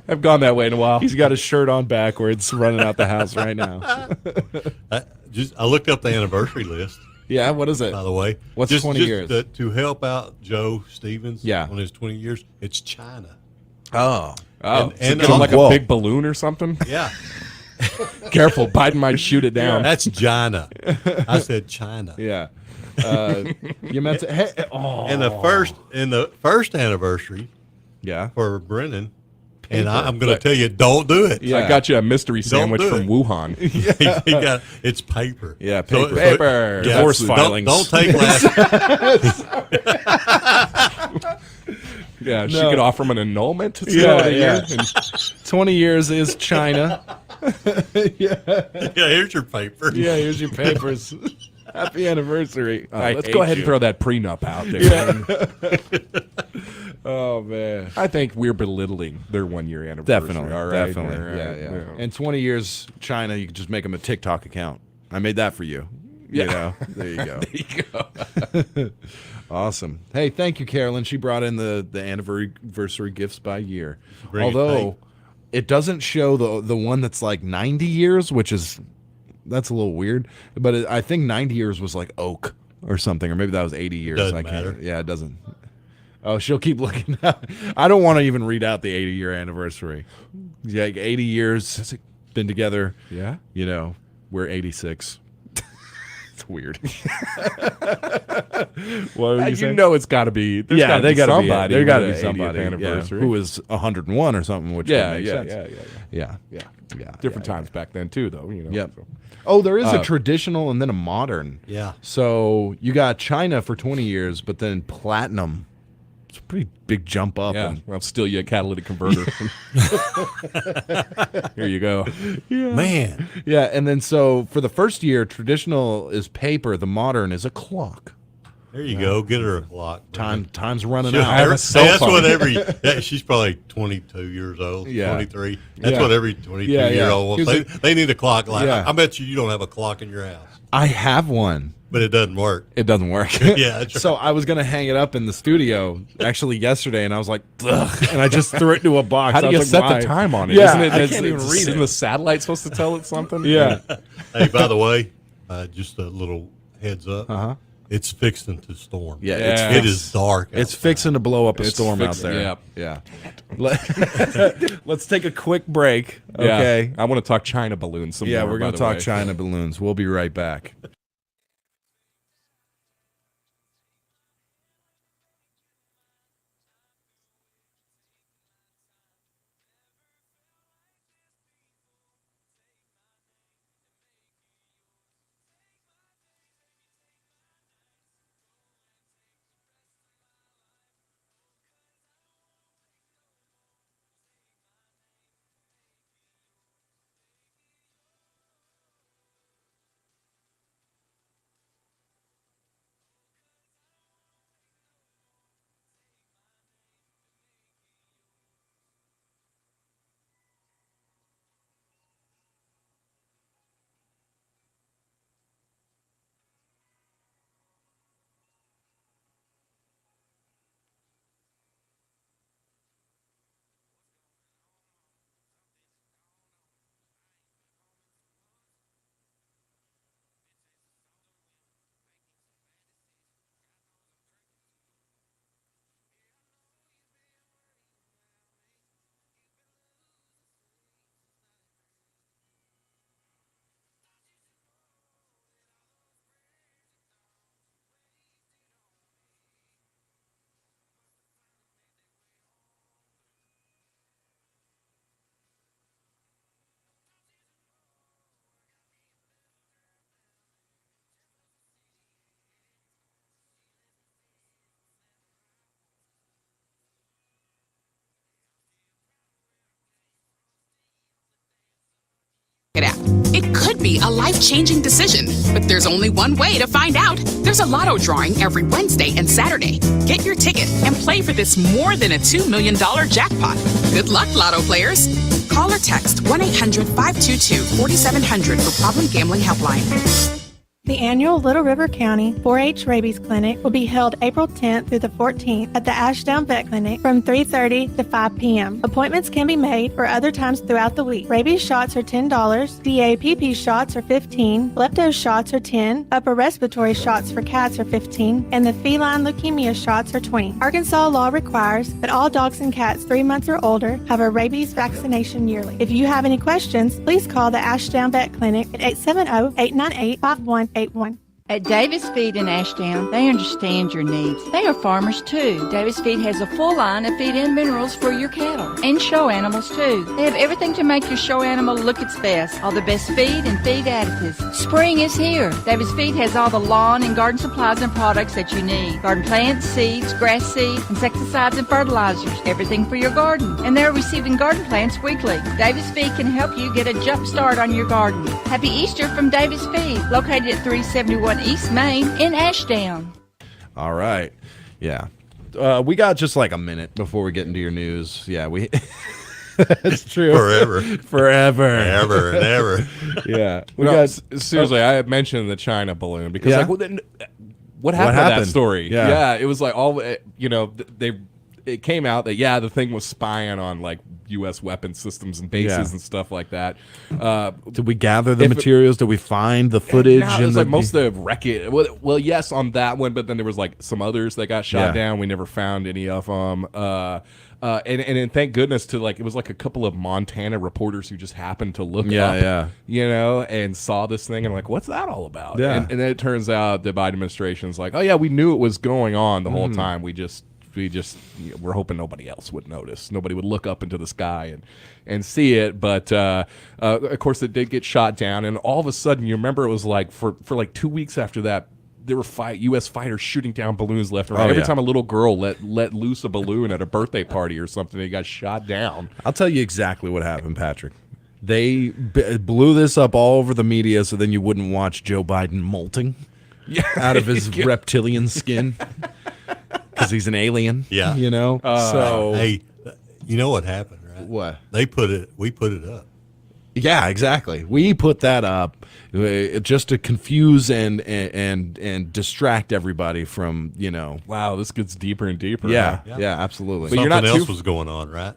I've gone that way in a while. He's got his shirt on backwards, running out the house right now. I looked up the anniversary list. Yeah, what is it? By the way, what's 20 years? To help out Joe Stevens on his 20 years, it's China. Oh. And like a big balloon or something? Yeah. Careful, Biden might shoot it down. That's China. I said China. Yeah. You meant to. Hey, And the first anniversary. Yeah. For Brennan. And I'm going to tell you, don't do it. Yeah. I got you a mystery sandwich from Wuhan. He got it's paper. Yeah, paper. Paper. Divorce filings. Don't take last. Yeah, she could offer him an annulment. Yeah. 20 years is China. Yeah, here's your paper. Yeah, here's your papers. Happy anniversary. Let's go ahead and throw that prenup out there. Oh, man. I think we're belittling their 1-year anniversary. Definitely. All right. Definitely. All right. Yeah. In 20 years, China, you can just make them a TikTok account. I made that for you. Yeah. There you go. There you go. Awesome. Hey, thank you, Carolyn. She brought in the anniversary gifts by year. Bring Although it doesn't show the one that's like 90 years, that's a little weird. But I think 90 years was like oak or something, or maybe that was 80 years. Doesn't I can't. matter. Yeah, it doesn't. Oh, she'll keep looking up. I don't want to even read out the 80-year anniversary. Yeah, like 80 years been together. Yeah. We're 86. It's weird. What were you saying? It's got to be. They got to be somebody. There got to be with somebody 80th anniversary. who is 101 or something. Which would make sense. Yeah. Different times back then too, though. Yep. So. Oh, there is a traditional and then a modern. Yeah. So you got China for 20 years, but then platinum. It's a pretty big jump up. Yeah. And I'll steal you a catalytic converter. Here you go. Yeah. Man. Yeah, and then so for the first year, traditional is paper. The modern is a clock. There you go. Get her a clock. Time's running She'll out. that's what she's probably 22 years old, 23. That's what every 22-year-old wants. They need a clock. I bet you don't have a clock in your house. I have one. But it doesn't work. It doesn't work. Yeah. That's right. So I was going to hang it up in the studio actually yesterday, and I, was like, ugh, and I just threw it into a box. How do you set why? the time on it? Yeah, Isn't it, I can't even read it. Isn't the satellite supposed to tell it something? Yeah. Hey, by the way, just a little heads up. Uh-huh. It's fixing to storm. Yeah, it is dark. It's fixing to blow up a storm out there. Yeah. Let's take a quick break. Okay. I want to talk China balloons some Yeah, more, we're going by to the talk way. China balloons. We'll be right back. it out. It could be a life-changing decision, but there's only one way to find out. There's a lotto drawing every Wednesday and Saturday. Get your ticket and play for this more than a $2 million jackpot. Good luck, lotto players. Call or text 1-800-522-4700 for Problem Gambling Helpline. The annual Little River County 4-H Rabies Clinic will be held April 10th through the 14th at the Ashdown Vet Clinic from 3:30 to 5 p.m. Appointments can be made for other times throughout the week. Rabies shots are $10, DAPP shots are $15, lepto shots are $10, upper respiratory shots for cats are $15, and the feline leukemia shots are $20. Arkansas law requires that all dogs and cats 3 months or older have a rabies vaccination yearly. If you have any questions, please call the Ashdown Vet Clinic at 870-898-5181. At Davis Feed in Ashdown, they understand your needs. They are farmers too. Davis Feed has a full line of feed and minerals for your cattle and show animals too. They have everything to make your show animal look its best. All the best feed and feed additives. Spring is here. Davis Feed has all the lawn and garden supplies and products that you need. Garden plants, seeds, grass seed, insecticides and fertilizers. Everything for your garden. And they're receiving garden plants weekly. Davis Feed can help you get a jump start on your garden. Happy Easter from Davis Feed, located at 371 East Main in Ashdown. All right. Yeah. We got just like a minute before we get into your news. Yeah, we that's true. Forever and ever. Yeah. Seriously, I had mentioned the China balloon because like what happened to that story? Yeah. It was like it came out that the thing was spying on like U.S. weapon systems and bases and stuff like that. Did we gather the materials? Did we find the footage? No, it was like most of the wreckage. Well, yes, on that one, but then there was like some others that got shot down. We never found any of them. And thank goodness it was like a couple of Montana reporters who just happened to look up, and saw this thing and like, what's that all about? Yeah. And then it turns out the Biden administration's like, oh yeah, we knew it was going on the whole time. We're hoping nobody else would notice. Nobody would look up into the sky and see it. But of course, it did get shot down. And all of a sudden, you remember it was like for like 2 weeks after that, there were U.S. fighters shooting down balloons left and right. Every time a little girl let loose a balloon at a birthday party or something, they got shot down. I'll tell you exactly what happened, Patrick. They blew this up all over the media so then you wouldn't watch Joe Biden molting out of his reptilian skin. Because he's an alien, so hey, you know what happened, right? What we put it up. Yeah, exactly. We put that up just to confuse and distract everybody from Wow, this gets deeper and deeper. Yeah, absolutely. But something else was going on, right?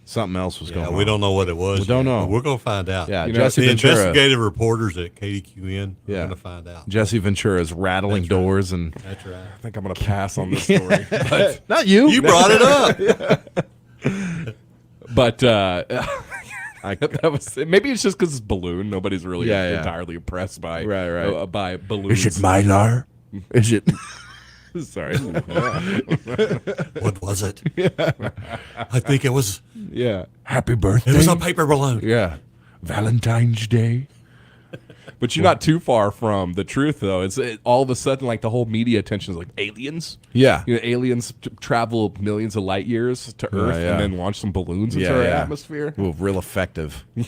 Something else was going on. We don't know what it was. We don't know. We're going to find out. Yeah, the investigative reporters at Kdqn are going to find out. Jesse Ventura is rattling doors, and that's right. I think I'm going to pass on this story. But not you. You brought it up. But that was maybe it's just because it's balloon. Nobody's really entirely impressed by by balloons. Is it Mylar? Is it? Sorry. What was it? I think it was. Happy birthday. It was a paper balloon. Yeah. Valentine's Day. But you're not too far from the truth, though. It's all of a sudden like the whole media attention is like aliens. Yeah. Aliens travel millions of light years to Earth and then launch some balloons into our atmosphere. Ooh, real effective. Why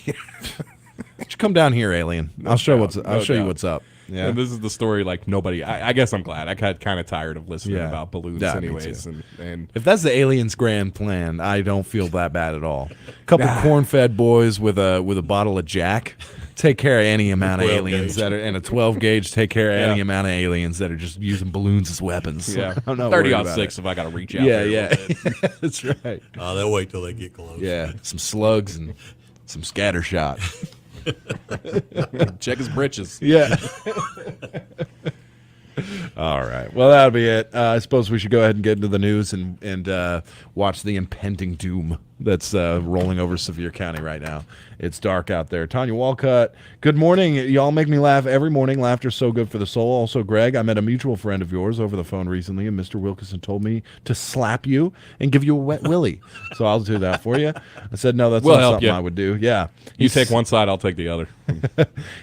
don't you come down here, alien? I'll show you what's up. Yeah. And this is the story like nobody. I guess I'm glad. I got kind of tired of listening about balloons, anyways. And if that's the aliens' grand plan, I don't feel that bad at all. A couple corn-fed boys with a bottle of Jack take care of any amount of aliens that are, and a 12 gauge take care of any amount of aliens that are just using balloons as weapons. Yeah, I'm not 30-06 if I got to reach out. Yeah. That's right. They'll wait till they get close. Yeah, some slugs and some scatter shot. Check his britches. Yeah. All right. Well, that'll be it. I suppose we should go ahead and get into the news and watch the impending doom that's rolling over Sevier County right now. It's dark out there. Tanya Walcott, good morning. Y'all make me laugh every morning. Laughter's so good for the soul. Also, Greg, I met a mutual friend of yours over the phone recently, and Mr. Wilkinson told me to slap you and give you a wet willy. So I'll do that for you. I said, no, that's not something I would do. Yeah. You take one side, I'll take the other.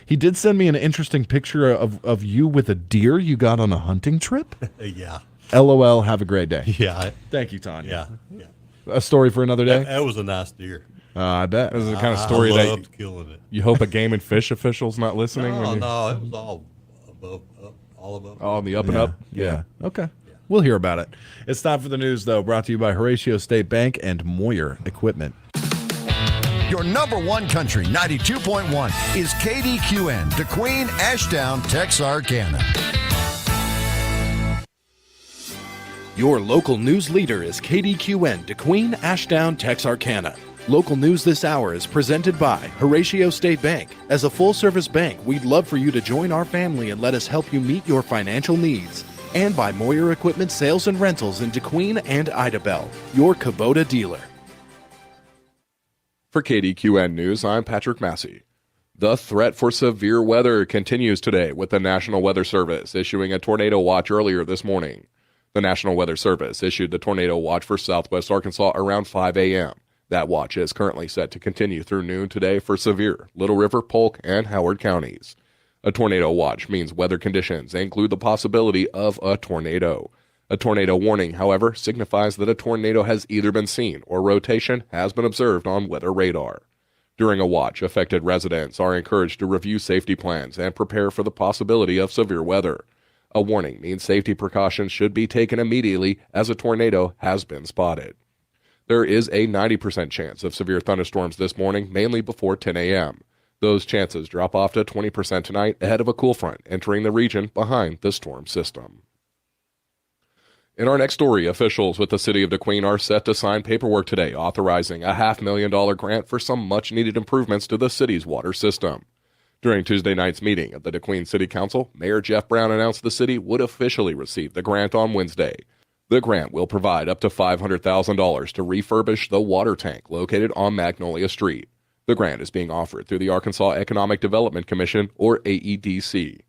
He did send me an interesting picture of you with a deer you got on a hunting trip. Yeah. LOL, have a great day. Yeah. Thank you, Tanya. Yeah. A story for another day? That was a nice deer. I bet. This is the kind of story I that loved killing it. you hope a game and fish official's not listening. No, when you- no, it was all above. All on the up and Yeah. up. Yeah. Okay. We'll hear about it. It's time for the news, though, brought to you by Horatio State Bank and Moyer Equipment. Your number one country, 92.1, is KDQN, Kdqn, Ashdown, Texarkana. Your local news leader is KDQN, Kdqn, Ashdown, Texarkana. Local news this hour is presented by Horatio State Bank. As a full-service bank, we'd love for you to join our family and let us help you meet your financial needs. And by Moyer Equipment Sales and Rentals in Kdqn and Idabel, your Kubota dealer. For KDQN News, I'm Patrick Massey. The threat for severe weather continues today, with the National Weather Service issuing a tornado watch earlier this morning. The National Weather Service issued the tornado watch for southwest Arkansas around 5 a.m. That watch is currently set to continue through noon today for Sevier, Little River, Polk, and Howard counties. A tornado watch means weather conditions include the possibility of a tornado. A tornado warning, however, signifies that a tornado has either been seen or rotation has been observed on weather radar. During a watch, affected residents are encouraged to review safety plans and prepare for the possibility of severe weather. A warning means safety precautions should be taken immediately as a tornado has been spotted. There is a 90% chance of severe thunderstorms this morning, mainly before 10 a.m. Those chances drop off to 20% tonight ahead of a cool front entering the region behind the storm system. In our next story, officials with the city of Kdqn are set to sign paperwork today authorizing a $500,000 grant for some much-needed improvements to the city's water system. During Tuesday night's meeting of the Kdqn City Council, Mayor Jeff Brown announced the city would officially receive the grant on Wednesday. The grant will provide up to $500,000 to refurbish the water tank located on Magnolia Street. The grant is being offered through the Arkansas Economic Development Commission, or AEDC.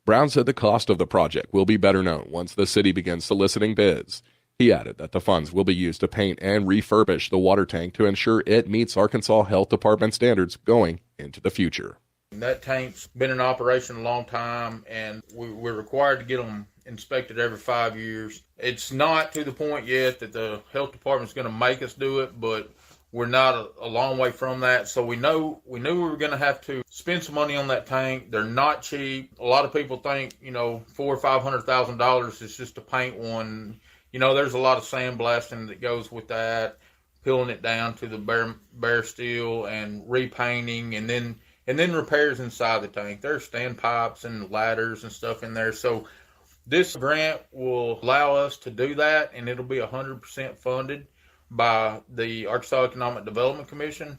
Brown said the cost of the project will be better known once the city begins soliciting bids. He added that the funds will be used to paint and refurbish the water tank to ensure it meets Arkansas Health Department standards going into the future. That tank's been in operation a long time, and we're required to get them inspected every 5 years. It's not to the point yet that the health department's going to make us do it, but we're not a long way from that. So we knew we were going to have to spend some money on that tank. They're not cheap. A lot of people think, $400,000 or $500,000 is just to paint one. There's a lot of sandblasting that goes with that, peeling it down to the bare steel and repainting, and then repairs inside the tank. There's standpipes and ladders and stuff in there. So this grant will allow us to do that, and it'll be 100% funded by the Arkansas Economic Development Commission.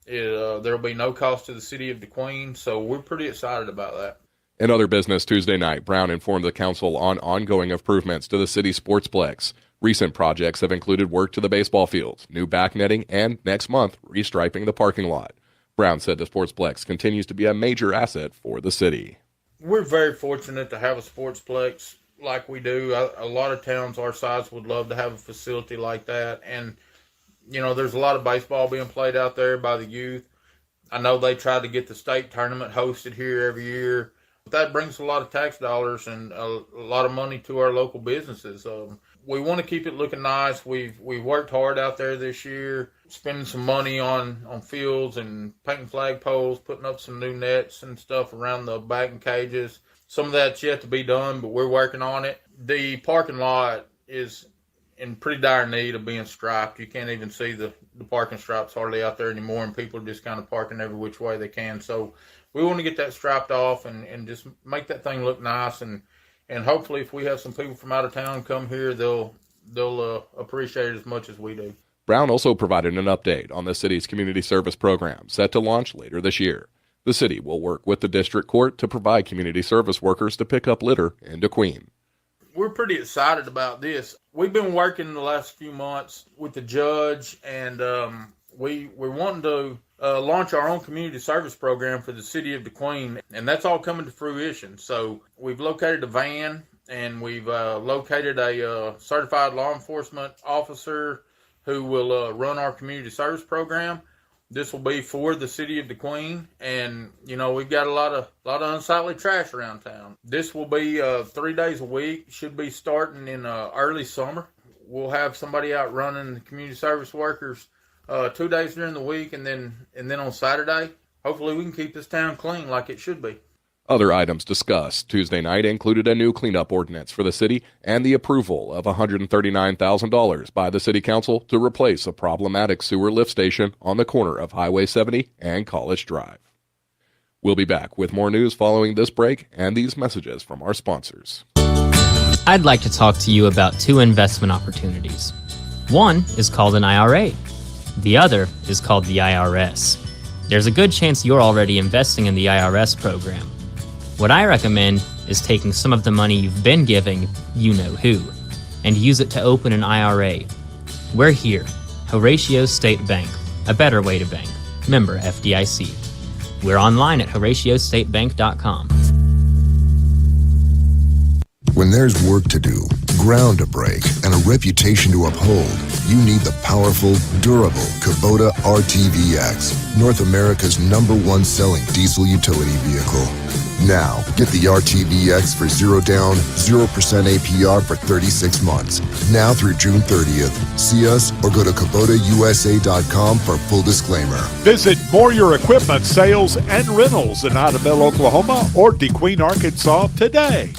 There'll be no cost to the city of Kdqn, so we're pretty excited about that. In other business Tuesday night, Brown informed the council on ongoing improvements to the city sportsplex. Recent projects have included work to the baseball fields, new back netting, and next month, restriping the parking lot. Brown said the sportsplex continues to be a major asset for the city. We're very fortunate to have a sportsplex like we do. A lot of towns our size would love to have a facility like that. And, there's a lot of baseball being played out there by the youth. I know they try to get the state tournament hosted here every year. But that brings a lot of tax dollars and a lot of money to our local businesses. We want to keep it looking nice. We've worked hard out there this year, spending some money on fields and painting flagpoles, putting up some new nets and stuff around the batting cages. Some of that's yet to be done, but we're working on it. The parking lot is in pretty dire need of being striped. You can't even see the parking stripes hardly out there anymore, and people are just kind of parking every which way they can. So we want to get that striped off and just make that thing look nice. And hopefully if we have some people from out of town come here, they'll appreciate it as much as we do. Brown also provided an update on the city's community service program set to launch later this year. The city will work with the district court to provide community service workers to pick up litter in Kdqn. We're pretty excited about this. We've been working the last few months with the judge, and we're wanting to launch our own community service program for the city of Kdqn, and that's all coming to fruition. So we've located a van, and we've located a certified law enforcement officer who will run our community service program. This will be for the city of Kdqn, and we've got a lot of unsightly trash around town. This will be 3 days a week. Should be starting in early summer. We'll have somebody out running the community service workers 2 days during the week, and then on Saturday, hopefully we can keep this town clean like it should be. Other items discussed Tuesday night included a new cleanup ordinance for the city and the approval of $139,000 by the city council to replace a problematic sewer lift station on the corner of Highway 70 and College Drive. We'll be back with more news following this break and these messages from our sponsors. I'd like to talk to you about two investment opportunities. One is called an IRA. The other is called the IRS. There's a good chance you're already investing in the IRS program. What I recommend is taking some of the money you've been giving, you know who, and use it to open an IRA. We're here, Horatio State Bank, a better way to bank. Member FDIC. We're online at HoratioStateBank.com. When there's work to do, ground to break, and a reputation to uphold, you need the powerful, durable Kubota RTVX, North America's #1 selling diesel utility vehicle. Now, get the RTVX for 0 down, 0% APR for 36 months. Now through June 30th. See us or go to KubotaUSA.com for full disclaimer. Visit Moyer Equipment Sales and Rentals in Idabel, Oklahoma or Kdqn, Arkansas today.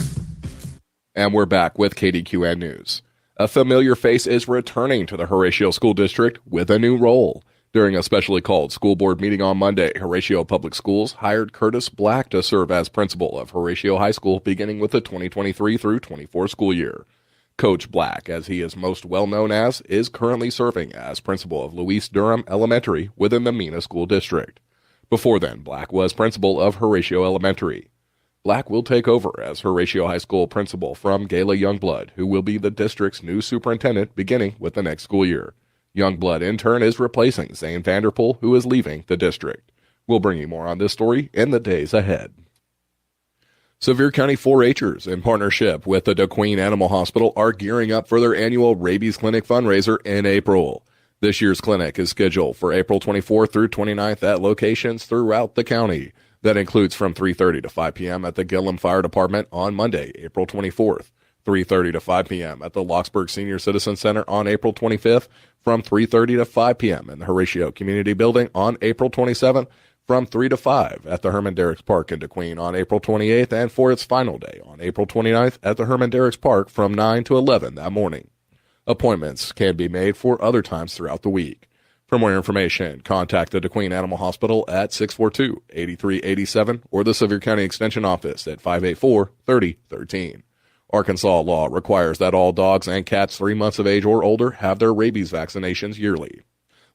And we're back with KDQN News. A familiar face is returning to the Horatio School District with a new role. During a specially called school board meeting on Monday, Horatio Public Schools hired Curtis Black to serve as principal of Horatio High School beginning with the 2023 through 24 school year. Coach Black, as he is most well known as, is currently serving as principal of Louise Durham Elementary within the Mena School District. Before then, Black was principal of Horatio Elementary. Black will take over as Horatio High School principal from Gayla Youngblood, who will be the district's new superintendent beginning with the next school year. Youngblood, in turn, is replacing Zane Vanderpool, who is leaving the district. We'll bring you more on this story in the days ahead. Sevier County 4-H'ers, in partnership with the Kdqn Animal Hospital, are gearing up for their annual Rabies Clinic fundraiser in April. This year's clinic is scheduled for April 24th through 29th at locations throughout the county. That includes from 3:30 to 5 p.m. at the Gillum Fire Department on Monday, April 24th, 3:30 to 5 p.m. at the Locksburg Senior Citizen Center on April 25th, from 3:30 to 5 p.m. in the Horatio Community Building on April 27th, from 3 to 5 at the Herman Derricks Park in Kdqn on April 28th, and for its final day on April 29th at the Herman Derricks Park from 9 to 11 that morning. Appointments can be made for other times throughout the week. For more information, contact the Kdqn Animal Hospital at 642-8387 or the Sevier County Extension Office at 584-3013. Arkansas law requires that all dogs and cats 3 months of age or older have their rabies vaccinations yearly.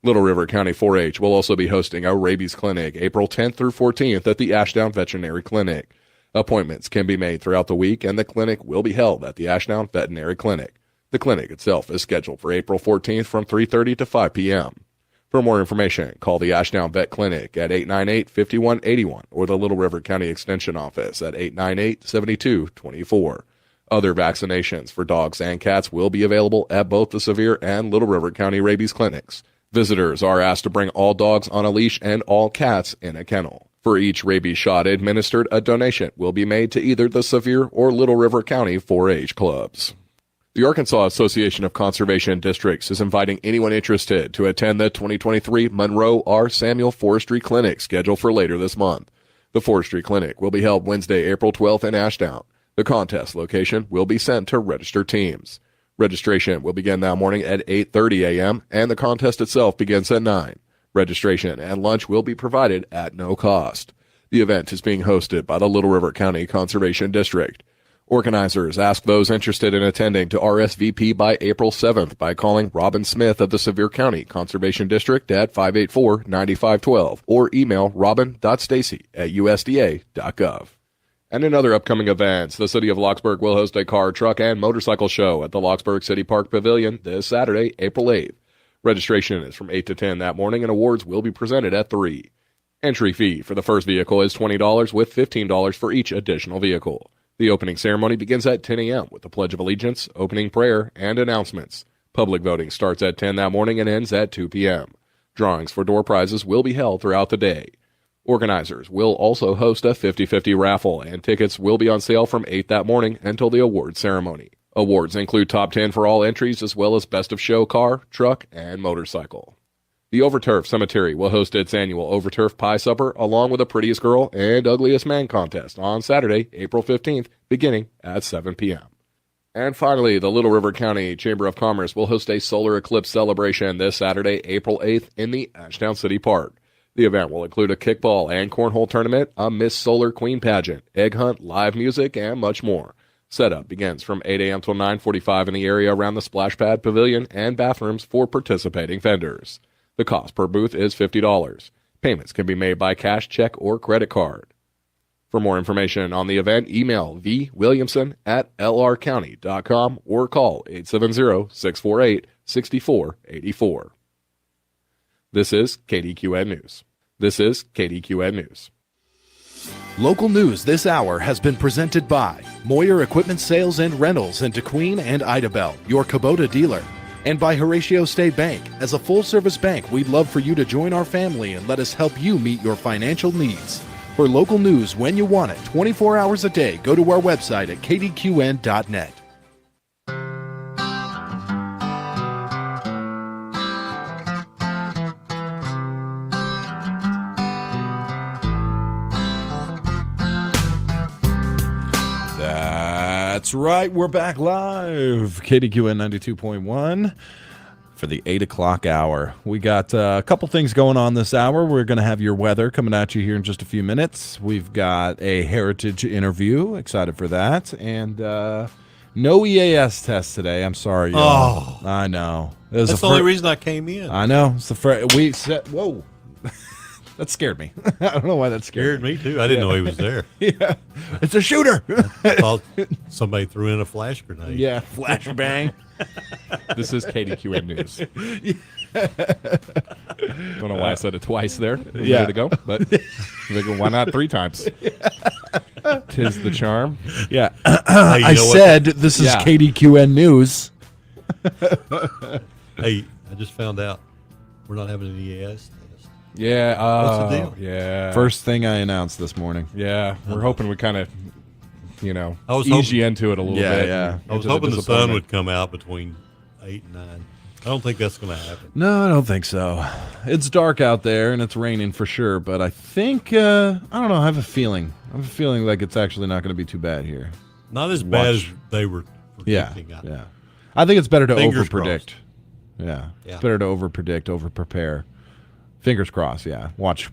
Little River County 4-H will also be hosting a rabies clinic April 10th through 14th at the Ashdown Veterinary Clinic. Appointments can be made throughout the week, and the clinic will be held at the Ashdown Veterinary Clinic. The clinic itself is scheduled for April 14th from 3:30 to 5 p.m. For more information, call the Ashdown Vet Clinic at 898-5181 or the Little River County Extension Office at 898-7224. Other vaccinations for dogs and cats will be available at both the Sevier and Little River County rabies clinics. Visitors are asked to bring all dogs on a leash and all cats in a kennel. For each rabies shot administered, a donation will be made to either the Sevier or Little River County 4-H clubs. The Arkansas Association of Conservation Districts is inviting anyone interested to attend the 2023 Monroe R. Samuel Forestry Clinic scheduled for later this month. The Forestry Clinic will be held Wednesday, April 12th in Ashdown. The contest location will be sent to registered teams. Registration will begin that morning at 8:30 a.m., and the contest itself begins at 9. Registration and lunch will be provided at no cost. The event is being hosted by the Little River County Conservation District. Organizers ask those interested in attending to RSVP by April 7th by calling Robin Smith of the Sevier County Conservation District at 584-9512 or email robin.stacy@usda.gov. And in other upcoming events, the City of Locksburg will host a car, truck, and motorcycle show at the Locksburg City Park Pavilion this Saturday, April 8th. Registration is from 8 to 10 that morning, and awards will be presented at 3. Entry fee for the first vehicle is $20 with $15 for each additional vehicle. The opening ceremony begins at 10 a.m. with the Pledge of Allegiance, opening prayer, and announcements. Public voting starts at 10 that morning and ends at 2 p.m. Drawings for door prizes will be held throughout the day. Organizers will also host a 50-50 raffle, and tickets will be on sale from 8 that morning until the awards ceremony. Awards include top 10 for all entries, as well as best of show car, truck, and motorcycle. The Overturf Cemetery will host its annual Overturf Pie Supper along with the Prettiest Girl and Ugliest Man contest on Saturday, April 15th, beginning at 7 p.m. And finally, the Little River County Chamber of Commerce will host a solar eclipse celebration this Saturday, April 8th in the Ashdown City Park. The event will include a kickball and cornhole tournament, a Miss Solar Queen pageant, egg hunt, live music, and much more. Setup begins from 8 a.m. till 9:45 in the area around the splash pad, pavilion, and bathrooms for participating vendors. The cost per booth is $50. Payments can be made by cash, check, or credit card. For more information on the event, email vwilliamson@lrcounty.com or call 870-648-6484. This is Kdqn News. This is Kdqn News. Local news this hour has been presented by Moyer Equipment Sales and Rentals in Kdqn and Idabel, your Kubota dealer. And by Horatio State Bank. As a full-service bank, we'd love for you to join our family and let us help you meet your financial needs. For local news when you want it, 24 hours a day, go to our website at kdqn.net. That's right, we're back live. KDQN 92.1 for the 8 o'clock hour. We got a couple things going on this hour. We're going to have your weather coming at you here in just a few minutes. We've got a heritage interview. Excited for that. And no EAS test today. I'm sorry, y'all. Oh. I know. That's the only reason I came in. I know. It's the we said, whoa. That scared me. I don't know why that scared me too. I didn't know he was there. Yeah. It's a shooter. I thought somebody threw in a flash grenade. Yeah, flash bang. This is KDQN News. Don't know why I said it twice there. Yeah. Way to go. But why not 3 times? Tis the charm. Yeah. Hey, I said this is KDQN News. Hey, I just found out we're not having an EAS test. Yeah. What's the deal? Yeah. First thing I announced this morning. Yeah. We're hoping we kind of, I was ease hoping- you into it a little bit. Yeah. I was hoping the sun would come out between 8 and 9. I don't think that's going to happen. No, I don't think so. It's dark out there and it's raining for sure, but I think I don't know, I have a feeling. I have a feeling like it's actually not going to be too bad here. Not as bad as they were predicting. Yeah. I think it's better to Fingers over-predict. Yeah. Yeah. It's better to over-predict, over-prepare. Fingers crossed, yeah. Watch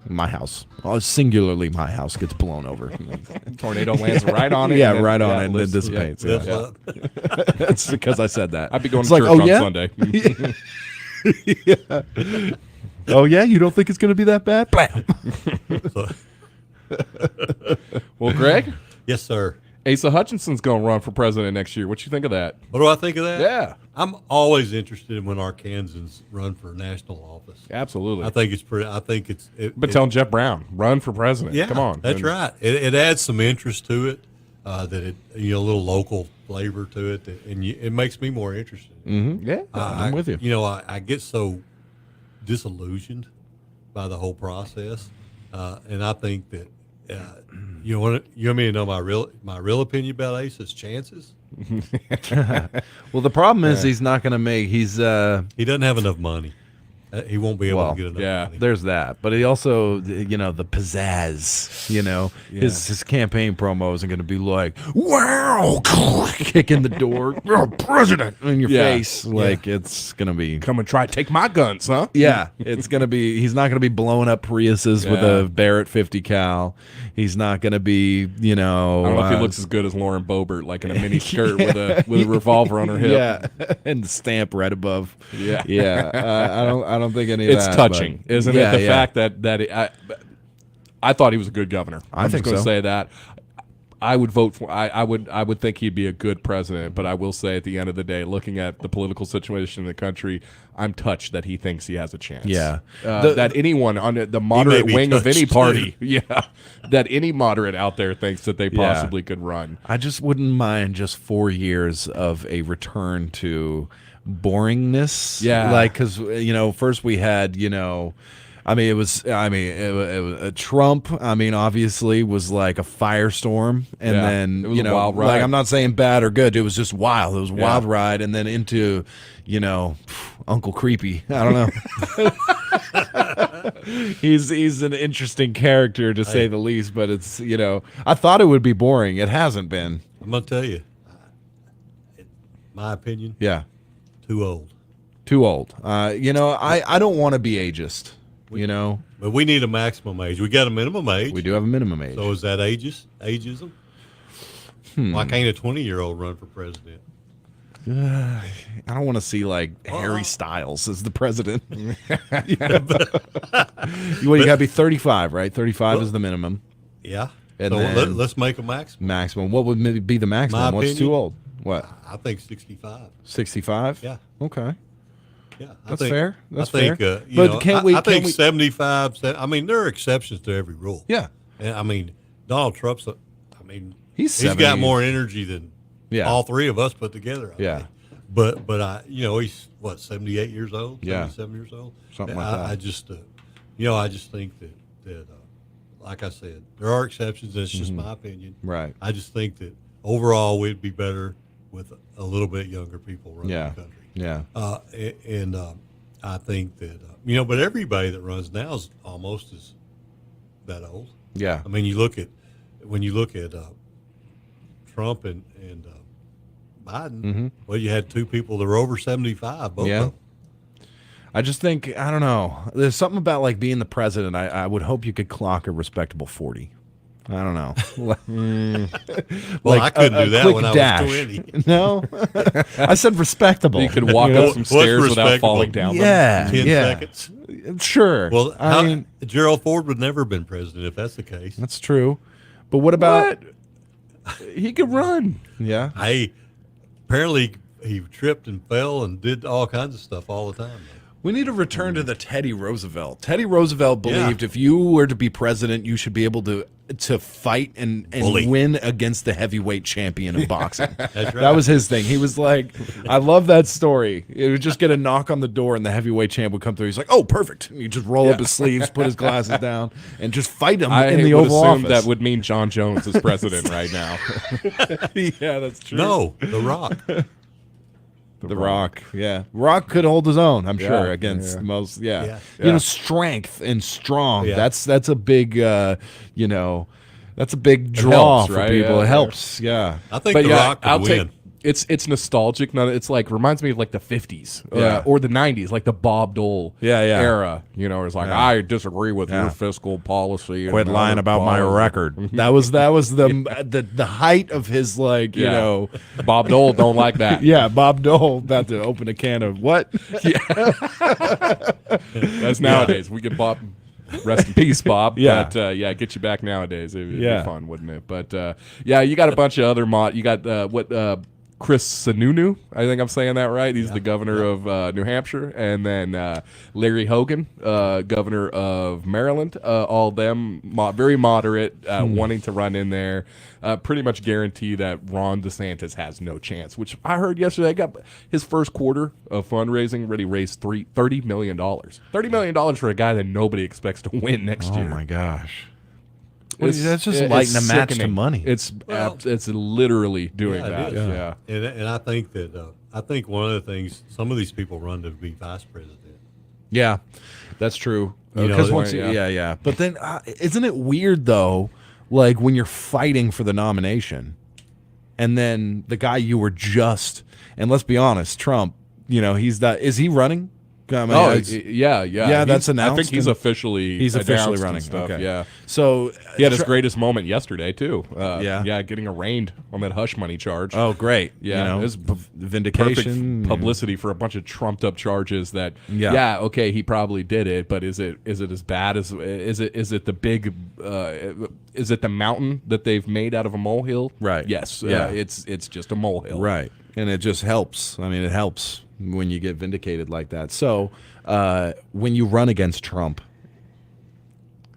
my house. Singularly, my house gets blown over. Tornado lands right on it. Yeah, and right then, on it, and then lifts- dissipates. Yeah. Yeah. That's because I said that. I'd be going It's to like, church on yeah? Sunday. Yeah. Oh, yeah? You don't think it's going to be that bad? Blam! Well, Greg? Yes, sir. Asa Hutchinson's going to run for president next year. What you think of that? What do I think of that? Yeah. I'm always interested in when Arkansans run for national office. Absolutely. I think it's pretty. I think it's. But telling Jeff Brown, run for president. Yeah, Come on. That's And- right. It adds some interest to it. That it a little local flavor to it, and it makes me more interested. Mm-hmm. Yeah, I'm with you. I get so disillusioned by the whole process, and I think that you want me to know my real opinion about Asa's chances. Well, the problem is he's not going to make. He doesn't have enough money. He won't be able to get enough money. There's that. But he also, the pizzazz, his campaign promo isn't going to be like, wow, kick in the door, you're president in your face. Like, it's going to be. Come and try to take my guns, huh? Yeah, it's going to be, he's not going to be blowing up Priuses with a Barrett 50 cal. He's not going to be, I don't know if he looks as good as Lauren Boebert, like in a mini skirt with a revolver on her hip. Yeah, and the stamp right above. Yeah. Yeah. I don't think any of it's that. touching, but- isn't it? The fact that I thought he was a good governor. I I'm think just going to so. say that. I would vote for. I would think he'd be a good president, but I will say at the end of the day, looking at the political situation in the country, I'm touched that he thinks he has a chance. Yeah. That anyone on the moderate be wing of any touched, party, too. that any moderate out there thinks that they possibly could run. I just wouldn't mind just 4 years of a return to boringness. Yeah. Like, because, first we had, I mean, it was Trump. I mean, obviously, was like a firestorm, and Yeah, then it was a wild like ride. I'm not saying bad or good. It was just wild. It was a wild ride, and then into, Uncle Creepy. I don't know. he's an interesting character to say the least, but it's I thought it would be boring. It hasn't been. I'm gonna tell you, my opinion. Yeah, Too old. too old. I don't want to be ageist. But we need a maximum age. We got a minimum age. We do have a minimum age. So is that ageism? Why can't a 20-year-old run for president? I don't want to see like Harry Styles as the president. You got to be 35, right? 35 is the minimum. Yeah. And so then let's make a maximum. Maximum. What would maybe be the maximum? What's too old? What? I think 65. 65? Yeah. Yeah, Okay. I That's think, fair. That's I think, fair. but can't we? I think can't we, 75. I mean, there are exceptions to every rule. Yeah. And, I mean, Donald Trump's. He's got 70. more energy than all three of us put together. I think. But he's what, 78 years old, 77 years old, something like that. I just think that like I said, there are exceptions. That's just my opinion. Right. I just think that overall we'd be better with a little bit younger people running the country. Yeah. And I think that but everybody that runs now is almost as that old. Yeah. I mean, when you look at Trump and Biden, well, you had two people that were over 75. Both of them. I just think, I don't know. There's something about like being the president. I would hope you could clock a respectable 40. I don't know. Well, I couldn't do that quick when I dash. was 20. No, I said respectable. You could walk up some stairs without falling down. Yeah, 10 seconds. Sure. Well, I mean, Gerald Ford would never have been president if that's the case. that's true. But what about? He could run. Yeah. Hey, apparently he tripped and fell and did all kinds of stuff all the time. We need to return to the Teddy Roosevelt. Teddy Roosevelt believed if you were to be president, you should be able to fight and win against the heavyweight champion of boxing. That's right. That was his thing. He was like, I love that story. It would just get a knock on the door and the heavyweight champ would come through. He's like, oh, perfect. And he'd just roll up his sleeves, put his glasses down, and just fight him in the would Oval assume Office. that would mean John Jones is president right now. Yeah, that's true. No, The Rock. The Rock, yeah. Rock could hold his own, I'm sure, Yeah, against yeah. most, Yeah. strength and strong. Yeah. That's a big, that's a big draw helps, for right? people. Yeah, It yeah. helps, yeah. I think But The yeah, Rock could I'll win. take. It's nostalgic. No, it's like reminds me of like the 50s Yeah. or the 90s, like the Bob Dole era. It's like I disagree with your fiscal policy. Quit and lying other about my policy. record. That was the height of his Bob Dole don't like that. Yeah, Bob Dole about to open a can of what? That's nowadays. We get Bob. Rest in peace, Bob. Yeah. But get you back nowadays. It'd Yeah. be fun, wouldn't it? But you got a bunch of other You got Chris Sununu, I think I'm saying that right. He's the governor of New Hampshire, and then Larry Hogan, governor of Maryland. All of them very moderate, wanting to run in there. Pretty much guarantee that Ron DeSantis has no chance. Which I heard yesterday, got his first quarter of fundraising already raised $30 million. $30 million for a guy that nobody expects to win next year. Oh my gosh. That's just lighting a match to sickening. money. It's literally doing Yeah, that. it is. Yeah. And I think that one of the things some of these people run to be vice president. Yeah, that's true. You know, Because yeah. But then, isn't it weird though? Like when you're fighting for the nomination, and then the guy you were and let's be honest, Trump. Is he running? I mean, yeah. That's announced. I think he's officially announced running. and stuff. Okay. Yeah. So He had his greatest moment yesterday too. Yeah. Getting arraigned on that hush money charge. Oh, great. Yeah, it was vindication, perfect publicity for a bunch of trumped up charges that. Yeah. Okay, he probably did it, but is it as bad as is it the big is it the mountain that they've made out of a molehill? Right. Yes. Yeah. It's just a molehill. Right. And it just helps. I mean, it helps when you get vindicated like that. So when you run against Trump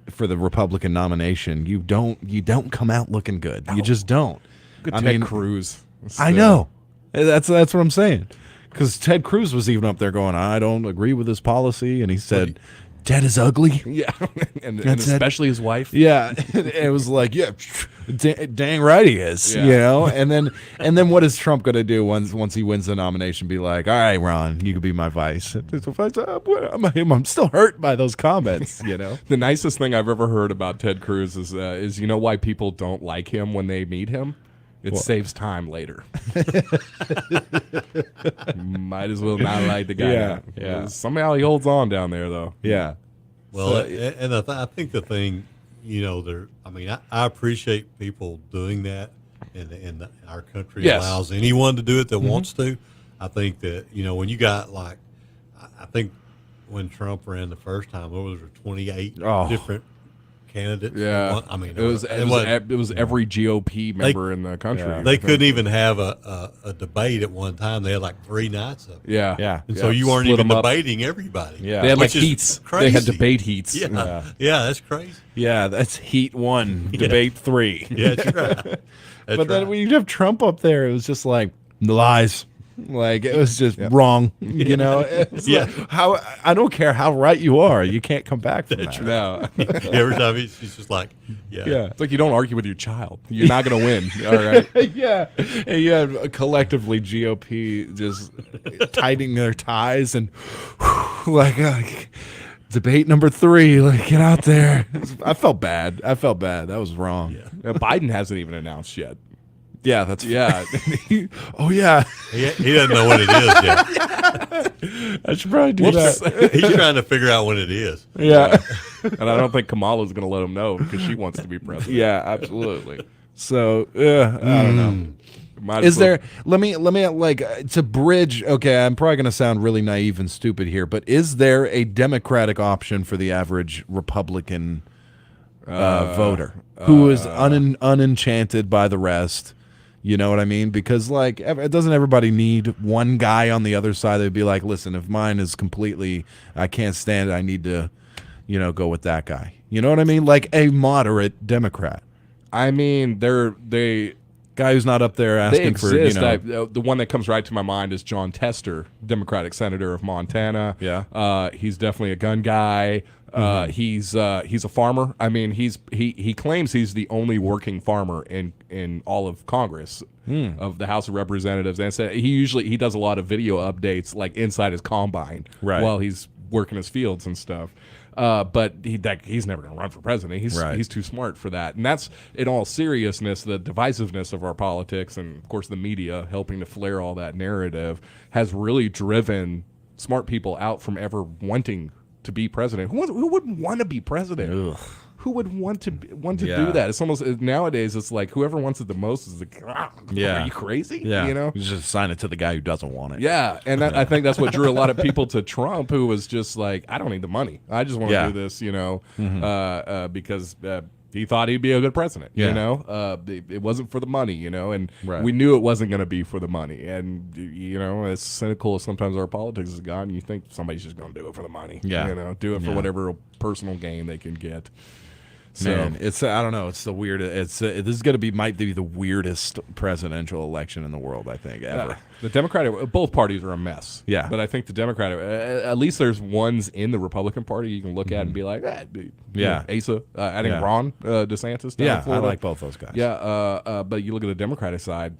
for the Republican nomination, you don't come out looking good. You just don't. Good I Ted mean, Cruz. I know. That's what I'm saying. Because Ted Cruz was even up there going, I don't agree with his policy, and he said, Ted is ugly. Yeah, and That's it. especially his wife. Yeah, it was like, yeah, dang right he is. Yeah. You know, and then what is Trump gonna do once he wins the nomination? Be like, all right, Ron, you can be my vice. I'm still hurt by those comments. You know, The nicest thing I've ever heard about Ted Cruz is you know why people don't like him when they meet him? It What? saves time later. Might as well not like the guy. Yeah, now. yeah. Somehow he holds on down there, though. Yeah. Well, So- and I think the thing, you know, I appreciate people doing that, and our country Yes. allows anyone to do it that Mm-hmm. wants to. I think that, you know, when you got like, I think when Trump ran the first time, there was 28 different candidates. Yeah, I mean, it was every GOP member in the country. They couldn't even have a debate at one time. They had like 3 nights of it. Yeah, Yeah. And so you weren't Split even 'em up. debating everybody. Yeah. They had like which is heats. Crazy. They had debate heats. Yeah, yeah, that's crazy. Yeah, that's heat 1, debate 3. Yeah, that's right. That's But then right. when you have Trump up there, it was just like lies. Like it was just wrong, you know. It's Yeah. like, how I don't care how right you are, you can't come back from that. No. Every time she's just like, yeah. It's like you don't argue with your child. You're not going to win. All right. Yeah, and you have collectively GOP just tightening their ties and like debate number 3. Like get out there. I felt bad. That was wrong. Yeah. Biden hasn't even announced yet. Yeah, that's Yeah. oh yeah. He doesn't know what it is yet. I should probably do Whoops. that. He's trying to figure out what it is. Yeah. And I don't think Kamala's going to let him know because she wants to be president. Yeah, absolutely. So I don't know. Might Is as well- there? Let me like to bridge. Okay, I'm probably going to sound really naive and stupid here, but is there a Democratic option for the average Republican voter who is unenchanted by the rest? You know what I mean? Because like, doesn't everybody need one guy on the other side that'd be like, listen, if mine is completely, I can't stand it, I need to, you know, go with that guy. You know what I mean? Like a moderate Democrat. I mean, they Guy who's not up there asking exist. for, you know. The one that comes right to my mind is John Tester, Democratic senator of Montana. Yeah. He's definitely a gun guy. He's a farmer. I mean, he claims he's the only working farmer in all of Congress of the House of Representatives, and said he does a lot of video updates like inside his combine while he's working his fields and stuff. But he's never going to run for president. He's too smart for that. And that's, in all seriousness, the divisiveness of our politics and, of course, the media helping to flare all that narrative has really driven smart people out from ever wanting to be president. Who wouldn't want to be president? Ugh. Who would want to Yeah. do that? It's almost nowadays. It's like whoever wants it the most is like, are you crazy? Yeah. You know. You just assign it to the guy who doesn't want it. Yeah, and I think that's what drew a lot of people to Trump, who was just like, I don't need the money. I just want to Yeah. do this, you know, because he thought he'd be a good president. Yeah. You know, it wasn't for the money, you know, and Right. we knew it wasn't going to be for the money. And you know, as cynical as sometimes our politics has gotten, you think somebody's just going to do it for the money. Yeah. You know, do it for Yeah. whatever personal gain they can get. So, Man, it's I don't know. It's the weird. It's this is gonna be might be the weirdest presidential election in the world. I think ever. the Democratic, both parties are a mess. Yeah. But I think the Democratic, at least there's ones in the Republican Party you can look at and be like, Yeah. Asa. I think Yeah. Ron DeSantis. Down in Yeah, I Florida. like both those guys. Yeah. But you look at the Democratic side.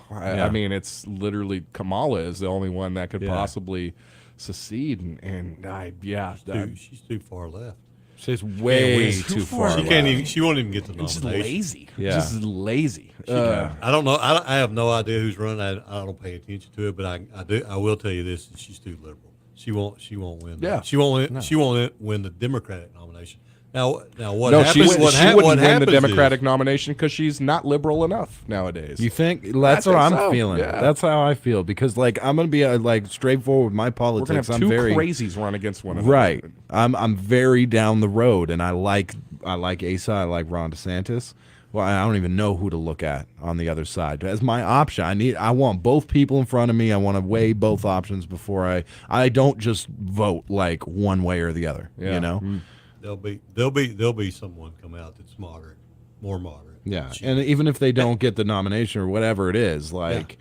Yeah. I mean, it's literally Kamala is the only one that could Yeah. possibly succeed, She's too far left. She's way too too far far. She can't even. She won't even get the Just nomination. lazy. Yeah. Just lazy. I don't know. I have no idea who's running. I don't pay attention to it, but I do. I will tell you this: she's too liberal. She won't win. Yeah. She won't. She won't win the Democratic nomination. Now what No, happens? she wouldn't win the happens Democratic nomination because she's not liberal enough nowadays. You think that's I what think I'm so, feeling? yeah. That's how I feel because like I'm gonna be like straightforward with my We're politics. gonna have I'm two very crazies run against one another. right. I'm very down the road, and I like Asa. I like Ron DeSantis. Well, I don't even know who to look at on the other side as my option. I want both people in front of me. I want to weigh both options before I don't just vote like one way or the other. Yeah. You know. There'll be someone come out that's moderate, more moderate. Yeah, and even if they don't get the nomination or whatever it is, like,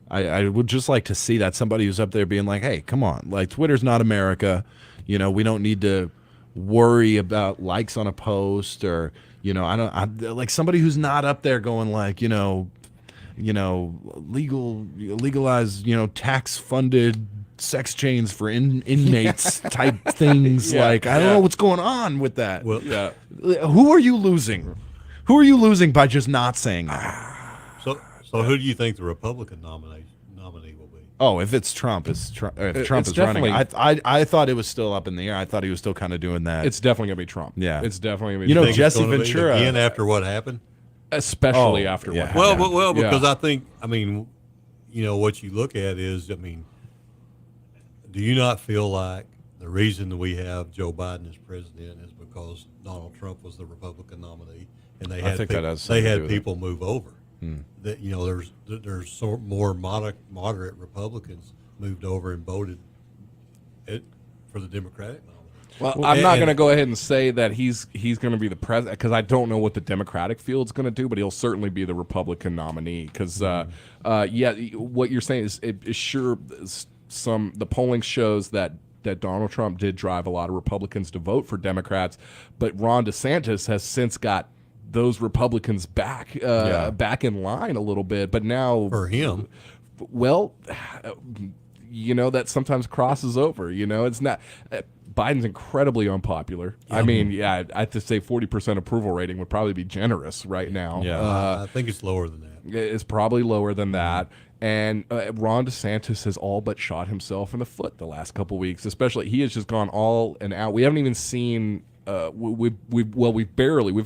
I would just like to see that somebody who's up there being like, hey, come on, like, Twitter's not America, you know, we don't need to worry about likes on a post, or I like somebody who's not up there going like legalize tax funded sex chains for inmates type things. Like I don't know what's going on with that. Well, Who are you losing? Who are you losing by just not saying that? So who do you think the Republican nominee will be? Oh, if it's Trump, if Trump It's is running, definitely- I thought it was still up in the air. I thought he was still kind of doing that. It's definitely gonna be Trump. Yeah. It's definitely gonna be. You know, Trump. Jesse Ventura Again, after what happened? especially Oh, after yeah. what happened. Well, because Yeah. I think, what you look at is, do you not feel like the reason that we have Joe Biden as president is because Donald Trump was the Republican nominee, and they I had think that has something they to do had with people move over. Hmm. That there's more moderate Republicans moved over and voted for the Democratic nominee. Well, I'm not going to go ahead and say that he's going to be the president because I don't know what the Democratic field's going to do, but he'll certainly be the Republican nominee. Because what you're saying is sure the polling shows that Donald Trump did drive a lot of Republicans to vote for Democrats, but Ron DeSantis has since got those Republicans back in line a little bit. But now for him, well, that sometimes crosses over. It's not. Biden's incredibly unpopular. I mean, I have to say 40% approval rating would probably be generous right now. Yeah, I think it's lower than that. It's probably lower than that. And Ron DeSantis has all but shot himself in the foot the last couple weeks. Especially, he has just gone all and out. We haven't even seen. We've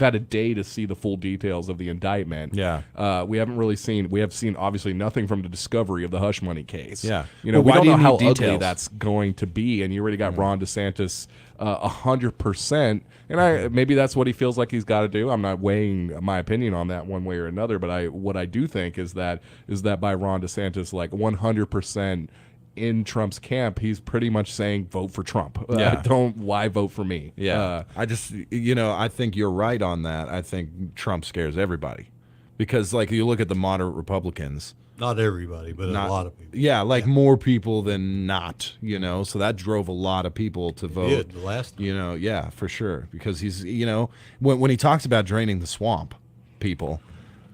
had a day to see the full details of the indictment. Yeah. We haven't really seen. We have seen obviously nothing from the discovery of the hush money case. Yeah. We Well, why don't do know you how need ugly details? that's going to be, and you already got Ron DeSantis 100%. And maybe that's what he feels like he's got to do. I'm not weighing my opinion on that one way or another, but what I do think is that by Ron DeSantis like 100%. In Trump's camp, he's pretty much saying vote for Trump. Why vote for me? Yeah. I just, I think you're right on that. I think Trump scares everybody because, like, you look at the moderate Republicans. Not everybody, but a lot of people. Yeah, more people than not, so that drove a lot of people to vote. Did the last time. Yeah, for sure. Because he's, when he talks about draining the swamp, people,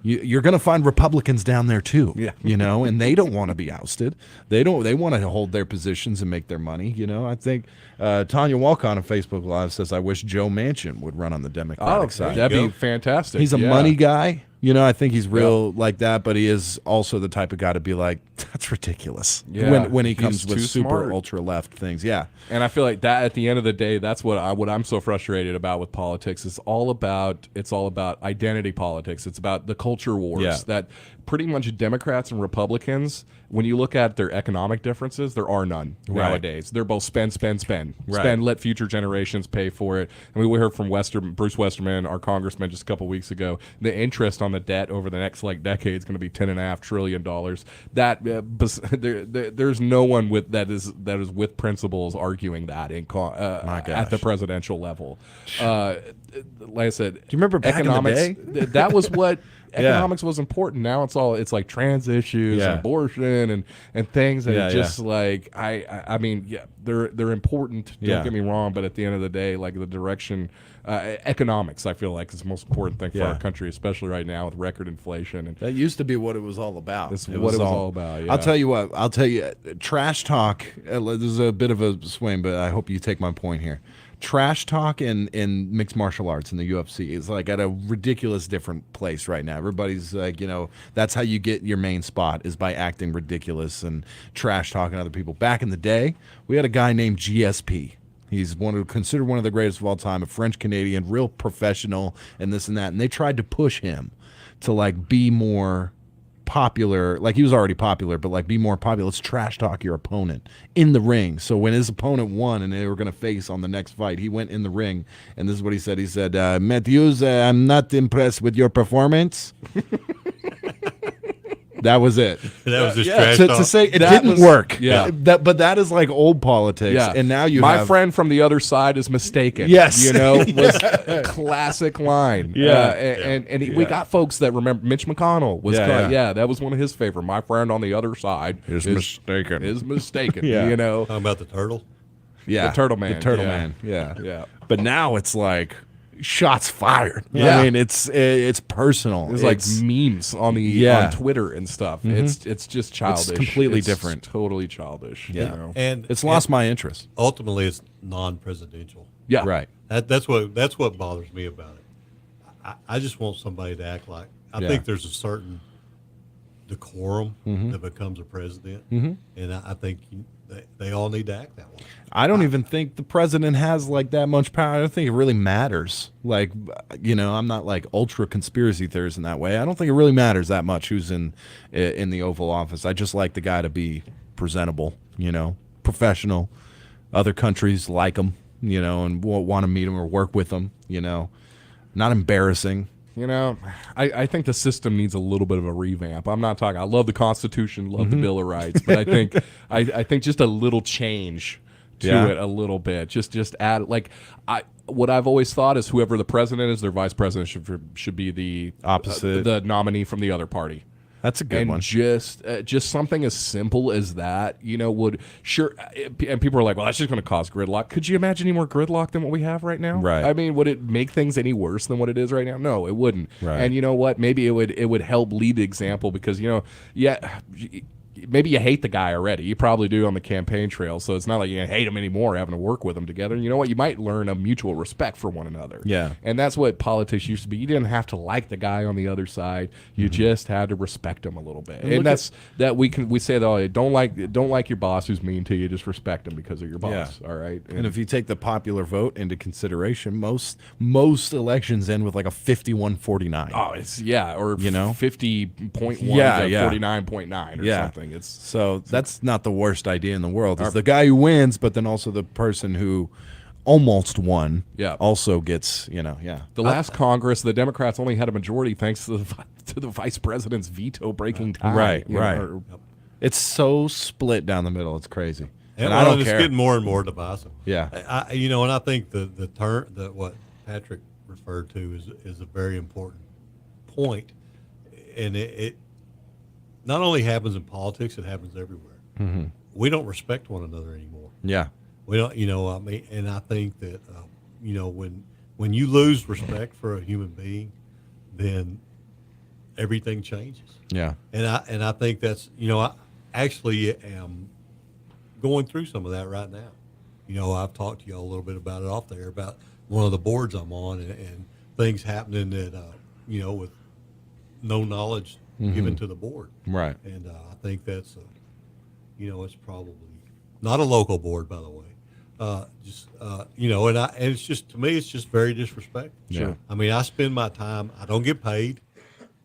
you're going to find Republicans down there too, and they don't want to be ousted. They want to hold their positions and make their money. I think Tanya Walcott on Facebook Live says, "I wish Joe Manchin would run on the Democratic side." That'd be fantastic. He's a money guy. I think he's real like that, but he is also the type of guy to be like, that's ridiculous. Yeah, when he he's comes with too super smart. ultra left things. Yeah. And I feel like that at the end of the day, that's what I'm so frustrated about with politics. It's all about identity politics. It's about the culture wars. Yeah. That pretty much Democrats and Republicans, when you look at their economic differences, there are none nowadays. They're both spend, let future generations pay for it. And we heard from Bruce Westerman, our congressman, just a couple weeks ago, the interest on the debt over the next decade is going to be $10.5 trillion. That there's no one that is with principles arguing that at the presidential level. Like I said, do you remember back economics? in the day? That was what. Economics was important. Now it's like trans issues, and abortion, and things that are just like I mean they're important. Don't get me wrong, but at the end of the day, like the direction, economics I feel like is the most important thing for our country, especially right now with record inflation. And that used to be what it was all about. That's what it was all about. Yeah. I'll tell you what. Trash talk. This is a bit of a swing, but I hope you take my point here. Trash talk in mixed martial arts in the UFC is like at a ridiculous different place right now. Everybody's like, that's how you get your main spot is by acting ridiculous and trash talking other people. Back in the day, we had a guy named GSP. He's considered one of the greatest of all time, a French Canadian, real professional, and this and that. And they tried to push him to be more popular. Like he was already popular, but be more popular. Let's trash talk your opponent in the ring. So when his opponent won and they were going to face on the next fight, he went in the ring, and this is what he said. He said, "Matthews, I'm not impressed with your performance." That was it. That was just trash to talk. say it didn't work. Yeah. But that is like old politics. Yeah. And now my friend from the other side is mistaken. Yes. Was a classic line. Yeah. And we got folks that remember Mitch McConnell was that was one of his favorite. My friend on the other side is mistaken. Is mistaken. Yeah. Talking about the turtle. Yeah, the Turtle Man. The Turtle yeah. Man. Yeah, yeah. But now it's like shots fired. Yeah. I mean, it's personal. There's like memes on on Twitter and stuff. Mhm. It's just childish. It's completely It's different. Totally childish. Yeah. You know? And it's lost my interest. Ultimately, it's non-presidential. Yeah. Right. That's what bothers me about it. I just want somebody to act like. I think there's a certain decorum that becomes a president, and I think they all need to act that way. I don't even think the president has like that much power. I don't think it really matters. Like, I'm not like ultra conspiracy theorist in that way. I don't think it really matters that much who's in the Oval Office. I just like the guy to be presentable, professional. Other countries like him, and want to meet him or work with him, not embarrassing. I think the system needs a little bit of a revamp. I'm not talking. I love the Constitution, love the Bill of Rights, but I think I think just a little change to it a little bit. Just add what I've always thought is whoever the president is, their vice president should be the opposite, the nominee from the other party. That's a good one. Just something as simple as that, would and people are like, well, that's just going to cause gridlock. Could you imagine any more gridlock than what we have right now? Right. I mean, would it make things any worse than what it is right now? No, it wouldn't. Right. And you know what? Maybe it would help lead the example because maybe you hate the guy already. You probably do on the campaign trail, so it's not like you hate him anymore having to work with him together. And you know what? You might learn a mutual respect for one another. Yeah. And that's what politics used to be. You didn't have to like the guy on the other side. You just had to respect him a little bit. And that's that we say that, oh, don't like your boss who's mean to you, just respect him because of your boss. Yeah. All right. And if you take the popular vote into consideration, most elections end with like a 51-49. Oh, it's or 50.1 to 49.9 or something. So that's not the worst idea in the world. It's the guy who wins, but then also the person who almost won also gets, The last Congress, the Democrats only had a majority thanks to the vice president's veto breaking tie. Right. It's so split down the middle. It's crazy. And I don't it's care. getting more and more divisive. Yeah. And I think the term that what Patrick referred to is a very important point, and it not only happens in politics, it happens everywhere. Mm-hmm. We don't respect one another anymore. Yeah. We don't, and I think that, when you lose respect for a human being, then everything changes. Yeah. And I think that's, I actually am going through some of that right now. I've talked to you all a little bit about it off there about one of the boards I'm on and things happening that, with no knowledge given to the board. Right. And I think that's, it's probably not a local board, by the way. And it's just, to me, it's just very disrespectful. Sure. I mean, I spend my time, I don't get paid.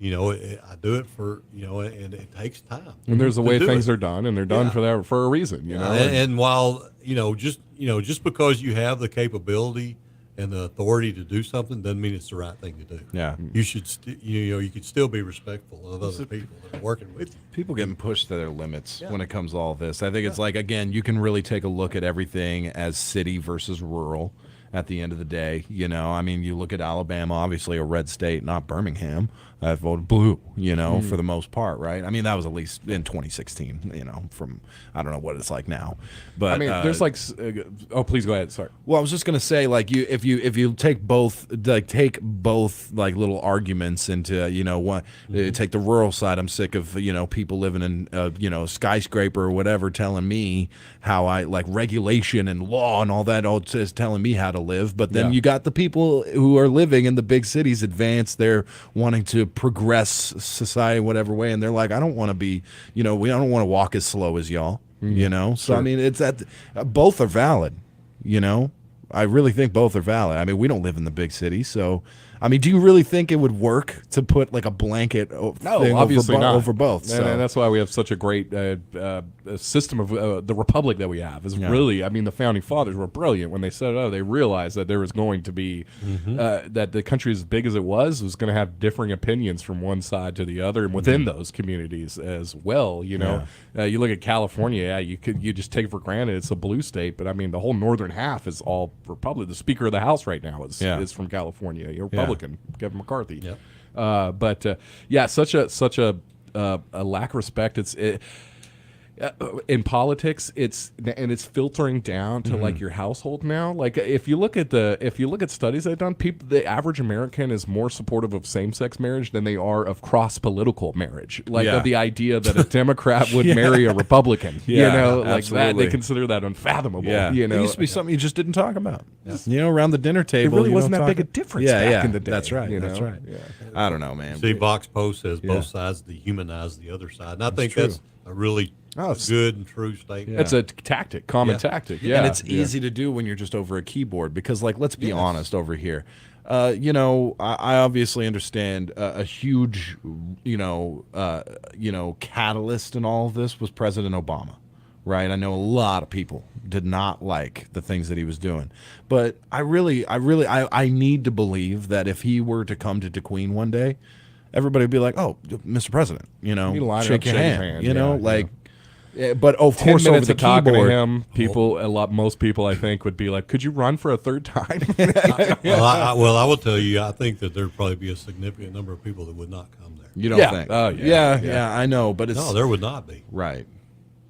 I do it for, and it takes time. And there's a way things are are done, and they're done for a reason, And while, just because you have the capability and the authority to do something doesn't mean it's the right thing to do. Yeah. You should, you could still be respectful of other people that are working with you. People getting pushed to their limits when it comes to all this. I think it's like, again, you can really take a look at everything as city versus rural at the end of the day. I mean, you look at Alabama, obviously a red state, not Birmingham. I voted blue, for the most part, right? I mean, that was at least in 2016, from, I don't know what it's like now. But I mean, there's please go ahead. Sorry. Well, I was just gonna say, like, if you take both like little arguments into, take the rural side. I'm sick of people living in a skyscraper or whatever telling me how I like regulation and law and all that is telling me how to live. But then you got the people who are living in the big cities, advanced. They're wanting to progress society whatever way, and they're like, I don't want to be, we don't want to walk as slow as y'all. So Sure. I mean, it's that both are valid. I really think both are valid. I mean, we don't live in the big city, so I mean, do you really think it would work to put like a blanket thing obviously not. over both? So. And that's why we have such a great system of the republic that we have. Is really, I mean, the founding fathers were brilliant when they set it up. They realized that there was going to be that the country, as big as it was going to have differing opinions from one side to the other, and within those communities as well. You look at California. You just take it for granted it's a blue state, but I mean, the whole northern half is all Republican. The Speaker of the House right now is from California. Republican, Kevin McCarthy. Such a lack of respect. in politics, it's filtering down to like your household now. Like if you look at studies they've done, the average American is more supportive of same-sex marriage than they are of cross-political marriage. Like of the idea that a Democrat would marry a Republican. You know, like that, they consider that unfathomable. Yeah. You know, It used to be something you just didn't talk about. You know, around the dinner it table, really you wasn't don't that talk- big a difference Yeah, back in the day. That's right. You That's know? right. Yeah. I don't know, man. See, Box Post says Yeah. both sides dehumanize the other side, and I think true. that's a really good and true statement. It's a tactic, common tactic. Yeah, and it's easy to do when you're just over a keyboard because, like, let's be honest over here. You know, I obviously understand a huge, catalyst in all of this was President Obama, right? I know a lot of people did not like the things that he was doing, but I need to believe that if he were to come to Kdqn one day, everybody would be like, "Oh, Mr. President," you know, You line shake up, your shake hand, hand, you know, yeah, like. Yeah, but of 10 course, over minutes the of talking keyboard, to him, most people, I think, would be like, "Could you run for a third time?" Well, I will tell you, I think that there'd probably be a significant number of people that would not come there. You don't think? Yeah, I know, but it's No, there would not be. right.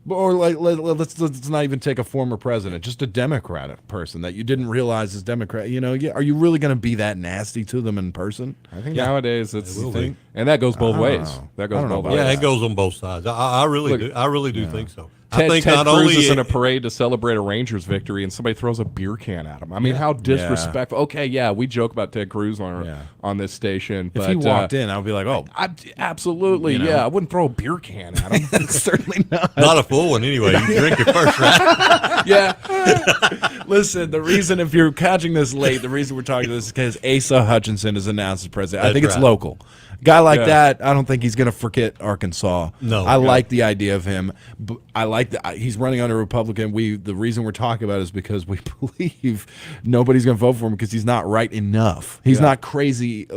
Or like let's not even take a former president, just a Democratic person that you didn't realize is Democrat. You know, are you really going to be that nasty to them in person? I think nowadays it's It will be. and that goes both I don't ways. know. That I goes don't know both about ways. Yeah, it goes on both sides. I really Look, do. I really do think so. Ted, I think Ted not Cruz only is in a parade to celebrate a Rangers victory, and somebody throws a beer can at him. I mean, how disrespectful! Okay, yeah, we joke about Ted Cruz on this station, but If he walked in, I would be like, "Oh, absolutely, You know? yeah, I wouldn't throw a beer can at him. certainly not." not a full one anyway. You drink it first, right? Yeah. Listen, the reason, if you're catching this late, the reason we're talking this is because Asa Hutchinson is announced as president. I That's think it's right. local. Guy like Yeah. that, I don't think he's going to forget Arkansas. No. I like the idea of him. I like that he's running on a Republican. The reason we're talking about it is because we believe nobody's going to vote for him because he's not right enough. He's not crazy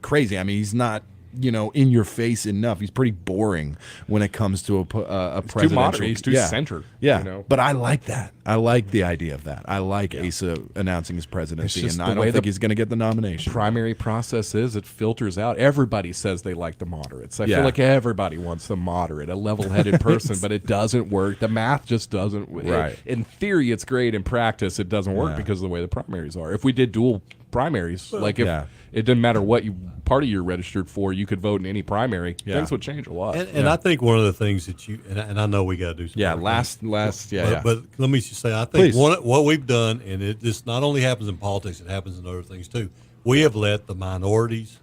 crazy. I mean, he's not in your face enough. He's pretty boring when it comes to a presidential. too moderate. He's too center. Yeah, you know? but I like that. I like the idea of that. I like Asa announcing his presidency, just and the I don't way think the he's going to get the nomination. Primary process is it filters out. Everybody says they like the moderates. I Yeah. feel like everybody wants the moderate, a level-headed person, but it doesn't work. The math just doesn't. Right. In theory, it's great. In practice, it doesn't work Yeah. because of the way the primaries are. If we did dual primaries, like if Yeah. it didn't matter what party you're registered for, you could vote in any primary. Yeah. Things would change a lot. And I think one of the things that and I know we got to do some Yeah, more last, yeah. But let me just say, I think Please. what we've done, and this not only happens in politics, it happens in other things too. We have let the minorities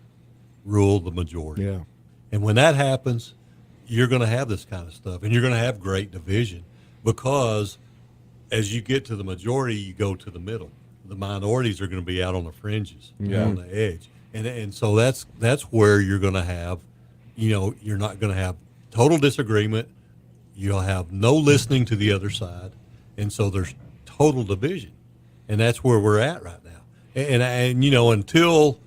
rule the majority. Yeah. And when that happens, you're going to have this kind of stuff, and you're going to have great division because as you get to the majority, you go to the middle. The minorities are going to be out on the fringes, on the edge, and so that's where you're going to have, you're not going to have total disagreement. You'll have no listening to the other side, and so there's total division, and that's where we're at right now. And until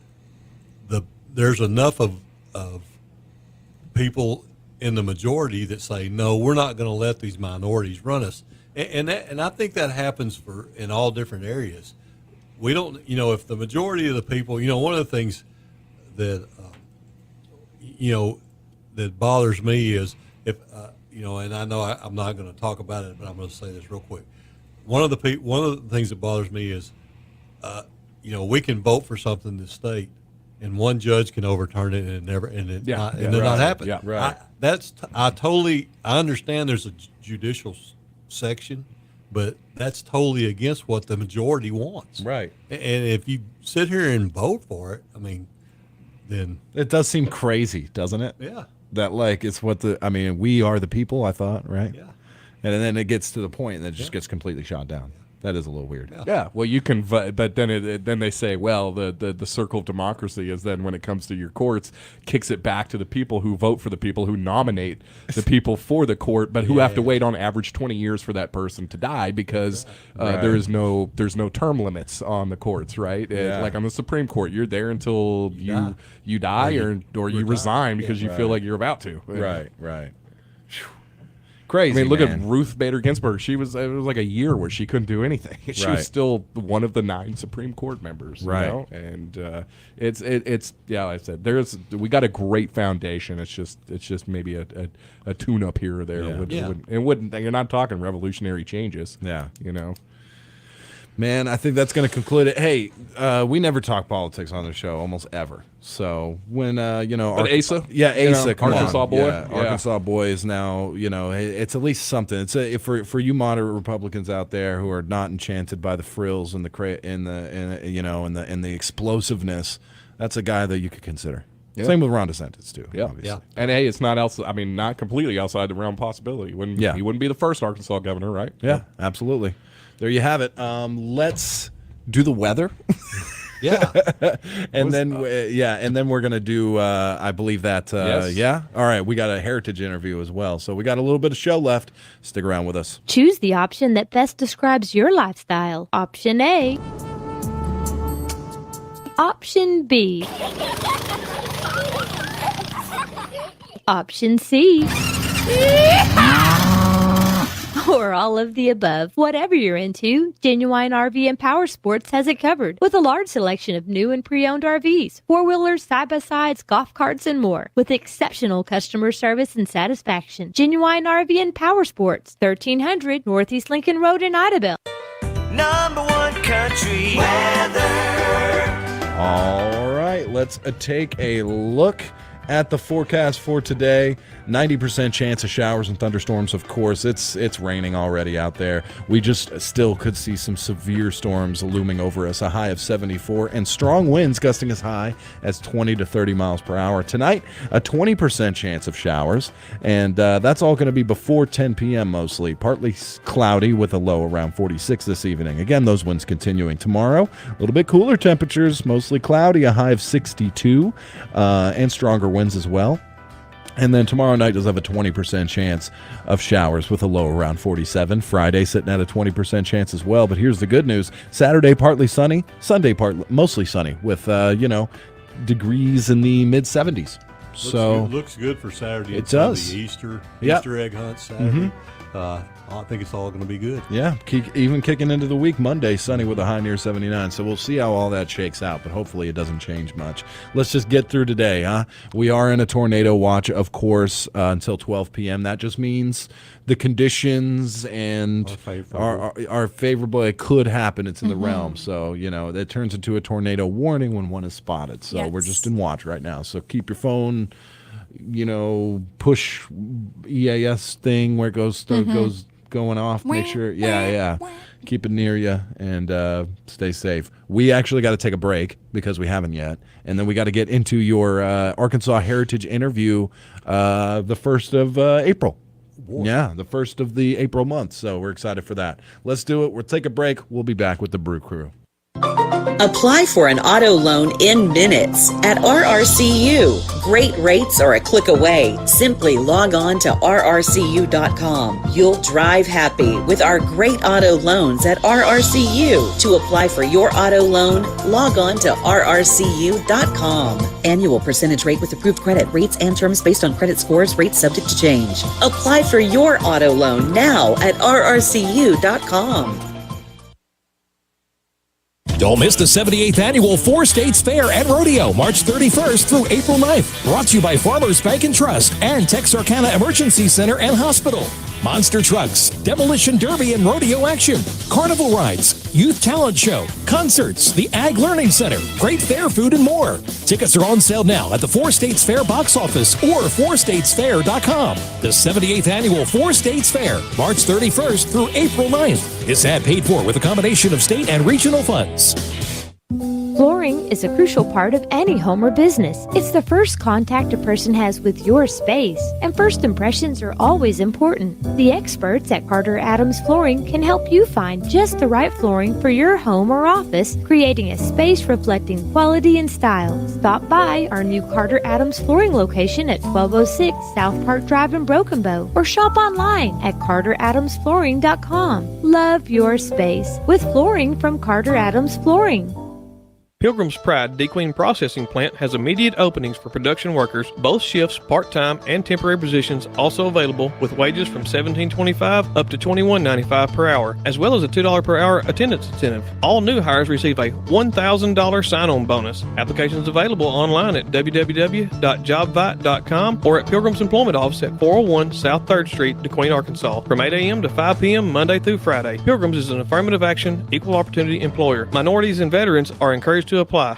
there's enough of people in the majority that say no, we're not going to let these minorities run us, and I think that happens in all different areas. We don't, if the majority of the people, one of the things that that bothers me is if and I know I'm not going to talk about it, but I'm going to say this real quick. One of the things that bothers me is, we can vote for something in the state, and one judge can overturn it, and it never, and it not happen. Yeah, right. I understand there's a judicial section, but that's totally against what the majority wants. Right. And if you sit here and vote for it, I mean, then It does seem crazy, doesn't it? yeah. That it's what we are the people, I thought, right? Yeah. And then it gets to the point and it just gets completely shot down. That is a little weird. Yeah, well, you can, but then then they say, well, the circle of democracy is then when it comes to your courts, kicks it back to the people who vote for the people who nominate the people for the court, but who have to wait on average 20 years for that person to die because there's no term limits on the courts, right? Like on the Supreme Court, you're there until you die or you resign because you feel like you're about to. Right. Crazy. I mean, look man. at Ruth Bader Ginsburg. It was like a year where she couldn't do anything. She Right. was still one of the 9 Supreme Court members. Right. You know? And it's yeah, like I said, we got a great foundation. It's just maybe a tune up here or there. Yeah. It wouldn't. You're not talking revolutionary changes. Yeah. You know. Man, I think that's going to conclude it. Hey, we never talk politics on the show, almost ever. So when But Asa, yeah, you know, Asa, come Arkansas on. boy, Yeah, Arkansas boy is now, it's at least something. It's for you moderate Republicans out there who are not enchanted by the frills and the explosiveness. That's a guy that you could consider. Yeah. Same with Ron DeSantis too. Yeah, obviously. And hey, it's not completely outside the realm of possibility. He wouldn't be the first Arkansas governor, right? Yeah, absolutely. There you have it. Let's do the weather. Yeah. and then we're gonna do. I believe that. Yes. Yeah. All right. We got a heritage interview as well, so we got a little bit of show left. Stick around with us. Choose the option that best describes your lifestyle. Option A. Option B. Option C. Or all of the above. Whatever you're into, Genuine RV and Power Sports has it covered with a large selection of new and pre-owned RVs, four-wheelers, side-by-sides, golf carts, and more. With exceptional customer service and satisfaction. Genuine RV and Power Sports, 1300 Northeast Lincoln Road in Idabel. Number one country weather. All right. Let's take a look at the forecast for today. 90% chance of showers and thunderstorms, of course. It's raining already out there. We just still could see some severe storms looming over us, a high of 74, and strong winds gusting as high as 20 to 30 miles per hour. Tonight, a 20% chance of showers, and that's all going to be before 10 p.m. mostly. Partly cloudy with a low around 46 this evening. Again, those winds continuing. Tomorrow, a little bit cooler temperatures, mostly cloudy, a high of 62, and stronger winds as well. And then tomorrow night does have a 20% chance of showers with a low around 47. Friday sitting at a 20% chance as well. But here's the good news. Saturday partly sunny. Sunday mostly sunny with, degrees in the mid-70s. Looks good for Saturday. It does. Sunday. Easter egg hunt Saturday. I think it's all going to be good. Yeah, even kicking into the week, Monday, sunny with a high near 79. So we'll see how all that shakes out, but hopefully it doesn't change much. Let's just get through today, huh? We are in a tornado watch, of course, until 12 p.m. That just means the conditions and are favorable. It could happen. It's in the realm. So, that turns into a tornado warning when one is spotted. So we're just in watch right now. So keep your phone, push EAS thing where it goes going off. Make sure, keep it near you and stay safe. We actually got to take a break because we haven't yet, and then we got to get into your Arkansas Heritage interview the 1st of April. Yeah, the 1st of the April month. So we're excited for that. Let's do it. We'll take a break. We'll be back with the Brew Crew. Apply for an auto loan in minutes at RRCU. Great rates are a click away. Simply log on to rrcu.com. You'll drive happy with our great auto loans at RRCU. To apply for your auto loan, log on to rrcu.com. Annual percentage rate with approved credit. Rates and terms based on credit scores. Rates subject to change. Apply for your auto loan now at rrcu.com. Don't miss the 78th Annual Four States Fair and Rodeo, March 31st through April 9th. Brought to you by Farmers Bank and Trust and Texarkana Emergency Center and Hospital. Monster trucks, demolition derby and rodeo action, carnival rides, youth talent show, concerts, the Ag Learning Center, great fair food and more. Tickets are on sale now at the Four States Fair box office or fourstatesfair.com. The 78th Annual Four States Fair, March 31st through April 9th. This ad paid for with a combination of state and regional funds. Flooring is a crucial part of any home or business. It's the first contact a person has with your space, and first impressions are always important. The experts at Carter Adams Flooring can help you find just the right flooring for your home or office, creating a space reflecting quality and style. Stop by our new Carter Adams Flooring location at 1206 South Park Drive in Broken Bow, or shop online at carteradamsflooring.com. Love your space with flooring from Carter Adams Flooring. Pilgrim's Pride Kdqn processing plant has immediate openings for production workers, both shifts, part-time and temporary positions also available with wages from $17.25 up to $21.95 per hour, as well as a $2 per hour attendance incentive. All new hires receive a $1,000 sign-on bonus. Applications available online at www.jobvite.com or at Pilgrim's Employment Office at 401 South 3rd Street, DeQueen, Arkansas, from 8 a.m. to 5 p.m. Monday through Friday. Pilgrim's is an affirmative action, equal opportunity employer. Minorities and veterans are encouraged to apply.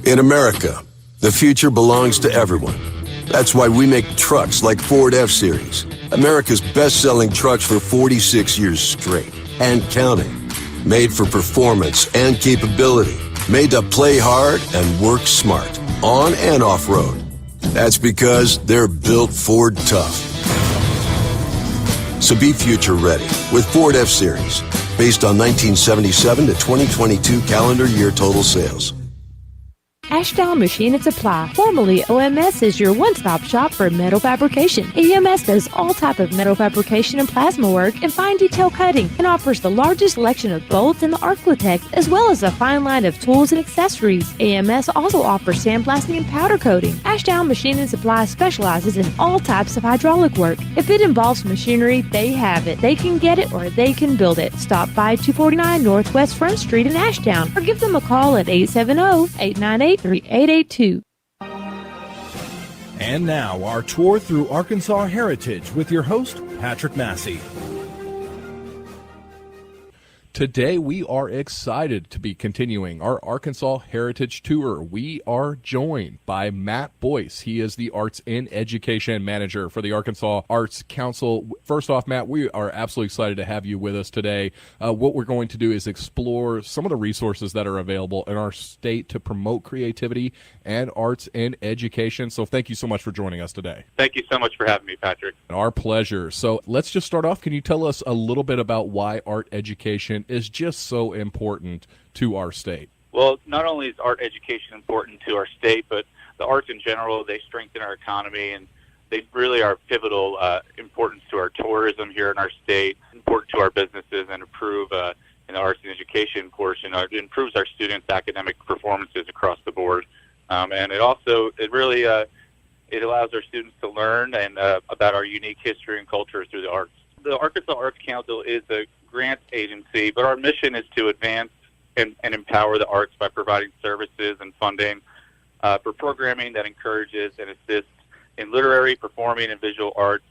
In America, the future belongs to everyone. That's why we make trucks like Ford F-Series, America's best-selling trucks for 46 years straight and counting. Made for performance and capability. Made to play hard and work smart, on and off-road. That's because they're built Ford tough. So be future ready with Ford F-Series, based on 1977 to 2022 calendar year total sales. Ashdown Machine and Supply, formerly OMS, is your one-stop shop for metal fabrication. EMS does all type of metal fabrication and plasma work and fine detail cutting, and offers the largest selection of bolts and the Arclatex, as well as a fine line of tools and accessories. AMS also offers sandblasting and powder coating. Ashdown Machine and Supply specializes in all types of hydraulic work. If it involves machinery, they have it. They can get it or they can build it. Stop by 249 Northwest Front Street in Ashdown or give them a call at 870-898-3882. And now, our tour through Arkansas heritage with your host, Patrick Massey. Today, we are excited to be continuing our Arkansas Heritage Tour. We are joined by Matt Boyce. He is the Arts and Education Manager for the Arkansas Arts Council. First off, Matt, we are absolutely excited to have you with us today. What we're going to do is explore some of the resources that are available in our state to promote creativity and arts and education. So thank you so much for joining us today. Thank you so much for having me, Patrick. Our pleasure. So let's just start off. Can you tell us a little bit about why art education is just so important to our state? Well, not only is art education important to our state, but the arts in general, they strengthen our economy, and they really are pivotal importance to our tourism here in our state, important to our businesses, and improve in the arts and education portion. It improves our students' academic performances across the board. And it also, it allows our students to learn and about our unique history and culture through the arts. The Arkansas Arts Council is a grant agency, but our mission is to advance and empower the arts by providing services and funding for programming that encourages and assists in literary, performing, and visual arts,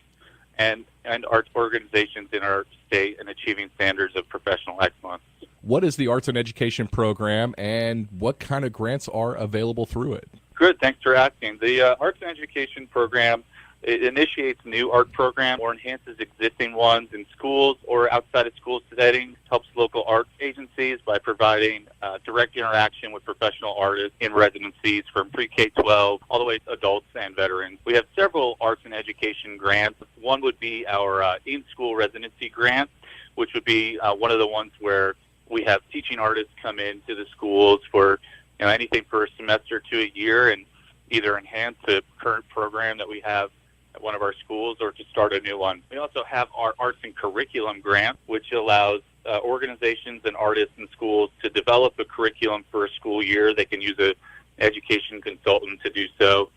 and arts organizations in our state in achieving standards of professional excellence. What is the Arts and Education Program, and what kind of grants are available through it? Good, thanks for asking. The Arts and Education Program, it initiates new art programs or enhances existing ones in schools or outside of school settings, helps local art agencies by providing direct interaction with professional artists in residencies from pre-K-12 all the way to adults and veterans. We have several arts and education grants. One would be our in-school residency grant, which would be one of the ones where we have teaching artists come into the schools for anything for a semester to a year and either enhance the current program that we have at one of our schools or to start a new one. We also have our Arts and Curriculum Grant, which allows organizations and artists in schools to develop a curriculum for a school year. They can use an education consultant to do so.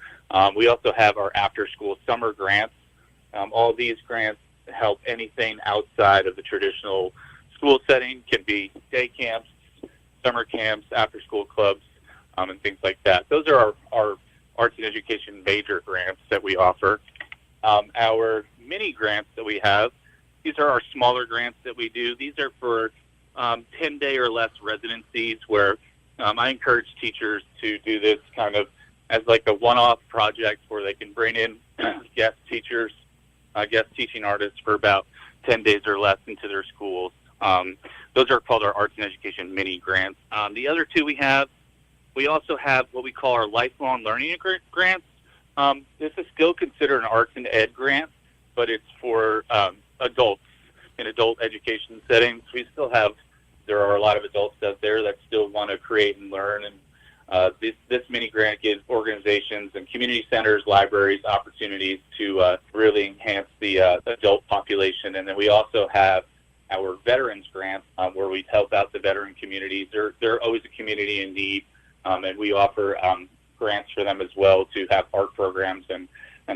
We also have our after-school summer grants. All these grants help anything outside of the traditional school setting. Can be day camps, summer camps, after-school clubs, and things like that. Those are our arts and education major grants that we offer. Our mini grants that we have, these are our smaller grants that we do. These are for 10-day or less residencies where I encourage teachers to do this kind of as like a one-off project where they can bring in guest teachers, guest teaching artists for about 10 days or less into their schools. Those are called our Arts and Education mini grants. The other two we also have what we call our lifelong learning grants. This is still considered an arts and ed grant, but it's for adults in adult education settings. There are a lot of adults out there that still want to create and learn, and this mini grant gives organizations and community centers, libraries, opportunities to really enhance the adult population. And then we also have our veterans grant where we help out the veteran communities. They're always a community in need and we offer grants for them as well to have art programs and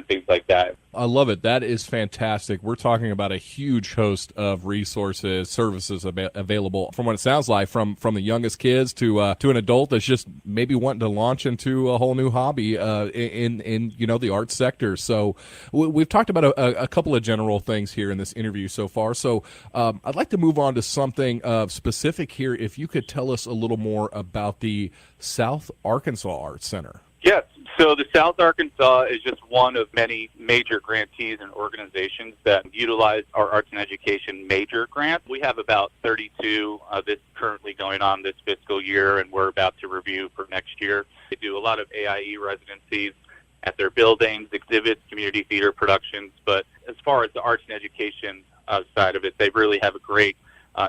things like that. I love it. That is fantastic. We're talking about a huge host of resources, services available. From what it sounds like, from the youngest kids to an adult that's just maybe wanting to launch into a whole new hobby in the arts sector. So we've talked about a couple of general things here in this interview so far. So I'd like to move on to something specific here. If you could tell us a little more about the South Arkansas Arts Center. Yes. So the South Arkansas is just one of many major grantees and organizations that utilize our arts and education major grant. We have about 32 this currently going on this fiscal year, and we're about to review for next year. They do a lot of AIE residencies at their buildings, exhibits, community theater productions. But as far as the arts and education side of it, they really have a great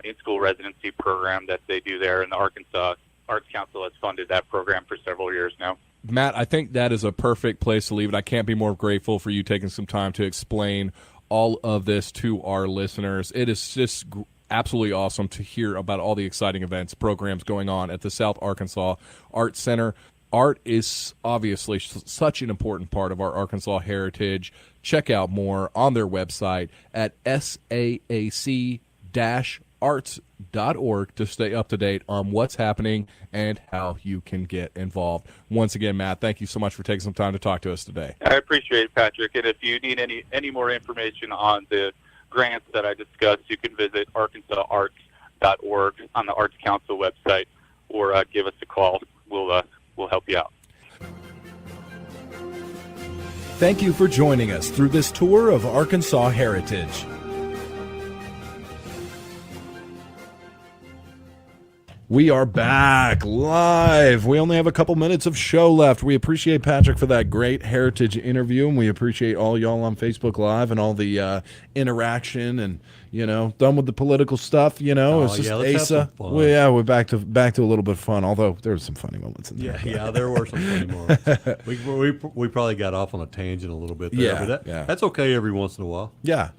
in-school residency program that they do there, and the Arkansas Arts Council has funded that program for several years now. Matt, I think that is a perfect place to leave it. I can't be more grateful for you taking some time to explain all of this to our listeners. It is just absolutely awesome to hear about all the exciting events, programs going on at the South Arkansas Arts Center. Art is obviously such an important part of our Arkansas heritage. Check out more on their website at saac-arts.org to stay up to date on what's happening and how you can get involved. Once again, Matt, thank you so much for taking some time to talk to us today. I appreciate it, Patrick. And if you need any more information on the grants that I discussed, you can visit arkansasarts.org on the Arts Council website, or give us a call. We'll help you out. Thank you for joining us through this tour of Arkansas heritage. We are back live. We only have a couple minutes of show left. We appreciate Patrick for that great heritage interview, and we appreciate all y'all on Facebook Live and all the interaction. And done with the political stuff. It's just Asa. We're back to a little bit of fun. Although there were some funny moments in there. Yeah, there were some funny moments. We probably got off on a tangent a little bit there, but that's okay every once in a while. Yeah.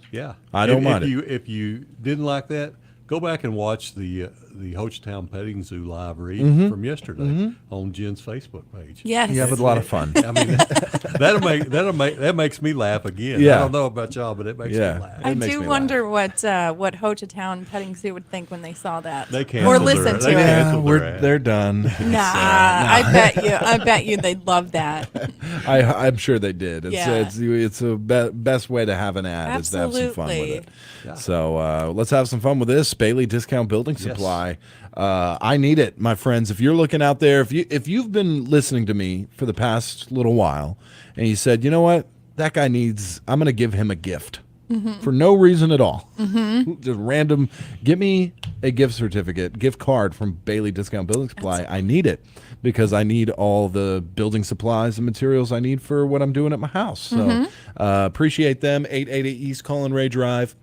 I don't mind it. If you didn't like that, go back and watch the Hochtown Petting Zoo live read from yesterday on Jen's Facebook page. Yes. Yeah, but a lot of fun. I mean, that makes me laugh again. Yeah. I don't know about y'all, but it makes me laugh. I do wonder what Hochtown Petting Zoo would think when they saw that. They canceled or listen to it. They're done. Nah, I bet you they'd love that. I'm sure they did. Yeah. It's a best way to have an ad Absolutely. is to have some fun with it. Yeah. So let's have some fun with this. Bailey Discount Building Supply. I need it, my friends. If you're looking out there, if you've been listening to me for the past little while, and you said, you know what, that guy needs, I'm going to give him a gift for no reason at all. Just random, give me a gift certificate, gift card from Bailey Discount Building Supply. I need it because I need all the building supplies and materials I need for what I'm doing at my house. So appreciate them. 888 East Colin Ray Drive.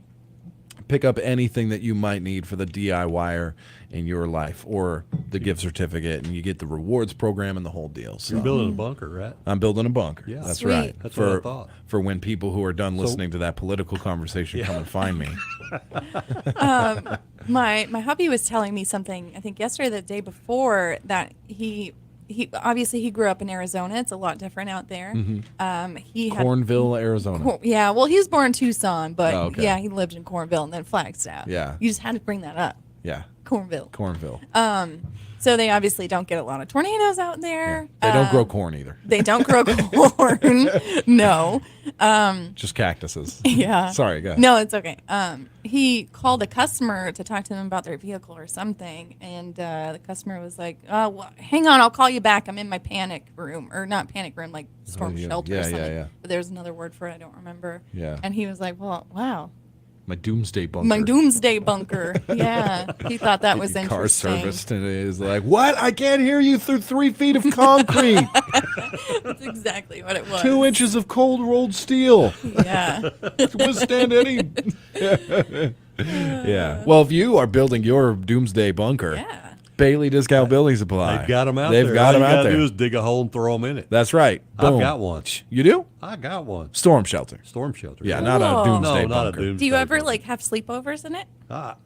Pick up anything that you might need for the DIYer in your life, or the gift certificate, and you get the rewards program and the whole deal. So you're building a bunker, right? I'm building a bunker. Yeah, that's Sweet. right. That's what I thought. For when people who are done listening to that political conversation come and find me. My hubby was telling me something, I think yesterday, the day before, that he obviously he grew up in Arizona. It's a lot different out there. Cornville, Arizona. Yeah, well, he was born in Tucson, but okay. he lived in Cornville and then Flagstaff. Yeah. You just had to bring that up. Yeah. Cornville. So they obviously don't get a lot of tornadoes out there. They don't grow corn either. They don't grow corn. No. Just cactuses. Yeah. Sorry, go ahead. No, it's okay. He called a customer to talk to them about their vehicle or something, and the customer was like, well, hang on, I'll call you back. I'm in my panic room. Or not panic room, like storm shelter or something. Yeah. But there's another word for it, I don't remember. Yeah. And he was like, well, wow. My doomsday bunker. My doomsday bunker. Yeah. He thought that was Car interesting. serviced, and it is like, what? I can't hear you through 3 feet of concrete. That's exactly what it was. 2 inches of cold rolled steel. Yeah. To withstand any. Yeah. Well, if you are building your doomsday bunker, Bailey Discount Building Supply. They've got them out there. there. Got them All you out gotta there. do is dig a hole and throw them in it. That's right. I've Boom. got one. You do? I got one. Storm shelter. Storm shelter. Yeah, not a doomsday bunker. Not a doomsday Do you ever have sleepovers in it? I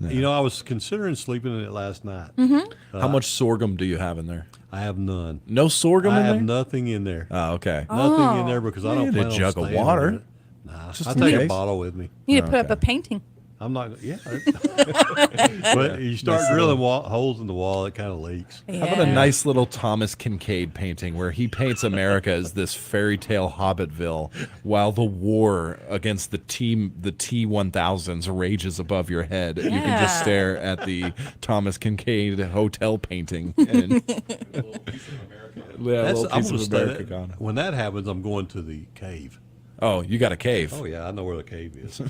was considering sleeping in it last night. How much sorghum do you have in there? I have none. No sorghum I in have there? nothing in there. Oh, okay. Nothing in there because I don't need a plan on jug of staying water. with it. Nah, Just I in take a case. bottle with me. You need to put up a painting. I'm not. Yeah. But you start drilling holes in the wall, it kind of leaks. How about a nice little Thomas Kincaid painting where he paints America as this fairy tale Hobbitville while the war against the T-1000s rages above your head. You can just stare at the Thomas Kincaid hotel painting. And When that happens, I'm going to the cave. Oh, you got a cave? Oh, yeah. I know where the cave is.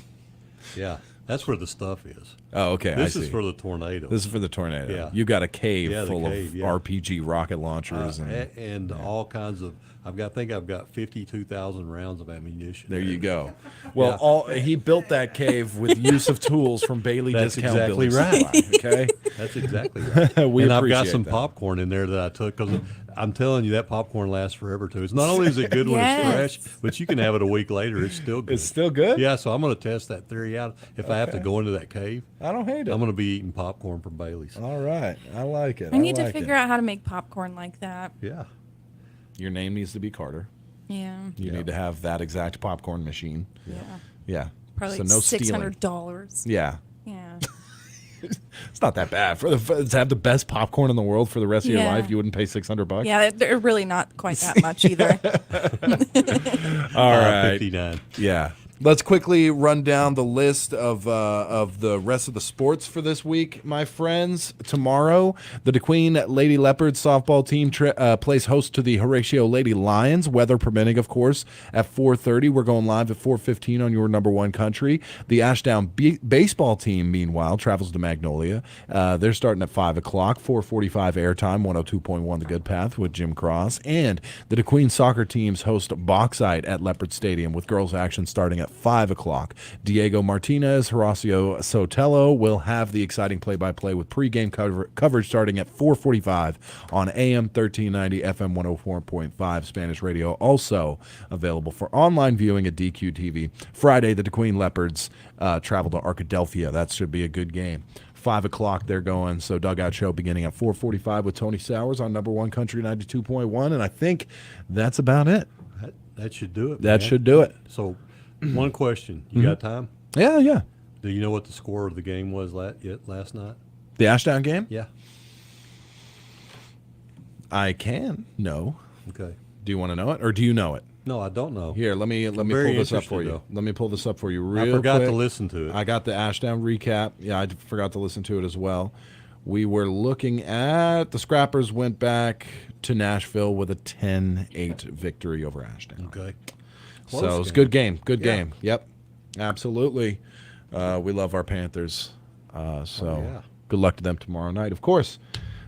Yeah. That's where the stuff is. Oh, okay. This I is see. for the tornado. This is for the tornado. Yeah. You got a cave Yeah, the full cave, of yeah. RPG rocket launchers and all kinds of. I think I've got 52,000 rounds of ammunition. There you go. Well, he built that cave with use of tools from Bailey That's Discount exactly Building right. Supply, okay, That's exactly right. We and I've got appreciate some that. popcorn in there that I took because I'm telling you that popcorn lasts forever too. It's not only is it good when Yes. it's fresh, but you can have it a week later. It's still good. It's still good? Yeah. So I'm going to test that theory out. If I have to go into that cave, I don't hate it. I'm going to be eating popcorn from Bailey's. All right, I like it. I need to figure out how to make popcorn like that. Yeah. Your name needs to be Carter. Yeah. You need to have that exact popcorn machine. Yeah. Yeah. Probably so like no stealing. $600. Yeah. Yeah. It's not that bad to have the best popcorn in the world for the rest of your Yeah. life. You wouldn't pay $600. Yeah, they're really not quite that much either. All right. 59. Yeah. Let's quickly run down the list of the rest of the sports for this week, my friends. Tomorrow, the Kdqn Lady Leopards softball team plays host to the Horatio Lady Lions, weather permitting, of course, at 4:30. We're going live at 4:15 on your number one country. The Ashdown baseball team, meanwhile, travels to Magnolia. They're starting at 5 o'clock, 4:45 airtime, 102.1 The Good Path with Jim Cross. And the Kdqn soccer teams host Bauxite at Leopard Stadium with girls action starting at 5 o'clock. Diego Martinez, Horacio Sotelo will have the exciting play-by-play with pregame coverage starting at 4:45 on AM 1390, FM 104.5 Spanish radio. Also available for online viewing at DQ TV. Friday, the Kdqn Leopards travel to Arkadelphia. That should be a good game. 5 o'clock they're going, so Dugout Show beginning at 4:45 with Tony Sowers on number one country 92.1, and I think that's about it. That should do it. That man. should do it. So, one question. You got time? Yeah, yeah. Do you know what the score of the game was last night? The Ashdown game? Yeah. I can. No. Okay. Do you want to know it, or do you know it? No, I don't know. Here, let me pull very this up for interested, you. though. Let me pull this up for you real I forgot quick. to listen to it. I got the Ashdown recap. Yeah, I forgot to listen to it as well. We were looking at the Scrappers went back to Nashville with a 10-8 victory over Ashdown. Okay. So it's a good game. Good game. Yep. Absolutely. We love our Panthers. Good luck to them tomorrow night. Of course.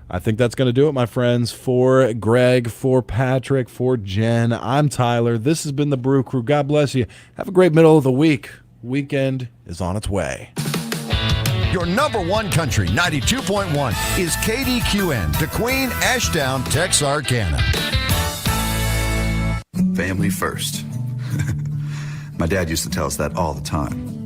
I think that's going to do it, my friends. For Greg, for Patrick, for Jen, I'm Tyler. This has been the Brew Crew. God bless you. Have a great middle of the week. Weekend is on its way. Your number one country, 92.1, is KDQN, Kdqn, Ashdown, Texarkana. Family first. My dad used to tell us that all the time.